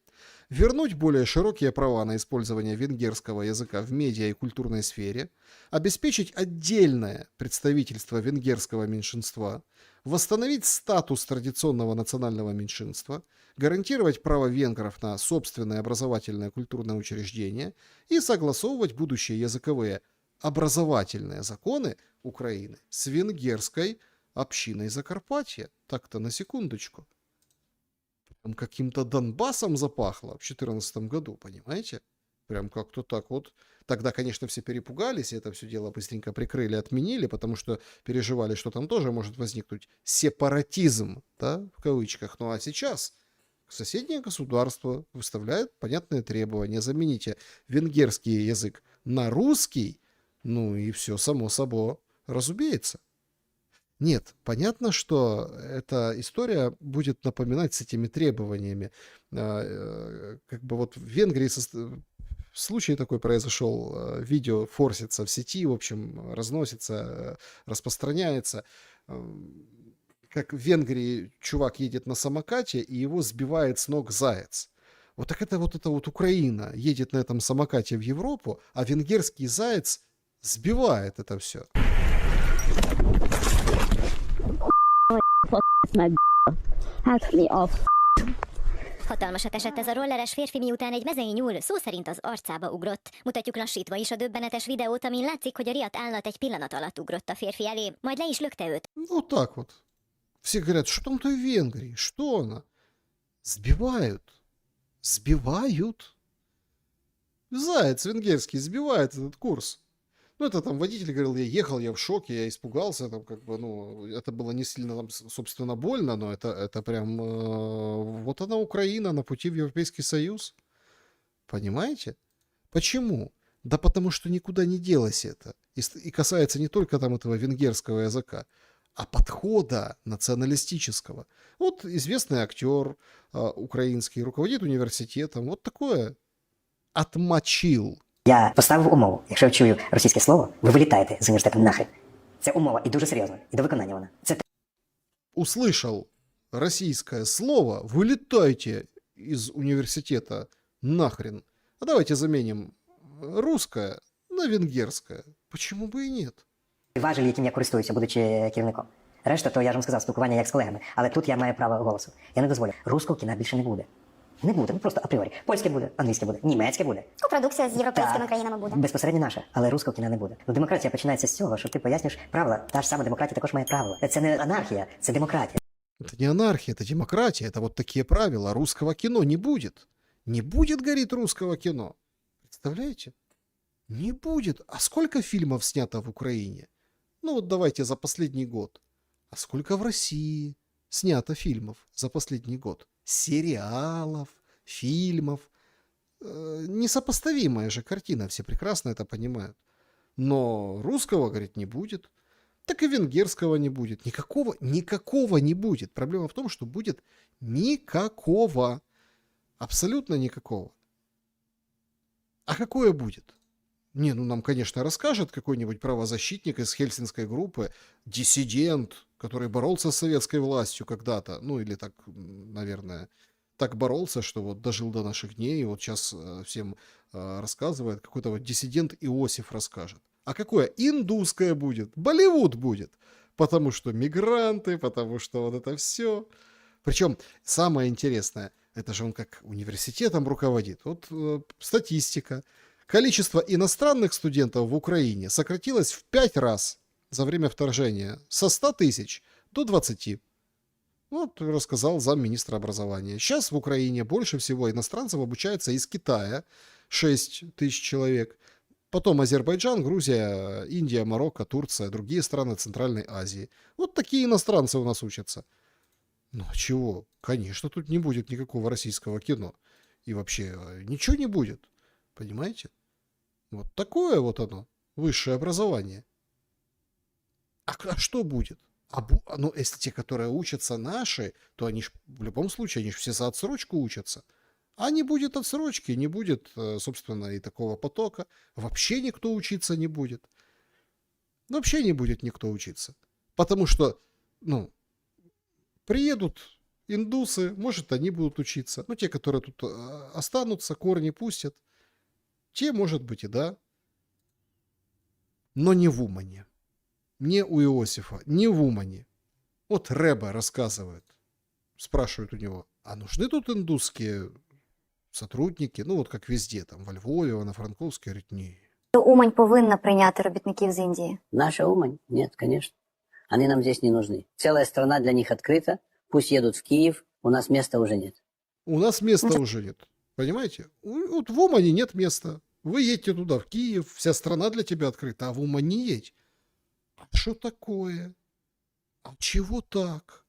вернуть более широкие права на использование венгерского языка в медиа и культурной сфере, обеспечить отдельное представительство венгерского меньшинства, восстановить статус традиционного национального меньшинства, гарантировать право венгров на собственное образовательное и культурное учреждение и согласовывать будущие языковые образовательные законы Украины с венгерской общиной Закарпатья. Так-то на секундочку. Там каким-то Донбассом запахло в 2014 году, понимаете? Прям как-то так вот. Тогда, конечно, все перепугались, и это все дело быстренько прикрыли, отменили, потому что переживали, что там тоже может возникнуть сепаратизм, да, в кавычках. Ну а сейчас соседнее государство выставляет понятные требования. Замените венгерский язык на русский, ну и все само собой разумеется. Нет, понятно, что эта история будет напоминать с этими требованиями. Как бы вот в Венгрии случай такой произошел, видео форсится в сети, в общем, разносится, распространяется. Как в Венгрии чувак едет на самокате, и его сбивает с ног заяц. Вот так это вот Украина едет на этом самокате в Европу, а венгерский заяц sбивает это все. Hatalmasat esett ez a rolleres férfi, miután egy mezei nyúl szó szerint az arcába ugrott. Mutatjuk lassítva is a döbbenetes videót, amin látszik, hogy a riadt állat egy pillanat alatt ugrott a férfi elé, majd le is lökte őt. Вот так вот. Все говорят, что там той Венгрии? Что она? Сбивают. Сбивают. Заяц венгерский сбивает этот курс. Ну, это там водитель говорил, я в шоке, я испугался, там как бы, ну, это было не сильно, там, собственно, больно, но это прям, вот она Украина на пути в Европейский Союз. Понимаете? Почему? Да потому что никуда не делось это. И касается не только там этого венгерского языка, а подхода националистического. Вот известный актер украинский, руководит университетом, вот такое. Отмочил. Я поставив умову. Якщо я чую російське слово, ви вилітаєте з університету нахрен. Це умова і дуже серйозно. І до виконання вона. Це услышал российское слово, вылетайте из университета нахрен. А давайте заменим русское на венгерское. Почему бы и нет? важель, яким я користуюся, будучи керівником. Решта, то я ж вам сказав, спілкування як з колегами. Але тут я маю право голосу. Я не дозволю. Руського кіна більше не буде. Не буде, ну просто апріорі. Польське буде, англійське буде, німецьке буде. Копродукція з європейськими країнами буде. Безпосередньо наша, але руського кіна не буде. Ну, демократія починається з цього, що ти пояснюєш правила. Та ж сама демократія також має правила. Це не анархія, це демократія. Это не анархия, это демократия, это вот такие правила. Русского кино не будет. Не будет, говорит, русского кино. Представляете? Не будет. А сколько фильмов снято в Украине? Ну вот давайте за последний год. А сколько в России снято фильмов за последний год? Сериалов, фильмов. Несопоставимая же картина, все прекрасно это понимают. Но русского, говорит, не будет. Так и венгерского не будет. Никакого не будет. Проблема в том, что будет никакого. Абсолютно никакого. А какое будет? Не, ну нам, конечно, расскажет какой-нибудь правозащитник из хельсинской группы, диссидент, который боролся с советской властью когда-то. Ну или так, наверное, так боролся, что вот дожил до наших дней, и вот сейчас всем рассказывает. Какой-то вот диссидент Иосиф расскажет. А какое? Индусское будет, Болливуд будет. Потому что мигранты, потому что вот это все. Причем самое интересное, это же он как университетом руководит. Вот статистика. Количество иностранных студентов в Украине сократилось в 5 раз за время вторжения. Со 100 тысяч до 20. Вот рассказал замминистра образования. Сейчас в Украине больше всего иностранцев обучается из Китая. 6 тысяч человек. Потом Азербайджан, Грузия, Индия, Марокко, Турция, другие страны Центральной Азии. Вот такие иностранцы у нас учатся. Ну а чего? Конечно, тут не будет никакого российского кино. И вообще ничего не будет. Понимаете? Вот такое вот оно, высшее образование. А что будет? Ну, если те, которые учатся наши, то они ж в любом случае, они ж все за отсрочку учатся. А не будет отсрочки, не будет, собственно, и такого потока. Вообще никто учиться не будет. Вообще не будет никто учиться. Потому что, ну, приедут индусы, может, они будут учиться. Ну, те, которые тут останутся, корни пустят. Те, может быть, и да. Но не в Умане. Не у Иосифа, не в Умане. Вот Рэбе рассказывает. Спрашивают у него, а нужны тут индусские сотрудники? Ну, вот как везде, там, во Львове, на Франковске. Говорит, ні. Умань повинна прийняти робітників з Індії. Наша Умань? Нет, конечно. Они нам здесь не нужны. Целая страна для них открыта. Пусть едут в Киев. У нас места уже нет. У нас места уже нет. Понимаете? Вот в Умане нет места. Вы едете туда, в Киев, вся страна для тебя открыта, а в Уман не едь. Что такое? А чего так?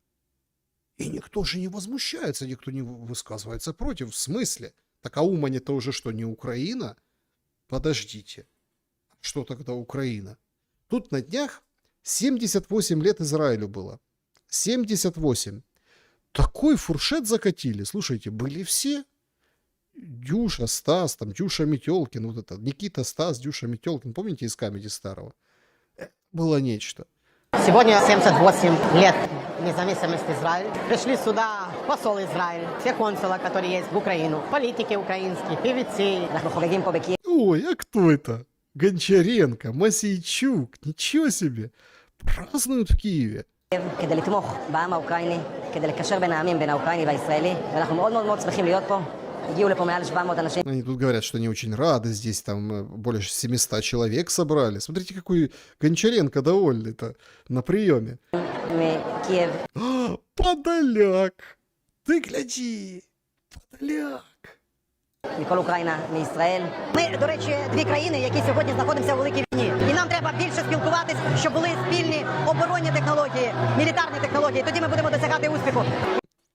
И никто же не возмущается, никто не высказывается против. В смысле? Так а Умань это уже что, не Украина? Подождите. Что тогда Украина? Тут на днях 78 лет Израилю было. 78. Такой фуршет закатили. Слушайте, были все. Дюша, Стас, там Дюша Метелкин, вот это, Никита, Стас, Дюша Метелкин, помните из Камеди старого? Было нечто. Сегодня 78 лет независимости Израиля. Пришли сюда посол Израиля, все консулы, которые есть в Украину, политики украинские, певцы. Ой, а кто это? Гончаренко, Масейчук, ничего себе. Празднуют в Киеве. כדי לתמוך בעם האוקראיני, כדי לקשר בין העמים, בין האוקראיני והישראלי, ואנחנו מאוד מאוד מאוד שמחים להיות פה. הגיעו לפה מעל 700 אנשים. Они тут говорят, что они очень рады, здесь там более 700 человек собрали. Смотрите, какой Гончаренко довольный-то на приеме. Киев. Подоляк! Ты гляди! Подоляк! מכל Україна, מישראל. Ми, до речі, дві країни, які сьогодні знаходимося у великій війні. І нам треба більше спілкуватись, щоб були спільні оборонні технології, мілітарні технології. Тоді ми будемо досягати успіху.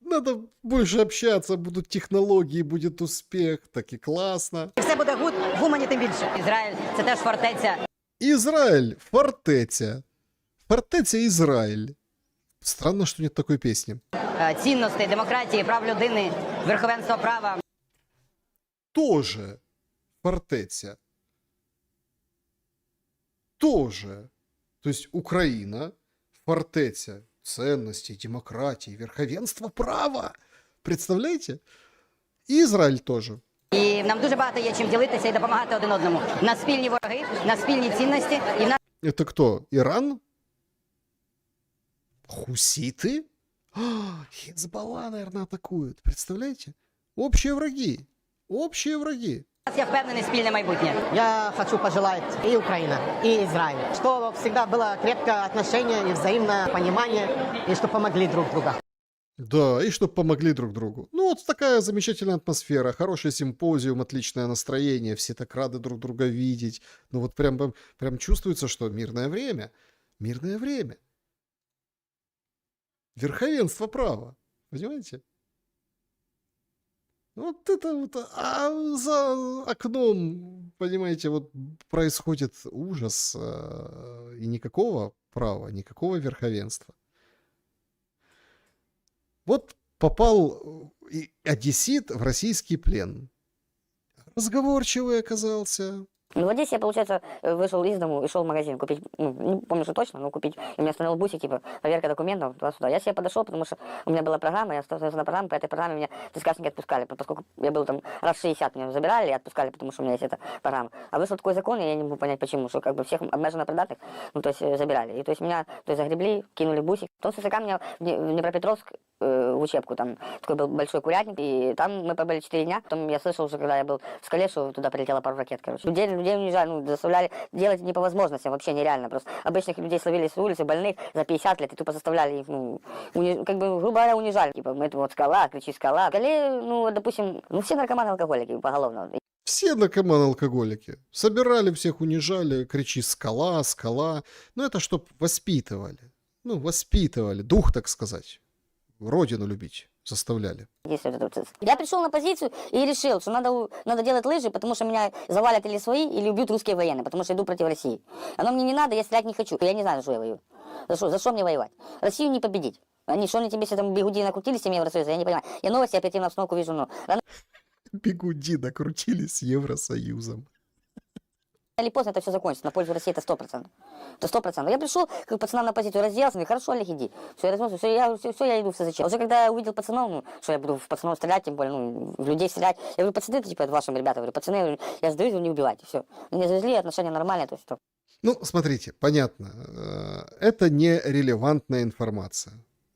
Надо больше общаться, будут технологии, будет успех, так и классно. І все буде гуд, в Умані тим більше. Ізраїль – це теж фортеця. Израиль, фортеця. Фортеця Израиль. Странно, что нет такой песни. Цінностей, демократії, прав людини, верховенства права. Тоже фортеця. Тоже. То есть Украина, фортеця ценностей, демократии, верховенства права. Представляете? И Израиль тоже. І нам дуже багато є чим ділитися і допомагати один одному. На спільні вороги, на спільні цінності. І на... Это кто? Иран? Хуситы? Хизбалла, наверное, атакуют. Представляете? Общие враги. Общие враги. У нас, я впевнений, спільне майбутнє. Я хочу пожелать и Украина, и Израиль, чтобы всегда было крепкое отношение и взаимное понимание, и чтобы помогли друг другу. Да, и чтобы помогли друг другу. Ну, вот такая замечательная атмосфера, хороший симпозиум, отличное настроение, все так рады друг друга видеть. Ну, вот прям чувствуется, что мирное время. Мирное время. Верховенство права. Понимаете? Вот это вот, а за окном, понимаете, вот происходит ужас, и никакого права, никакого верховенства. Вот попал одессит в российский плен. Разговорчивый оказался. Ну, в Одессе я, получается, вышел из дому и шел в магазин купить, ну, не помню, что точно, но купить. И меня остановил бусик, типа, проверка документов туда-сюда. Я себе подошел, потому что у меня была программа, я остановился на программе, по этой программе меня тискашники отпускали, поскольку я был там раз 60, меня забирали и отпускали, потому что у меня есть эта программа. А вышел такой закон, и я не могу понять, почему, что как бы всех обмеженно придатных, ну, то есть забирали. И то есть меня, то есть загребли, кинули бусик. Потом с ССК меня в Днепропетровск в учебку, там такой был большой курятник, и там мы побыли 4 дня. Потом я слышал уже, когда я был в Скале, что туда прилетела пару ракет, короче. Людей унижали, ну, заставляли делать не по возможностям, вообще нереально. Просто обычных людей словили с улицы, больных за 50 лет, и тупо заставляли их, ну, как бы, грубо говоря, унижали. Типа, это вот Скала, кричи Скала. В Скале, ну, допустим, ну, все наркоманы-алкоголики поголовно. Все наркоманы-алкоголики. Собирали всех, унижали, кричи «Скала, скала». Ну, это чтоб воспитывали. Ну, воспитывали. Дух, так сказать. Родину любить заставляли. Я пришел на позицию и решил, что надо делать лыжи, потому что меня завалят или свои, или убьют русские военные, потому что иду против России. Оно мне не надо, я стрелять не хочу. Я не знаю, за что я воюю. За что мне воевать? Россию не победить. Они, что они тебе все там бигуди накрутили 7 Евросоюза, я не понимаю. Я новости оперативно обстановку вижу, но... Бигуди накрутили с Евросоюзом. Или поздно это все закончится, на пользу России это 100%. Это 100%. Я пришел к пацанам на позицию, разделся, говорю, хорошо, Олег, иди. Все, я размылся, все, я иду в СЗЧ. Уже когда я увидел пацанов, ну, что я буду в пацанов стрелять, тем более, ну, в людей стрелять. Я говорю, пацаны, это, типа, это вашим ребята. Я говорю, пацаны, я сдаюсь, вы не убивайте, все. Меня завезли, отношения нормальные, то есть что. Ну, смотрите, понятно. Это не релевантная информация.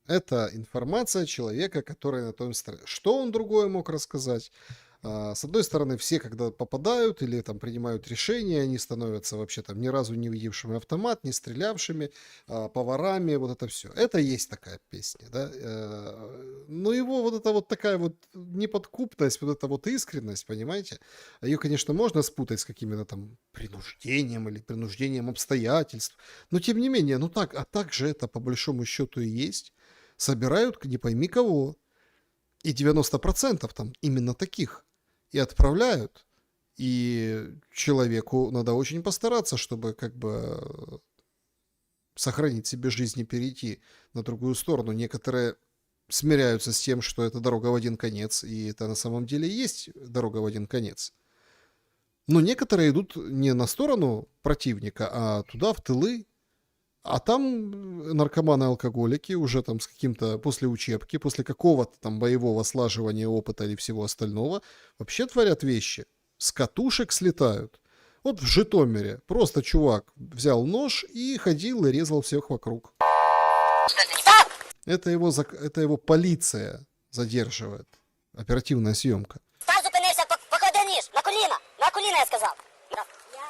Это информация человека, который на том стороне. Что он другое мог рассказать? С одной стороны, все, когда попадают или там принимают решения, они становятся вообще там ни разу не видевшими автомат, не стрелявшими, поварами, вот это все. Это есть такая песня, да. Но его вот эта вот такая вот неподкупность, вот эта вот искренность, понимаете, ее, конечно, можно спутать с каким-то там принуждением или принуждением обстоятельств, но тем не менее, ну так, а так же это по большому счету и есть. Собирают не пойми кого, и 90% там именно таких. И отправляют. И человеку надо очень постараться, чтобы как бы сохранить себе жизнь и перейти на другую сторону. Некоторые смиряются с тем, что это дорога в один конец, и это на самом деле и есть дорога в один конец. Но некоторые идут не на сторону противника, а туда, в тылы. А там наркоманы-алкоголики уже там с каким-то после учебки, после какого-то там боевого слаживания опыта или всего остального вообще творят вещи. С катушек слетают. Вот в Житомире просто чувак взял нож и ходил и резал всех вокруг. Это его полиция задерживает. Оперативная съемка. Став, зупинився, поклади ніж, на коліна, я сказав.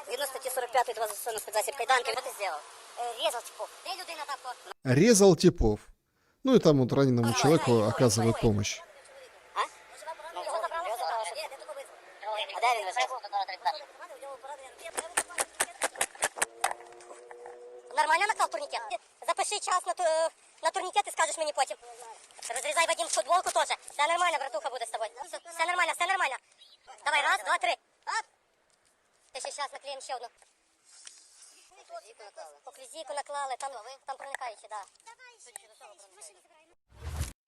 Згідно статті 45 2 застосовано спецзасіб кайданки, що ти зробив? Резал типов. Де людина там? Резал типов. Ну и там вот раненому человеку оказывают помощь. А де він лежить? Нормально наклав турнікет? Запиши час на турнікет і скажеш мені потім. Розрізай Вадим футболку теж. Все нормально, братуха буде з тобою. Все нормально, все нормально. Давай, раз, два, три. Ти ще зараз наклеїмо ще одну. Оклізійку наклали, там проникаючи, да.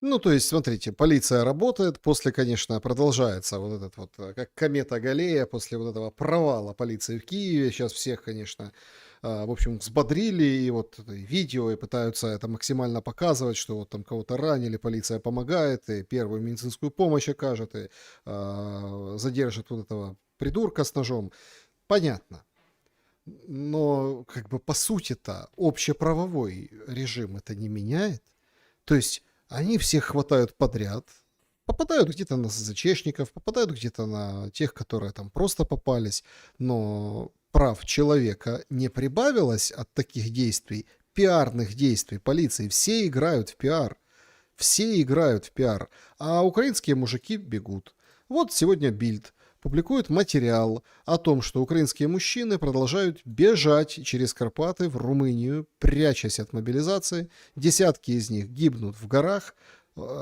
Ну, то есть, смотрите, полиция работает, после, конечно, продолжается вот этот вот, как комета Галлея, после вот этого провала полиции в Киеве, сейчас всех, конечно, в общем, взбодрили, и вот видео, и пытаются это максимально показывать, что вот там кого-то ранили, полиция помогает, и первую медицинскую помощь окажет, и задержит вот этого придурка с ножом. Понятно. Но, как бы, по сути-то, общеправовой режим это не меняет. То есть, они всех хватают подряд, попадают где-то на ЗЧшников, попадают где-то на тех, которые там просто попались, но прав человека не прибавилось от таких действий, пиарных действий полиции. Все играют в пиар. Все играют в пиар. А украинские мужики бегут. Вот сегодня Бильд публикует материал о том, что украинские мужчины продолжают бежать через Карпаты в Румынию, прячась от мобилизации. Десятки из них гибнут в горах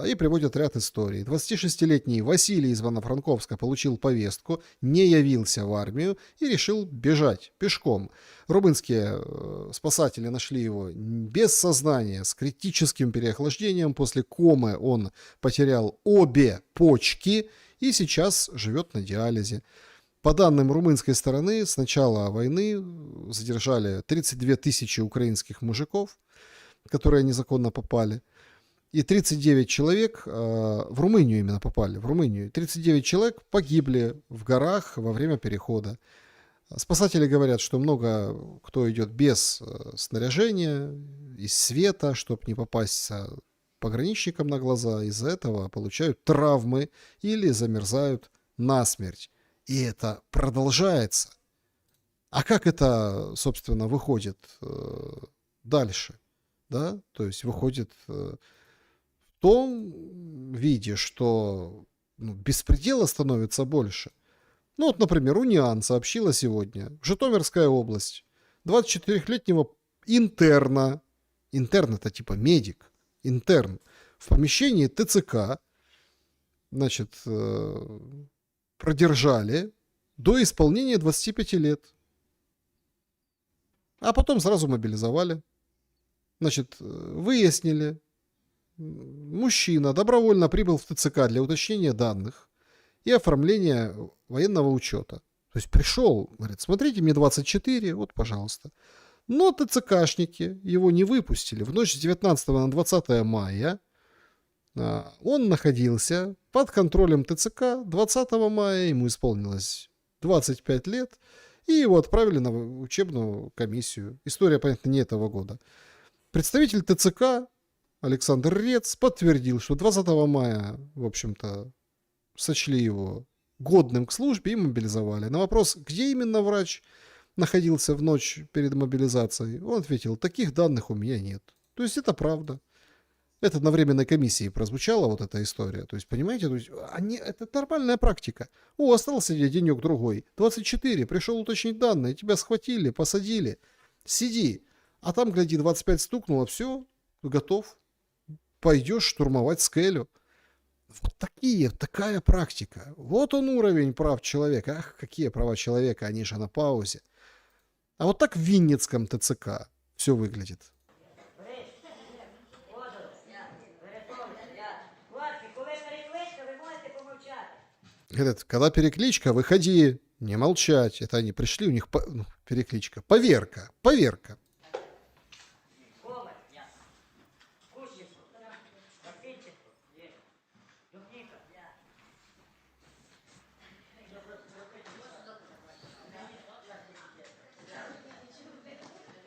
и приводят ряд историй. 26-летний Василий из Ивано-Франковска получил повестку, не явился в армию и решил бежать пешком. Румынские спасатели нашли его без сознания, с критическим переохлаждением. После комы он потерял обе почки и сейчас живет на диализе. По данным румынской стороны, с начала войны задержали 32 тысячи украинских мужиков, которые незаконно попали. И 39 человек в Румынию именно попали, в Румынию. 39 человек погибли в горах во время перехода. Спасатели говорят, что много кто идет без снаряжения, из света, чтобы не попасть пограничникам на глаза, из-за этого получают травмы или замерзают насмерть. И это продолжается. А как это, собственно, выходит дальше? Да? То есть выходит в том виде, что беспредела становится больше. Ну вот, например, Униан сообщила сегодня, Житомирская область, 24-летнего интерна, интерн это типа медик, интерн, в помещении ТЦК, значит, продержали до исполнения 25 лет. А потом сразу мобилизовали. Значит, выяснили, мужчина добровольно прибыл в ТЦК для уточнения данных и оформления военного учета. То есть пришел, говорит, смотрите, мне 24, вот, пожалуйста. Но ТЦКшники его не выпустили. В ночь с 19 на 20 мая он находился под контролем ТЦК. 20 мая ему исполнилось 25 лет, и его отправили на учебную комиссию. История, понятно, не этого года. Представитель ТЦК Александр Рец подтвердил, что 20 мая, в общем-то, сочли его годным к службе и мобилизовали. На вопрос, где именно врач находился в ночь перед мобилизацией, он ответил, таких данных у меня нет. То есть это правда. Это на временной комиссии прозвучала вот эта история. То есть, понимаете, то есть, это нормальная практика. О, остался тебе денек-другой. 24, пришел уточнить данные, тебя схватили, посадили. Сиди. А там, гляди, 25 стукнуло, все, готов. Пойдешь штурмовать Скелю. Вот такая практика. Вот он уровень прав человека. Ах, какие права человека, они же на паузе. А вот так в Винницком ТЦК все выглядит. Говорят, когда перекличка, выходи, не молчать. Это они пришли, у них перекличка. Поверка, поверка.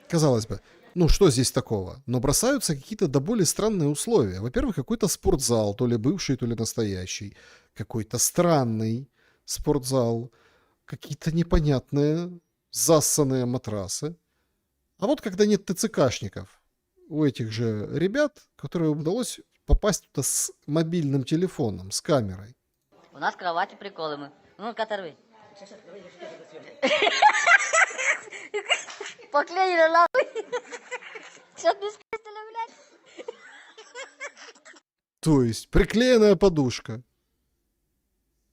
Казалось бы, ну что здесь такого? Но бросаются какие-то до боли странные условия. Во-первых, какой-то спортзал, то ли бывший, то ли настоящий. Какой-то странный спортзал. Какие-то непонятные зассанные матрасы. А вот когда нет ТЦКшников у этих же ребят, которые удалось попасть туда с мобильным телефоном, с камерой. У нас кровати приколы мы. Ну-ка, оторви. Поклеили нахуй. Сейчас без блядь. То есть приклеенная подушка.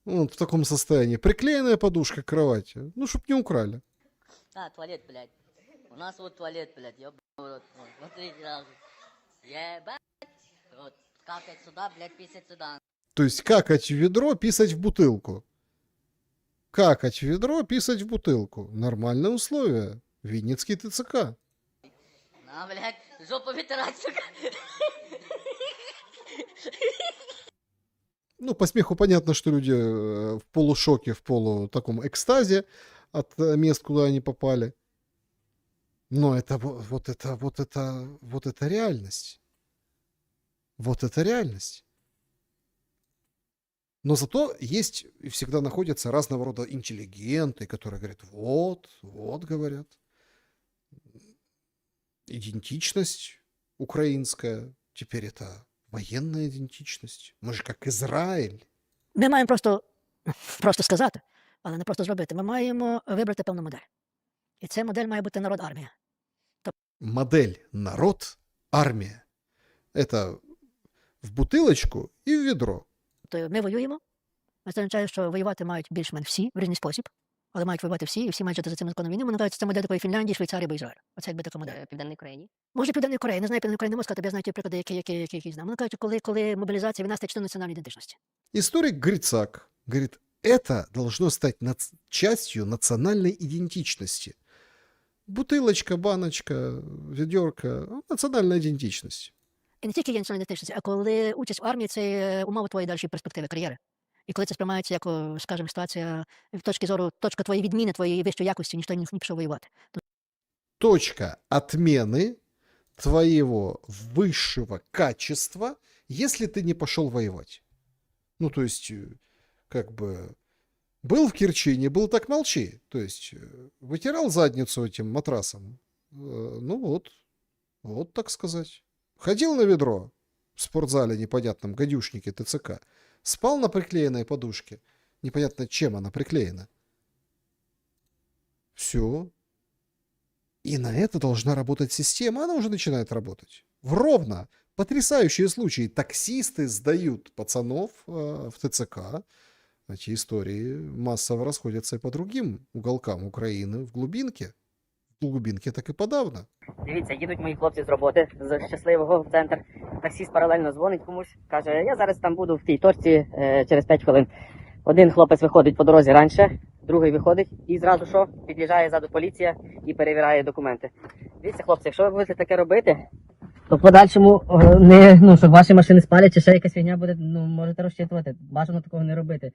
Вот в таком состоянии. Приклеенная подушка к кровати. Ну, чтоб не украли. А, туалет, блядь. У нас вот туалет, блядь. Ёбаный рот. Смотрите, нахуй. Ебать. Вот, какать сюда, блядь, писать сюда. То есть какать в ведро, писать в бутылку. Какать в ведро, писать в бутылку. Нормальные условия. Винницкий ТЦК. На, блядь, жопу вытирать, сука. Ну, по смеху понятно, что люди в полушоке, в таком экстазе от мест, куда они попали. Но это вот это реальность. Вот это реальность. Но зато есть и всегда находятся разного рода интеллигенты, которые говорят, вот, говорят. Идентичность украинская, теперь это воєнна ідентичність. Ми ж як Ізраїль. Ми маємо просто сказати, але не просто зробити. Ми маємо вибрати певну модель. І ця модель має бути народ-армія. Модель народ-армія. Это в бутилочку і в відро. Тобто ми воюємо, це означає, що воювати мають більш-менш всі в різний спосіб, але мають воювати всі, і всі мають жити за цим законом війни. Мені кажуть, це модель такої Фінляндії, Швейцарії або Ізраїлю. Оце якби така модель. Південної Кореї. Може, Південної Кореї. Не знаю, Південної Кореї не можу сказати, я знаю ті приклади, які знаю. Вони кажуть, коли мобілізація, війна стає частиною національної ідентичності. Историк Грицак говорит, это должно стать частью национальной идентичности. Бутылочка, баночка, ведерко, национальная идентичность. І не тільки є національна ідентичність, а коли участь в армії – це умова твоєї дальшої перспективи, кар'єри. І коли це сприймається як, скажімо, ситуація, точка твоєї відміни, твоєї вищої якості, ніж ти не пішов воювати. Точка отмены твоего высшего качества, если ты не пошел воевать. Ну, то есть, как бы, был в Керчи, не был, так молчи. То есть, вытирал задницу этим матрасом. Ну вот так сказать. Ходил на ведро в спортзале непонятном, гадюшнике ТЦК. Спал на приклеенной подушке. Непонятно, чем она приклеена. Все. И на это должна работать система. Она уже начинает работать. Ровно. Потрясающие случаи. Таксисты сдают пацанов в ТЦК. Эти истории массово расходятся и по другим уголкам Украины в глубинке. В глубинке так и подавно. Дивіться, їдуть мої хлопці з роботи, з щасливого в центр. Таксіст паралельно дзвонить комусь, каже, я зараз там буду в тій точці через 5 хвилин. Один хлопець виходить по дорозі раніше, другий виходить і зразу що? Під'їжджає ззаду поліція і перевіряє документи. Дивіться, хлопці, якщо ви будете таке робити, то в подальшому, щоб ваші машини спалять, чи ще якась фігня буде, можете розчитувати. Бажано такого не робити.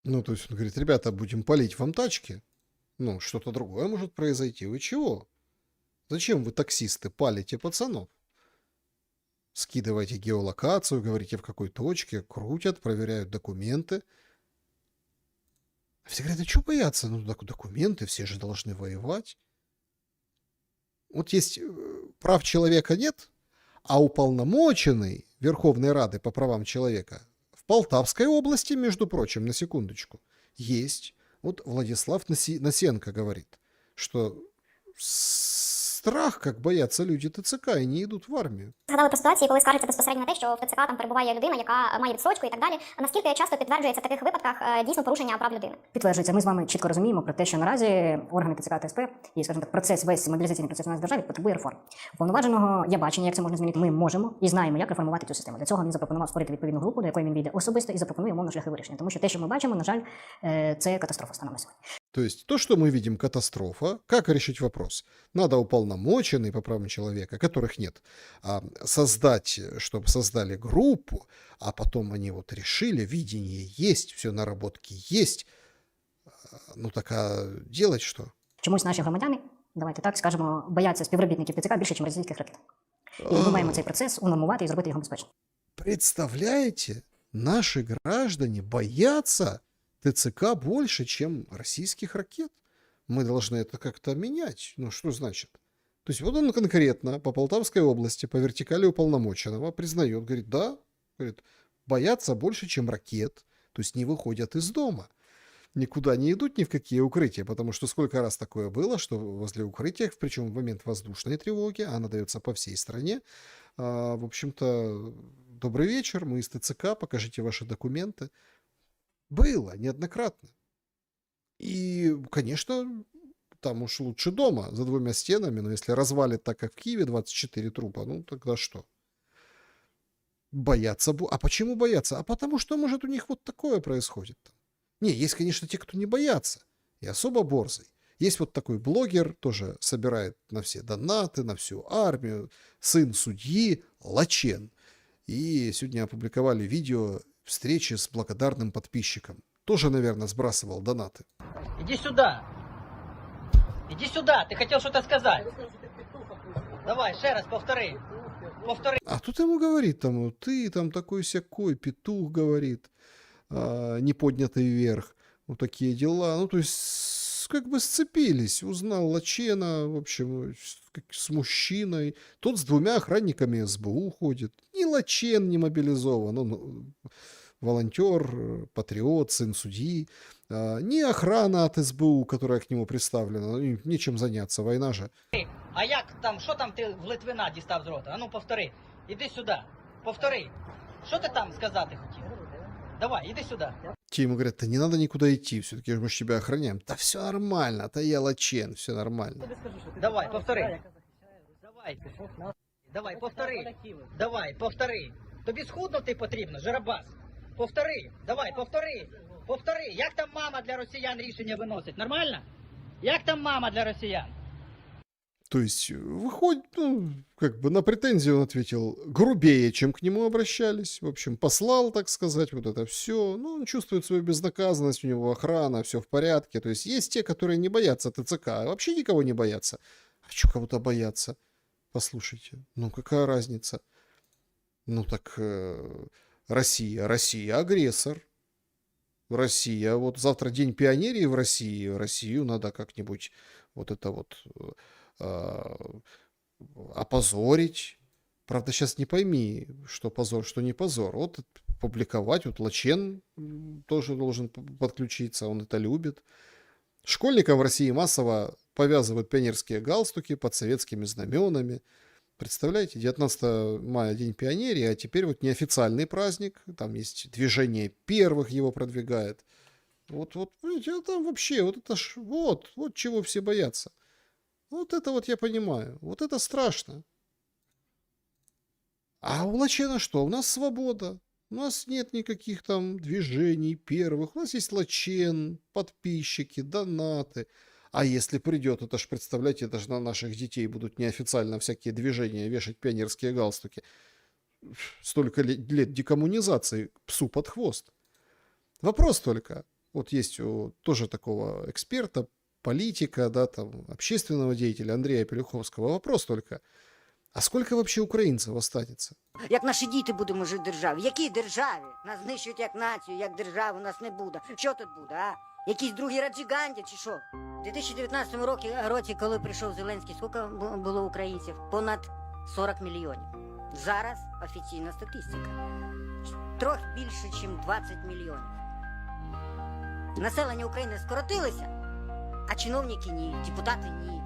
Ну, то есть он говорит, ребята, будем палить вам тачки. Ну, что-то другое может произойти. Вы чего? Зачем вы, таксисты, палите пацанов? Скидываете геолокацию, говорите, в какой точке, крутят, проверяют документы. Все говорят, а что бояться? Ну, документы, все же должны воевать. Вот есть прав человека нет, а уполномоченный Верховной Рады по правам человека в Полтавской области, между прочим, на секундочку, есть. Вот Владислав Насенко говорит, что страх, как боятся люди ТЦК, і не йдуть в армію. Згадали про ситуації, коли скаржаться безпосередньо на те, що в ТЦК там перебуває людина, яка має відстрочку і так далі. А наскільки часто підтверджується в таких випадках дійсно порушення прав людини? Підтверджується. Ми з вами чітко розуміємо про те, що наразі органи ТЦК та СП і, скажімо так, процес, весь мобілізаційний процес у нас в державі потребує реформ. Уповноваженого є бачення, як це можна змінити. Ми можемо і знаємо, як реформувати цю систему. Для цього він запропонував створити відповідну групу, до якої він війде особисто і запропонує умовно шляхи вирішення. Тому що те, що ми бачимо, на жаль, це катастрофа станом на сьогодні. То есть то, что мы видим, катастрофа. Как решить вопрос? Надо уполномоченный по правам человека, которых нет, создать, чтобы создали группу, а потом они вот решили, видение есть, все наработки есть. Ну так а делать что? Чомусь наші громадяни, давайте так скажемо, бояться співробітників ТЦК більше, ніж російських ракет. І ми маємо цей процес унормувати і зробити його безпечним. Представляете, наши граждане боятся ТЦК больше, чем российских ракет. Мы должны это как-то менять. Ну, что значит? То есть вот он конкретно по Полтавской области, по вертикали уполномоченного признает, говорит, да, говорит, боятся больше, чем ракет. То есть не выходят из дома. Никуда не идут ни в какие укрытия, потому что сколько раз такое было, что возле укрытия, причем в момент воздушной тревоги, она дается по всей стране, в общем-то, добрый вечер, мы из ТЦК, покажите ваши документы. Было неоднократно. И, конечно, там уж лучше дома, за двумя стенами, но если развалит так, как в Киеве, 24 трупа, ну тогда что? Боятся. А почему боятся? А потому что, может, у них вот такое происходит. Не, есть, конечно, те, кто не боятся, и особо борзый. Есть вот такой блогер, тоже собирает на все донаты, на всю армию, сын судьи Лачен. И сегодня опубликовали видео встречи с благодарным подписчиком. Тоже, наверное, сбрасывал донаты. Иди сюда. Иди сюда, ты хотел что-то сказать. Давай, еще раз повтори. Повтори. А тут ему говорит, там, ты там такой-сякой, петух говорит, не поднятый вверх. Вот такие дела. Ну, то есть, как бы сцепились. Узнал Лачена, в общем, с мужчиной. Тот с двумя охранниками СБУ ходит. Ни Лачен не мобилизован. Он волонтер, патриот, сын судьи. Ни охрана от СБУ, которая к нему представлена. Нечем заняться, война же. А як там, що там ти в Литвина дістав з рота? А ну повтори. Іди сюди. Повтори. Що ти там сказати хотів? Давай, иди сюда. Те ему говорят, да не надо никуда идти, все-таки мы же тебя охраняем. Да все нормально, да я Лачен, все нормально. Давай, повтори. Давай, повтори. Давай, повтори. Тобі схуднути потрібно, Жарабас. Повтори. Давай, повтори. Повтори. Як там мама для росіян рішення виносить? Нормально? Як там мама для росіян? То есть, выходит, ну, как бы на претензию он ответил грубее, чем к нему обращались. В общем, послал, так сказать, вот это все. Ну, он чувствует свою безнаказанность, у него охрана, все в порядке. То есть, есть те, которые не боятся ТЦК, а вообще никого не боятся. А что кого-то бояться? Послушайте, ну, какая разница? Ну, так, Россия агрессор. Россия, вот завтра День пионерии в России. Россию надо как-нибудь вот это вот... опозорить. Правда, сейчас не пойми, что позор, что не позор. Вот публиковать, вот Лачен тоже должен подключиться, он это любит. Школьникам в России массово повязывают пионерские галстуки под советскими знаменами. Представляете, 19 мая День пионерии, а теперь вот неофициальный праздник, там есть движение первых его продвигает. Вот, видите, а там вообще, вот это ж, вот чего все боятся. Вот это вот я понимаю. Вот это страшно. А у Лачена что? У нас свобода. У нас нет никаких там движений первых. У нас есть Лачен, подписчики, донаты. А если придет, это ж, представляете, это же на наших детей будут неофициально всякие движения вешать пионерские галстуки. Столько лет декоммунизации, псу под хвост. Вопрос только. Вот есть у тоже такого эксперта, политика, да, там, общественного деятеля Андрея Пелюховского. Вопрос только, А сколько вообще украинцев останется? Як наші діти будемо жити в державі? В якій державі? Нас знищують як націю, як державу, нас не буде. Що тут буде, а? Якісь другі Раджиганді чи що? У 2019 році, коли прийшов Зеленський, скільки було українців? Понад 40 мільйонів. Зараз офіційна статистика. Трохи більше, ніж 20 мільйонів. Населення України скоротилося, а чиновники ні, депутати ні.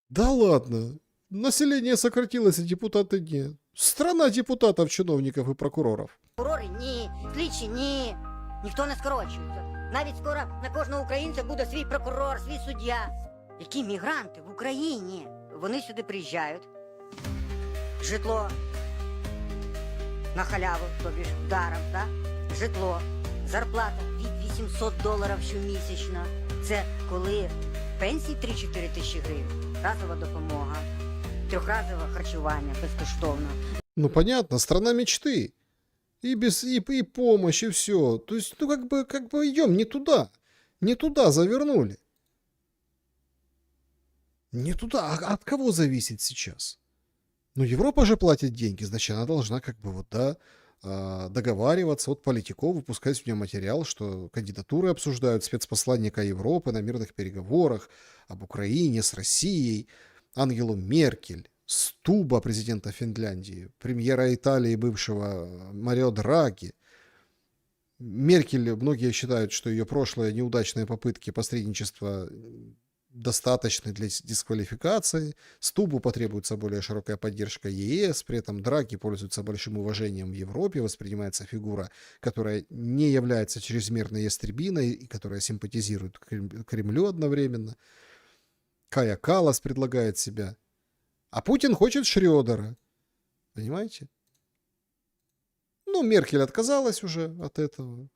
Да ладно. Население сократилось, а депутаты нет. Страна депутатов, чиновников и прокуроров. Прокурори ні, слідчі ні, ніхто не скорочується. Навіть скоро на кожного українця буде свій прокурор, свій суддя. Які мігранти в Україні? Вони сюди приїжджають. Житло на халяву, тобі ж даром, так? Житло, зарплата від $800 щомісячно. Це коли пенсії 3-4 тисячі гривень, разова допомога, трьохразове харчування безкоштовно. Ну понятно, страна мечты. И помощь, и все. То есть, ну как бы идем не туда. Не туда завернули. Не туда. А от кого зависит сейчас? Ну Европа же платит деньги, значит она должна как бы вот, да, договариваться от политиков, выпускать у нее материал, что кандидатуры обсуждают спецпосланника Европы на мирных переговорах об Украине с Россией, Ангелу Меркель, Стуба, президента Финляндии, премьера Италии, бывшего Марио Драги. Меркель, многие считают, что ее прошлые неудачные попытки посредничества достаточны для дисквалификации. Стубу потребуется более широкая поддержка ЕС, при этом Драги пользуется большим уважением в Европе, воспринимается фигура, которая не является чрезмерной ястребиной и которая симпатизирует Кремлю одновременно. Кая Каллас предлагает себя. А Путин хочет Шрёдера. Понимаете? Ну, Меркель отказалась уже от этого.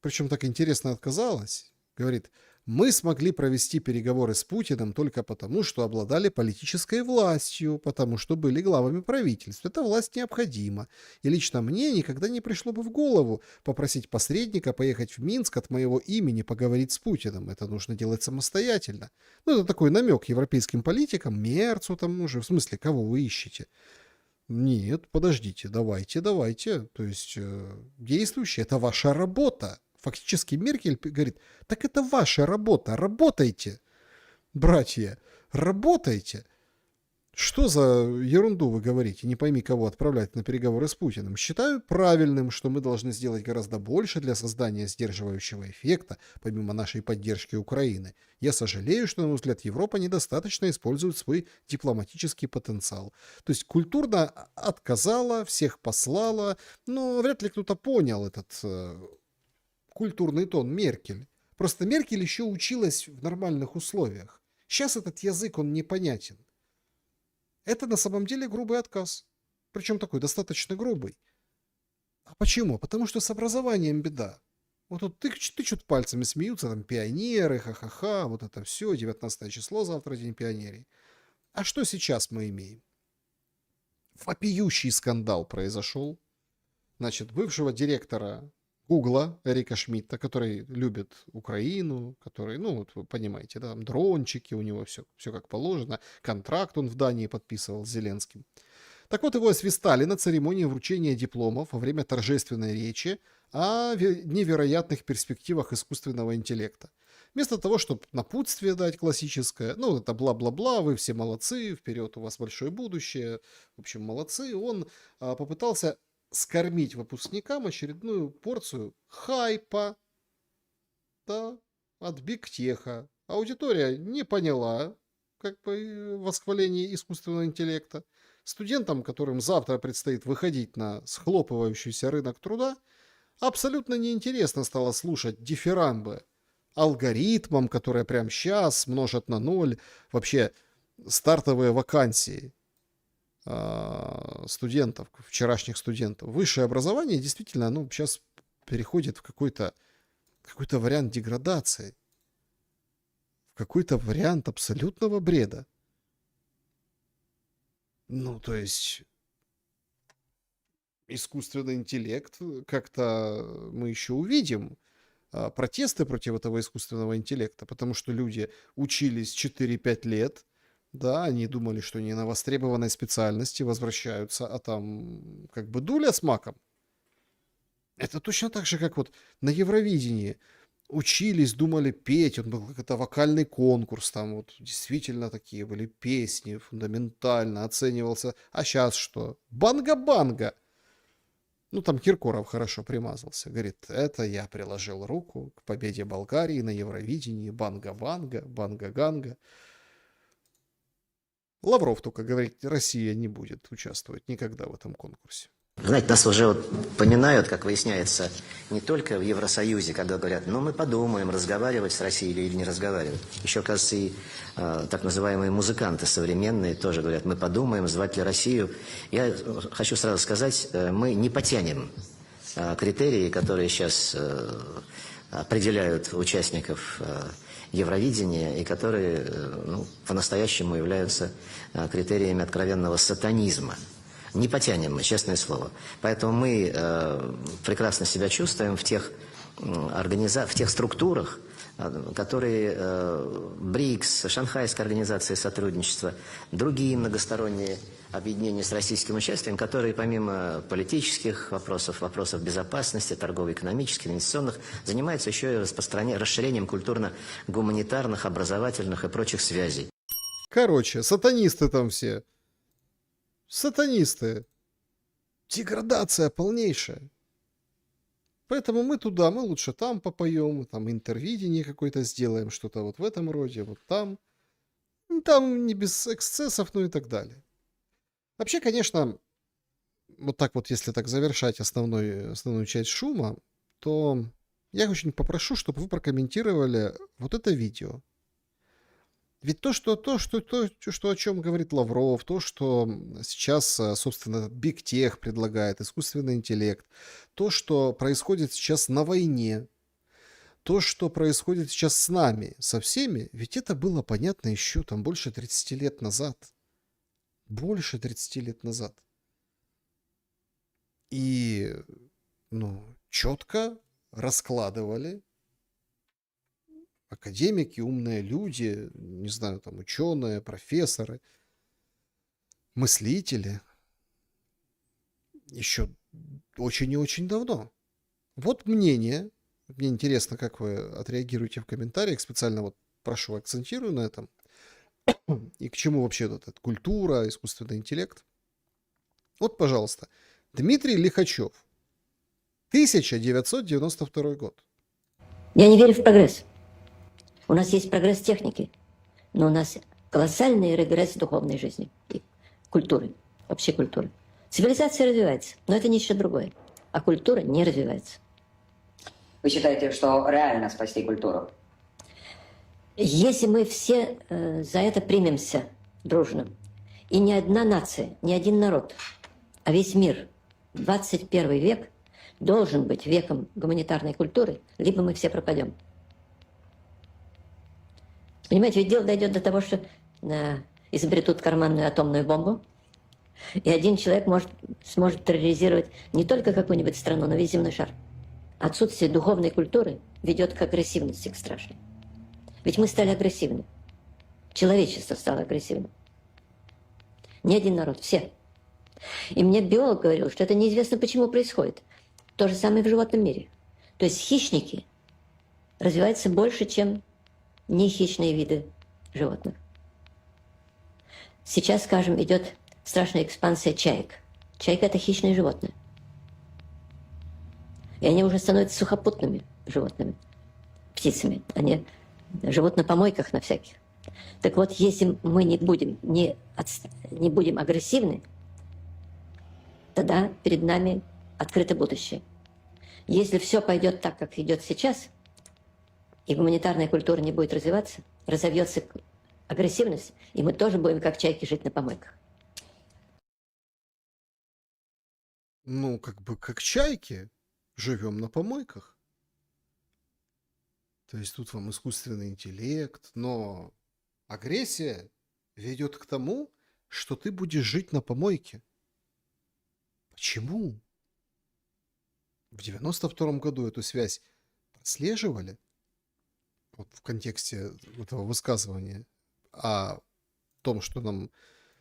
Причем так интересно отказалась. Говорит, мы смогли провести переговоры с Путиным только потому, что обладали политической властью, потому что были главами правительств. Эта власть необходима. И лично мне никогда не пришло бы в голову попросить посредника поехать в Минск от моего имени поговорить с Путиным. Это нужно делать самостоятельно. Ну, это такой намек европейским политикам, Мерцу тому же. В смысле, кого вы ищете? Нет, подождите, давайте. То есть, действующие, это ваша работа. Фактически Меркель говорит, так это ваша работа, работайте, братья, работайте. Что за ерунду вы говорите? Не пойми, кого отправлять на переговоры с Путиным. Считаю правильным, что мы должны сделать гораздо больше для создания сдерживающего эффекта, помимо нашей поддержки Украины. Я сожалею, что, на мой взгляд, Европа недостаточно использует свой дипломатический потенциал. То есть культурно отказала, всех послала, но вряд ли кто-то понял этот культурный тон Меркель. Просто Меркель еще училась в нормальных условиях. Сейчас этот язык, он непонятен. Это на самом деле грубый отказ. Причем такой достаточно грубый. А почему? Потому что с образованием беда. Вот тут тычут пальцами, смеются, там пионеры, ха-ха-ха, вот это все, 19 число, завтра день пионерии. А что сейчас мы имеем? Вопиющий скандал произошел. Значит, бывшего директора Гугла Эрика Шмидта, который любит Украину, который, ну, вот вы понимаете, да, там дрончики, у него все как положено, контракт он в Дании подписывал с Зеленским. Так вот, его освистали на церемонии вручения дипломов во время торжественной речи о невероятных перспективах искусственного интеллекта. Вместо того, чтобы напутствие дать классическое, ну, это бла-бла-бла, вы все молодцы, вперед, у вас большое будущее, в общем, молодцы, он попытался скормить выпускникам очередную порцию хайпа, да, от бигтеха. Аудитория не поняла, как бы, восхваление искусственного интеллекта. Студентам, которым завтра предстоит выходить на схлопывающийся рынок труда, абсолютно неинтересно стало слушать дифирамбы алгоритмам, которые прямо сейчас множат на ноль вообще стартовые вакансии студентов, вчерашних студентов. Высшее образование действительно, оно сейчас переходит в какой-то вариант деградации, в какой-то вариант абсолютного бреда. Ну, то есть искусственный интеллект, как-то мы еще увидим протесты против этого искусственного интеллекта, потому что люди учились 4-5 лет, Да, они думали, что они на востребованной специальности возвращаются, а там как бы дуля с маком. Это точно так же, как вот на Евровидении. Учились, думали петь, он был какой-то вокальный конкурс, там вот действительно такие были песни, фундаментально оценивался. А сейчас что? Банга-банга! Ну, там Киркоров хорошо примазался. Говорит, это я приложил руку к победе Болгарии на Евровидении. Банга-банга, банга-ганга. Лавров только говорит, Россия не будет участвовать никогда в этом конкурсе. Знаете, нас уже вот поминают, как выясняется, не только в Евросоюзе, когда говорят, ну мы подумаем, разговаривать с Россией или не разговаривать. Еще, кажется, и так называемые музыканты современные тоже говорят, мы подумаем, звать ли Россию. Я хочу сразу сказать, мы не потянем критерии, которые сейчас определяют участников Евровидения и которые по-настоящему являются критериями откровенного сатанизма. Не потянем мы, честное слово. Поэтому мы прекрасно себя чувствуем в тех в тех структурах, которые БРИКС, Шанхайская организация сотрудничества, другие многосторонние объединения с российским участием, которые помимо политических вопросов, вопросов безопасности, торгово-экономических, инвестиционных, занимаются еще и расширением культурно-гуманитарных, образовательных и прочих связей. Короче, сатанисты там все. Сатанисты. Деградация полнейшая. Поэтому мы туда, мы лучше там попоем, там интервидение какое-то сделаем, что-то вот в этом роде, вот там. Там не без эксцессов, ну и так далее. Вообще, конечно, вот так вот, если так завершать основную часть шума, то я очень попрошу, чтобы вы прокомментировали вот это видео. Ведь то, о чем говорит Лавров, то, что сейчас, собственно, Big Tech предлагает, искусственный интеллект, то, что происходит сейчас на войне, то, что происходит сейчас с нами, со всеми, ведь это было понятно еще там больше 30 лет назад. Больше 30 лет назад. И, четко раскладывали академики, умные люди, не знаю, там ученые, профессоры, мыслители. Еще очень и очень давно. Вот мнение. Мне интересно, как вы отреагируете в комментариях. Специально вот прошу, акцентирую на этом. И к чему вообще эта культура, искусственный интеллект. Вот, пожалуйста, Дмитрий Лихачев. 1992 год. Я не верю в прогресс. У нас есть прогресс техники, но у нас колоссальный регресс духовной жизни и культуры, вообще культуры. Цивилизация развивается, но это нечто другое, а культура не развивается. Вы считаете, что реально спасти культуру? Если мы все за это примемся дружно, и ни одна нация, ни один народ, а весь мир, 21 век, должен быть веком гуманитарной культуры, либо мы все пропадем. Понимаете, ведь дело дойдет до того, что изобретут карманную атомную бомбу, и один человек сможет терроризировать не только какую-нибудь страну, но весь земной шар. Отсутствие духовной культуры ведет к агрессивности, к страшной. Ведь мы стали агрессивны. Человечество стало агрессивным. Не один народ, все. И мне биолог говорил, что это неизвестно, почему происходит. То же самое в животном мире. То есть хищники развиваются больше, чем нехищные виды животных. Сейчас, скажем, идет страшная экспансия чаек. Чайка – это хищные животные. И они уже становятся сухопутными животными, птицами. Они живут на помойках на всяких. Так вот, если мы не будем агрессивны, тогда перед нами открыто будущее. Если все пойдет так, как идет сейчас, и гуманитарная культура не будет развиваться, разовьется агрессивность, и мы тоже будем, как чайки, жить на помойках. Ну, как бы как чайки живем на помойках. То есть тут вам искусственный интеллект, но агрессия ведет к тому, что ты будешь жить на помойке. Почему? В 92-м году эту связь прослеживали, вот в контексте этого высказывания, а том, что нам...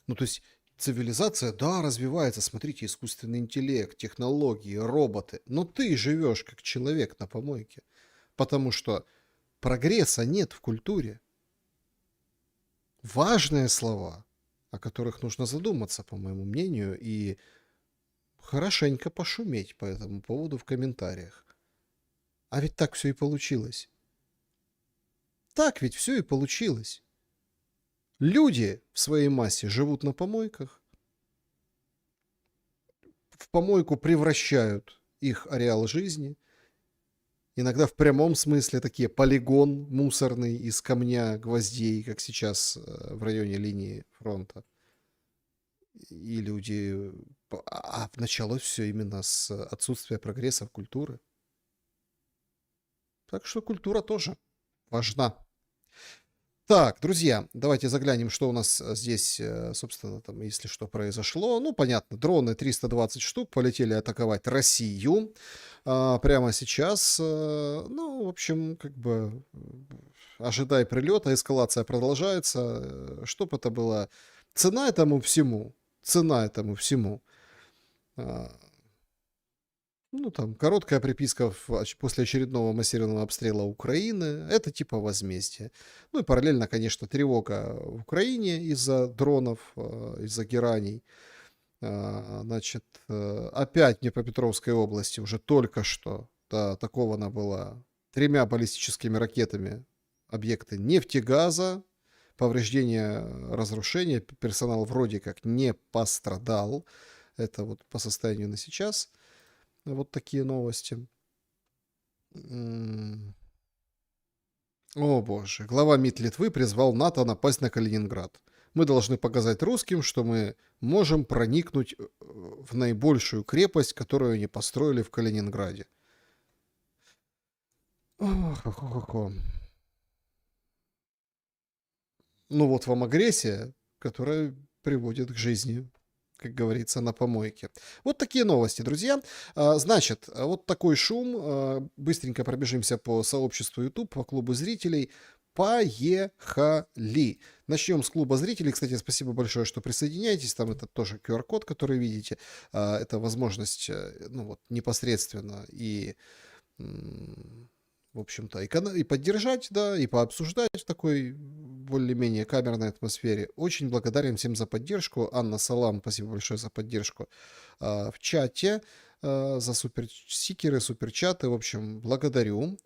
Ну, то есть цивилизация, да, развивается, смотрите, искусственный интеллект, технологии, роботы, но ты живешь как человек на помойке, потому что прогресса нет в культуре. Важные слова, о которых нужно задуматься, по моему мнению, и хорошенько пошуметь по этому поводу в комментариях. А ведь так все и получилось. Так ведь все и получилось. Люди в своей массе живут на помойках, в помойку превращают их ареал жизни, иногда в прямом смысле такие полигон мусорный из камня, гвоздей, как сейчас в районе линии фронта. И люди... А началось все именно с отсутствия прогресса в культуре. Так что культура тоже важна. Так, друзья, давайте заглянем, что у нас здесь, собственно, там, если что, произошло. Ну, понятно, дроны 320 штук полетели атаковать Россию прямо сейчас. Ну, в общем, как бы ожидай прилета, эскалация продолжается. Чтоб это было... Цена этому всему. Ну, там, короткая приписка после очередного массированного обстрела Украины. Это типа возмездие. Ну, и параллельно, конечно, тревога в Украине из-за дронов, из-за гераний. Значит, опять в Днепропетровской области уже только что атакована была 3 баллистическими ракетами объекты нефтегаза. Повреждения, разрушения. Персонал вроде как не пострадал. Это вот по состоянию на сейчас. Вот такие новости. О боже. Глава МИД Литвы призвал НАТО напасть на Калининград. Мы должны показать русским, что мы можем проникнуть в наибольшую крепость, которую они построили в Калининграде. Ну вот вам агрессия, которая приводит к жизни, как говорится, на помойке. Вот такие новости, друзья. Значит, вот такой шум. Быстренько пробежимся по сообществу YouTube, по клубу зрителей. Поехали! Начнем с клуба зрителей. Кстати, спасибо большое, что присоединяетесь. Там это тоже QR-код, который видите. Это возможность, ну вот, непосредственно и... в общем-то, и поддержать, да, и пообсуждать в такой более-менее камерной атмосфере. Очень благодарен всем за поддержку. Анна Салам, спасибо большое за поддержку в чате, за суперстикеры, суперчаты. В общем, благодарю.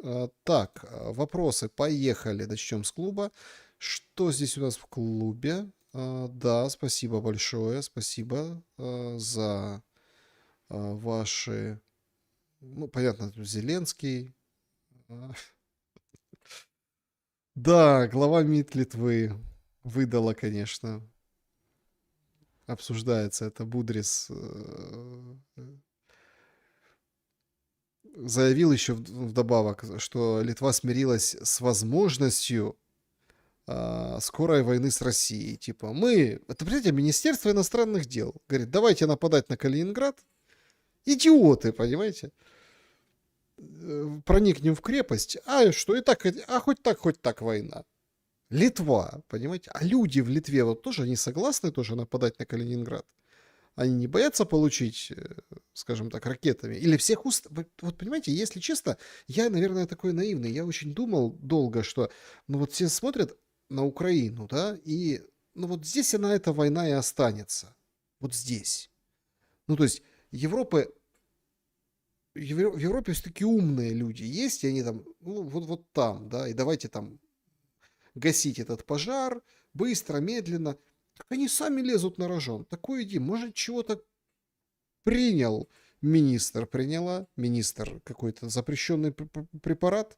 Так, вопросы, поехали. Начнем с клуба. Что здесь у нас в клубе? Да, спасибо большое, спасибо за ваши... Ну, понятно, Зеленский. Да, глава МИД Литвы выдала, конечно. Обсуждается это. Будрис заявил еще вдобавок, что Литва смирилась с возможностью скорой войны с Россией. Типа, мы... Это, понимаете, Министерство иностранных дел. Говорит, давайте нападать на Калининград. Идиоты, понимаете? Проникнем в крепость, что и так, хоть так война. Литва, понимаете? А люди в Литве вот тоже, они согласны тоже нападать на Калининград? Они не боятся получить, скажем так, ракетами? Или всех Вот понимаете, если честно, я, наверное, такой наивный. Я очень думал долго, что, ну вот все смотрят на Украину, да, и, ну вот здесь она, эта война и останется. Вот здесь. Ну то есть Европа... В Европе все-таки умные люди есть, и они там, ну, вот там, да, и давайте там гасить этот пожар, быстро, медленно. Так они сами лезут на рожон. Такое иди, может, чего-то принял приняла министр какой-то запрещенный препарат,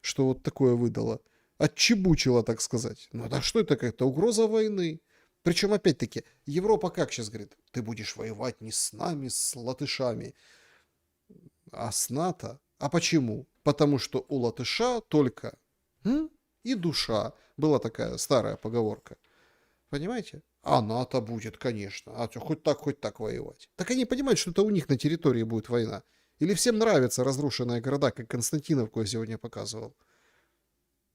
что вот такое выдала. Отчебучила, так сказать. Ну, да что это какая-то угроза войны? Причем, опять-таки, Европа как сейчас говорит? Ты будешь воевать не с нами, с латышами, а с НАТО. А почему? Потому что у латыша только и душа. Была такая старая поговорка. Понимаете? А НАТО будет, конечно. А хоть так воевать. Так они понимают, что это у них на территории будет война. Или всем нравятся разрушенные города, как Константиновку я сегодня показывал.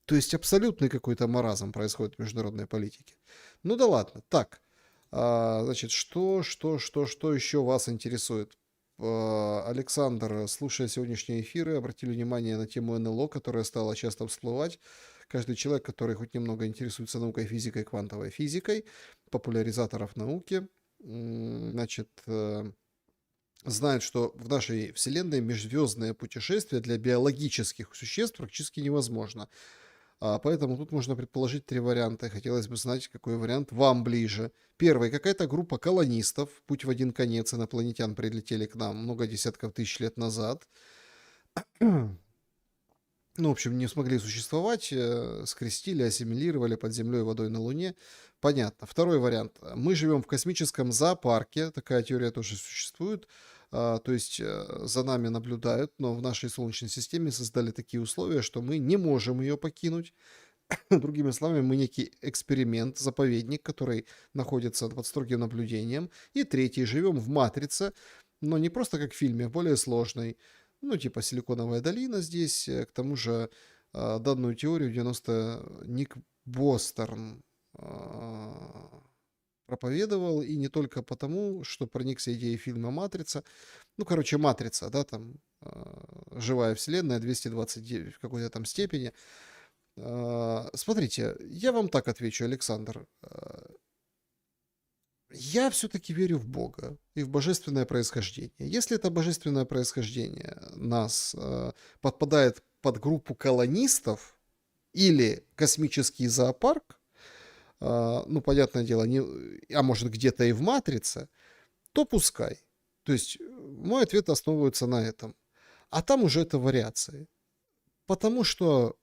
То есть абсолютный какой-то маразм происходит в международной политике. Ну да ладно. Так, значит, что еще вас интересует? Александр, слушая сегодняшние эфиры, обратили внимание на тему НЛО, которая стала часто всплывать. Каждый человек, который хоть немного интересуется наукой, физикой, квантовой физикой, популяризаторов науки, значит, знает, что в нашей Вселенной межзвездное путешествие для биологических существ практически невозможно. Поэтому тут можно предположить 3 варианта. Хотелось бы знать, какой вариант вам ближе. Первый. Какая-то группа колонистов, путь в один конец, инопланетян прилетели к нам много десятков тысяч лет назад. Ну, в общем, не смогли существовать, скрестили, ассимилировали под землей, водой на Луне. Понятно. Второй вариант. Мы живем в космическом зоопарке. Такая теория тоже существует. То есть за нами наблюдают, но в нашей Солнечной системе создали такие условия, что мы не можем ее покинуть. Другими словами, мы некий эксперимент, заповедник, который находится под строгим наблюдением. И третий. Живем в матрице, но не просто как в фильме, а более сложной. Ну, типа Силиконовая долина здесь. К тому же данную теорию 90 Ник Босторн проповедовал, и не только потому, что проникся идеей фильма «Матрица». Ну, короче, «Матрица», да, там живая вселенная, 229 в какой-то там степени. Смотрите, я вам так отвечу, Александр. Я все-таки верю в Бога и в божественное происхождение. Если это божественное происхождение нас подпадает под группу колонистов или космический зоопарк, ну, понятное дело, а может где-то и в матрице, то пускай. То есть мой ответ основывается на этом. А там уже это вариации. Потому что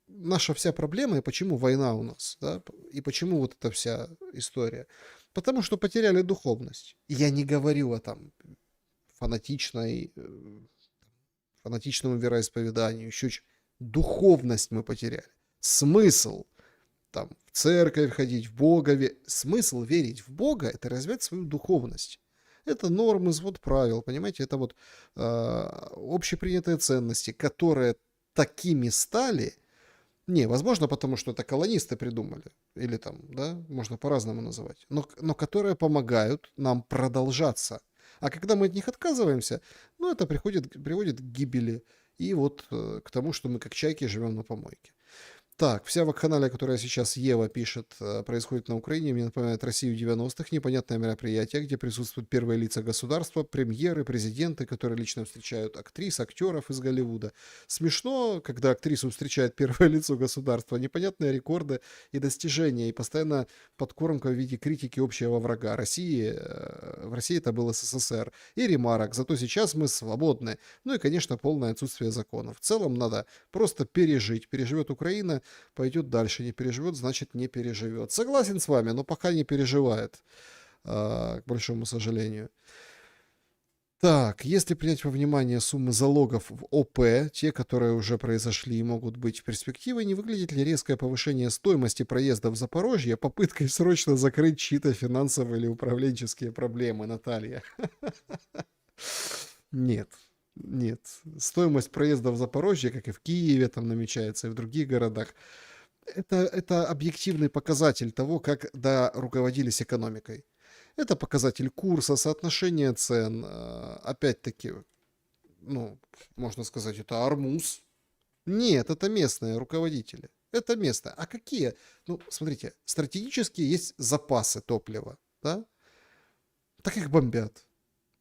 наша вся проблема, и почему война у нас, да, и почему вот эта вся история. Потому что потеряли духовность. И я не говорю о там фанатичному вероисповеданию, еще духовность мы потеряли. Смысл там в церковь ходить, в Бога. Смысл верить в Бога — это развивать свою духовность. Это нормы, свод правил, понимаете? Это вот общепринятые ценности, которые такими стали. Не, возможно, потому что это колонисты придумали. Или там, да, можно по-разному называть. Но которые помогают нам продолжаться. А когда мы от них отказываемся, ну, это приводит к гибели. И вот к тому, что мы как чайки живем на помойке. Так, вся вакханалия, которая сейчас Ева пишет, происходит на Украине, мне напоминает Россию 90-х, непонятное мероприятие, где присутствуют первые лица государства, премьеры, президенты, которые лично встречают актрис, актеров из Голливуда. Смешно, когда актрису встречает первое лицо государства, непонятные рекорды и достижения, и постоянно подкормка в виде критики общего врага. В России это был СССР. И ремарок, зато сейчас мы свободны. Ну и, конечно, полное отсутствие законов. В целом надо просто пережить. Переживет Украина, пойдет дальше. Не переживет, значит не переживет. Согласен с вами, но пока не переживает, к большому сожалению. Так, если принять во внимание суммы залогов в ОП, те, которые уже произошли и могут быть в перспективе, не выглядит ли резкое повышение стоимости проезда в Запорожье попыткой срочно закрыть чьи-то финансовые или управленческие проблемы, Наталья? Нет. Нет, стоимость проезда в Запорожье, как и в Киеве, там намечается, и в других городах, это объективный показатель того, как руководились экономикой. Это показатель курса, соотношения цен. Опять-таки, ну, можно сказать, это Армуз. Нет, это местные руководители. Это местные. А какие? Ну, смотрите, стратегические есть запасы топлива, да? Так их бомбят.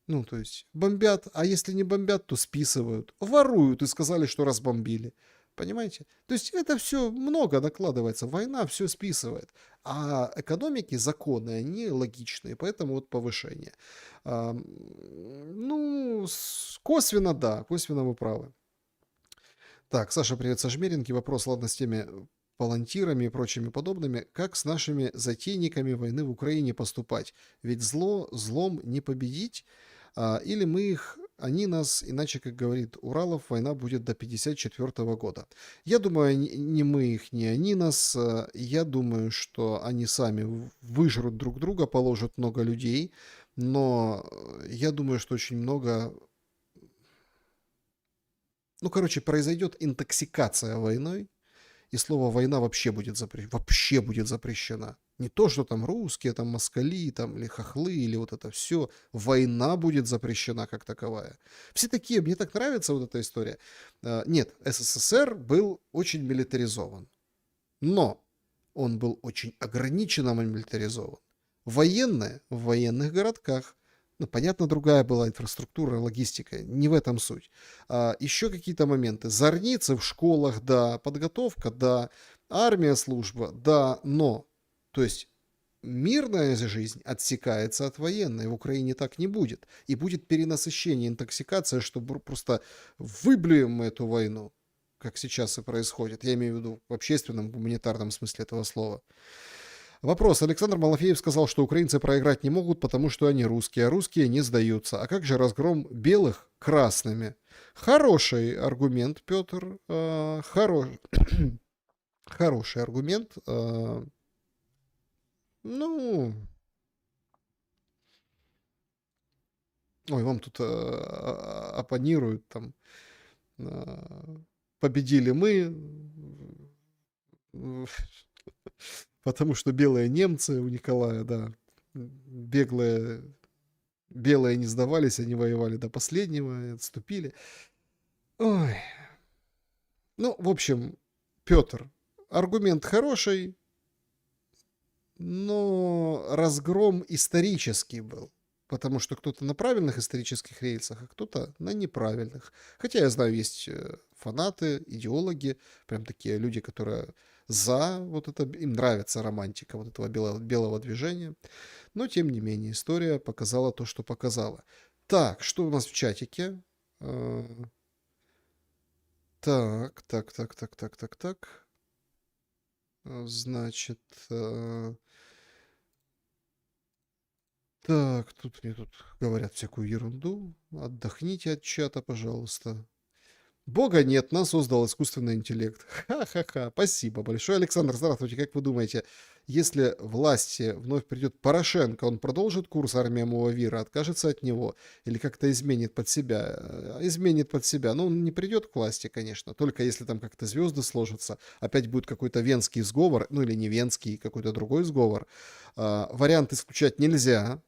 Ну, то есть бомбят, а если не бомбят, то списывают. Воруют и сказали, что разбомбили. Понимаете? То есть это все много накладывается. Война все списывает. А экономики, законы, они логичные. Поэтому вот повышение. Ну, косвенно, да. Косвенно вы правы. Так, Саша, привет со Жмеринки. Вопрос, ладно, с теми палантирами и прочими подобными. Как с нашими затейниками войны в Украине поступать? Ведь злом не победить. Или они нас, иначе, как говорит Уралов, война будет до 1954 года. Я думаю, не мы их, не они нас. Я думаю, что они сами выжрут друг друга, положат много людей. Но я думаю, что очень много... Ну, короче, произойдет интоксикация войной. и слово «война» вообще будет запрещена. Не то, что там русские, там москали, там или хохлы, или вот это все. Война будет запрещена как таковая. Все такие, мне так нравится вот эта история. Нет, СССР был очень милитаризован. Но он был очень ограниченно милитаризован. Военные в военных городках. Ну, понятно, другая была инфраструктура, логистика. Не в этом суть. Еще какие-то моменты. Зорницы в школах, да. Подготовка, да. Армия, служба, да. Но, то есть, мирная жизнь отсекается от военной. В Украине так не будет. И будет перенасыщение, интоксикация, что просто выблюем мы эту войну. Как сейчас и происходит. Я имею в виду в общественном, гуманитарном смысле этого слова. Вопрос. Александр Малафеев сказал, что украинцы проиграть не могут, потому что они русские, а русские не сдаются. А как же разгром белых красными? Хороший аргумент, Петр. Хороший аргумент. Ну... Ой, вам тут оппонируют там... Победили мы, потому что белые немцы у Николая, да, белые не сдавались, они воевали до последнего, отступили. Ой. Ну, в общем, Петр, аргумент хороший, но разгром исторический был. Потому что кто-то на правильных исторических рельсах, а кто-то на неправильных. Хотя я знаю, есть фанаты, идеологи, прям такие люди, которые за вот это, им нравится романтика вот этого белого движения. Но, тем не менее, история показала то, что показала. Так, что у нас в чатике? Так. Значит... Так, тут мне говорят всякую ерунду. Отдохните от чата, пожалуйста. Бога нет, нас создал искусственный интеллект. Ха-ха-ха. Спасибо большое. Александр, здравствуйте. Как вы думаете, если власти вновь придет Порошенко, он продолжит курс армия Муавира, откажется от него или как-то изменит под себя? Изменит под себя. Но он не придет к власти, конечно. Только если там как-то звезды сложатся. Опять будет какой-то венский сговор. Ну или не венский, какой-то другой сговор. Вариант исключать нельзя.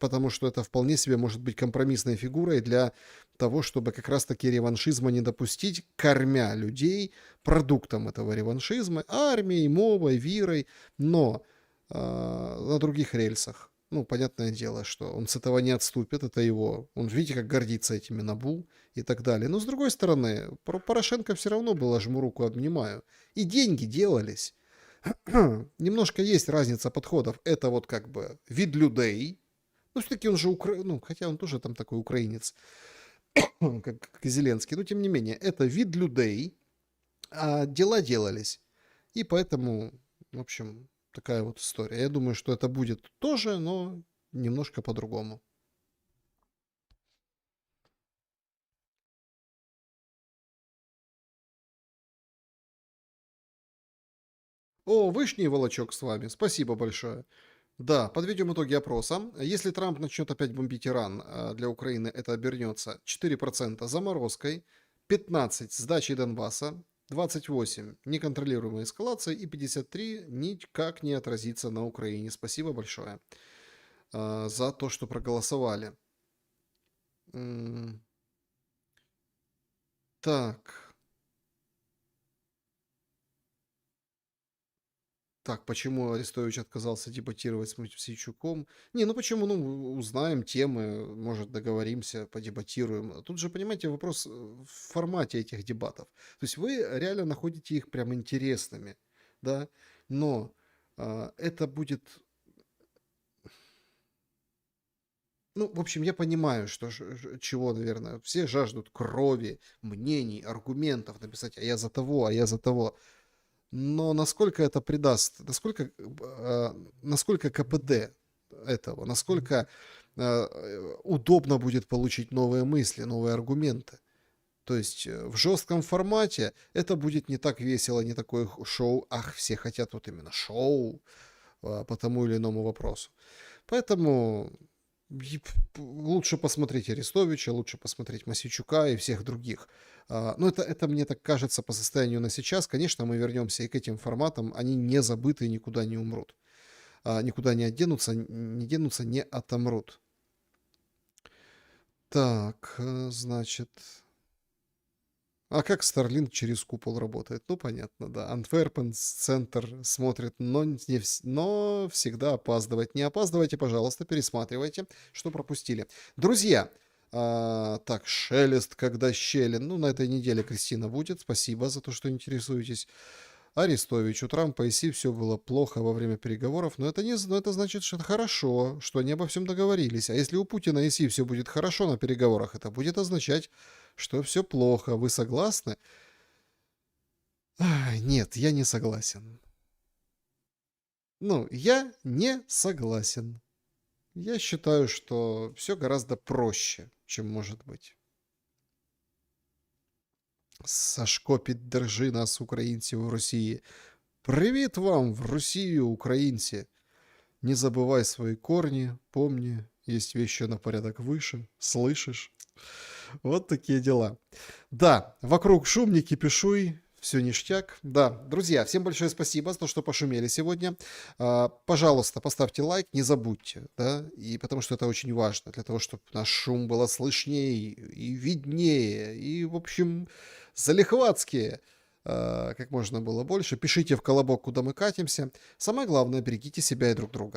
Потому что это вполне себе может быть компромиссной фигурой для того, чтобы как раз-таки реваншизма не допустить, кормя людей продуктом этого реваншизма, армией, мовой, вирой, но на других рельсах. Ну, понятное дело, что он с этого не отступит, это его. Он, видите, как гордится этими НАБУ и так далее. Но, с другой стороны, Порошенко все равно было, жму руку, обнимаю. И деньги делались. Немножко есть разница подходов. Это вот как бы вид людей. Ну, все-таки он же ну, хотя он тоже там такой украинец, как Зеленский. Но, тем не менее, это вид людей, а дела делались. И поэтому, в общем, такая вот история. Я думаю, что это будет тоже, но немножко по-другому. О, Вышний Волочок с вами. Спасибо большое. Да, подведем итоги опроса. Если Трамп начнет опять бомбить Иран, для Украины это обернется 4% заморозкой, 15% сдачей Донбасса, 28% неконтролируемой эскалацией и 53% никак не отразится на Украине. Спасибо большое за то, что проголосовали. Так. Так, почему Арестович отказался дебатировать с Мосейчуком? Не, ну почему? Ну, узнаем темы, может, договоримся, подебатируем. Тут же, понимаете, вопрос в формате этих дебатов. То есть вы реально находите их прям интересными, да? Но это будет... Ну, в общем, я понимаю, что чего, наверное, все жаждут крови, мнений, аргументов, написать, а я за того, а я за того. Но насколько это придаст, насколько КПД этого, насколько удобно будет получить новые мысли, новые аргументы. То есть в жестком формате это будет не так весело, не такое шоу. Ах, все хотят вот именно шоу по тому или иному вопросу. Поэтому Лучше посмотреть Арестовича, лучше посмотреть Мосейчука и всех других. Но это мне так кажется по состоянию на сейчас. Конечно, мы вернемся и к этим форматам. Они не забыты и никуда не умрут. Никуда не денутся, не отомрут. Так, значит... А как Starlink через купол работает? Ну, понятно, да. Антверпен центр смотрит, но всегда опаздывает. Не опаздывайте, пожалуйста, пересматривайте, что пропустили. Друзья, так, Шелест, когда щелен. Ну, на этой неделе Кристина будет. Спасибо за то, что интересуетесь. Арестович, у Трампа и Си все было плохо во время переговоров, но это значит, что это хорошо, что они обо всем договорились. А если у Путина и Си все будет хорошо на переговорах, это будет означать, что все плохо. Вы согласны? Нет, я не согласен. Ну, я не согласен. Я считаю, что все гораздо проще, чем может быть. Сашко, піддержи нас, українців в Росії. Привіт вам в Россию, украинцы. Не забывай свои корни, помни, есть вещи на порядок выше, слышишь? Вот такие дела. Да, вокруг шум, не кипишуй, все ништяк. Да, друзья, всем большое спасибо за то, что пошумели сегодня. Пожалуйста, поставьте лайк, не забудьте, да, и потому что это очень важно, для того, чтобы наш шум было слышнее и виднее, и, в общем, залихватские, как можно было больше. Пишите в колобок, куда мы катимся. Самое главное, берегите себя и друг друга.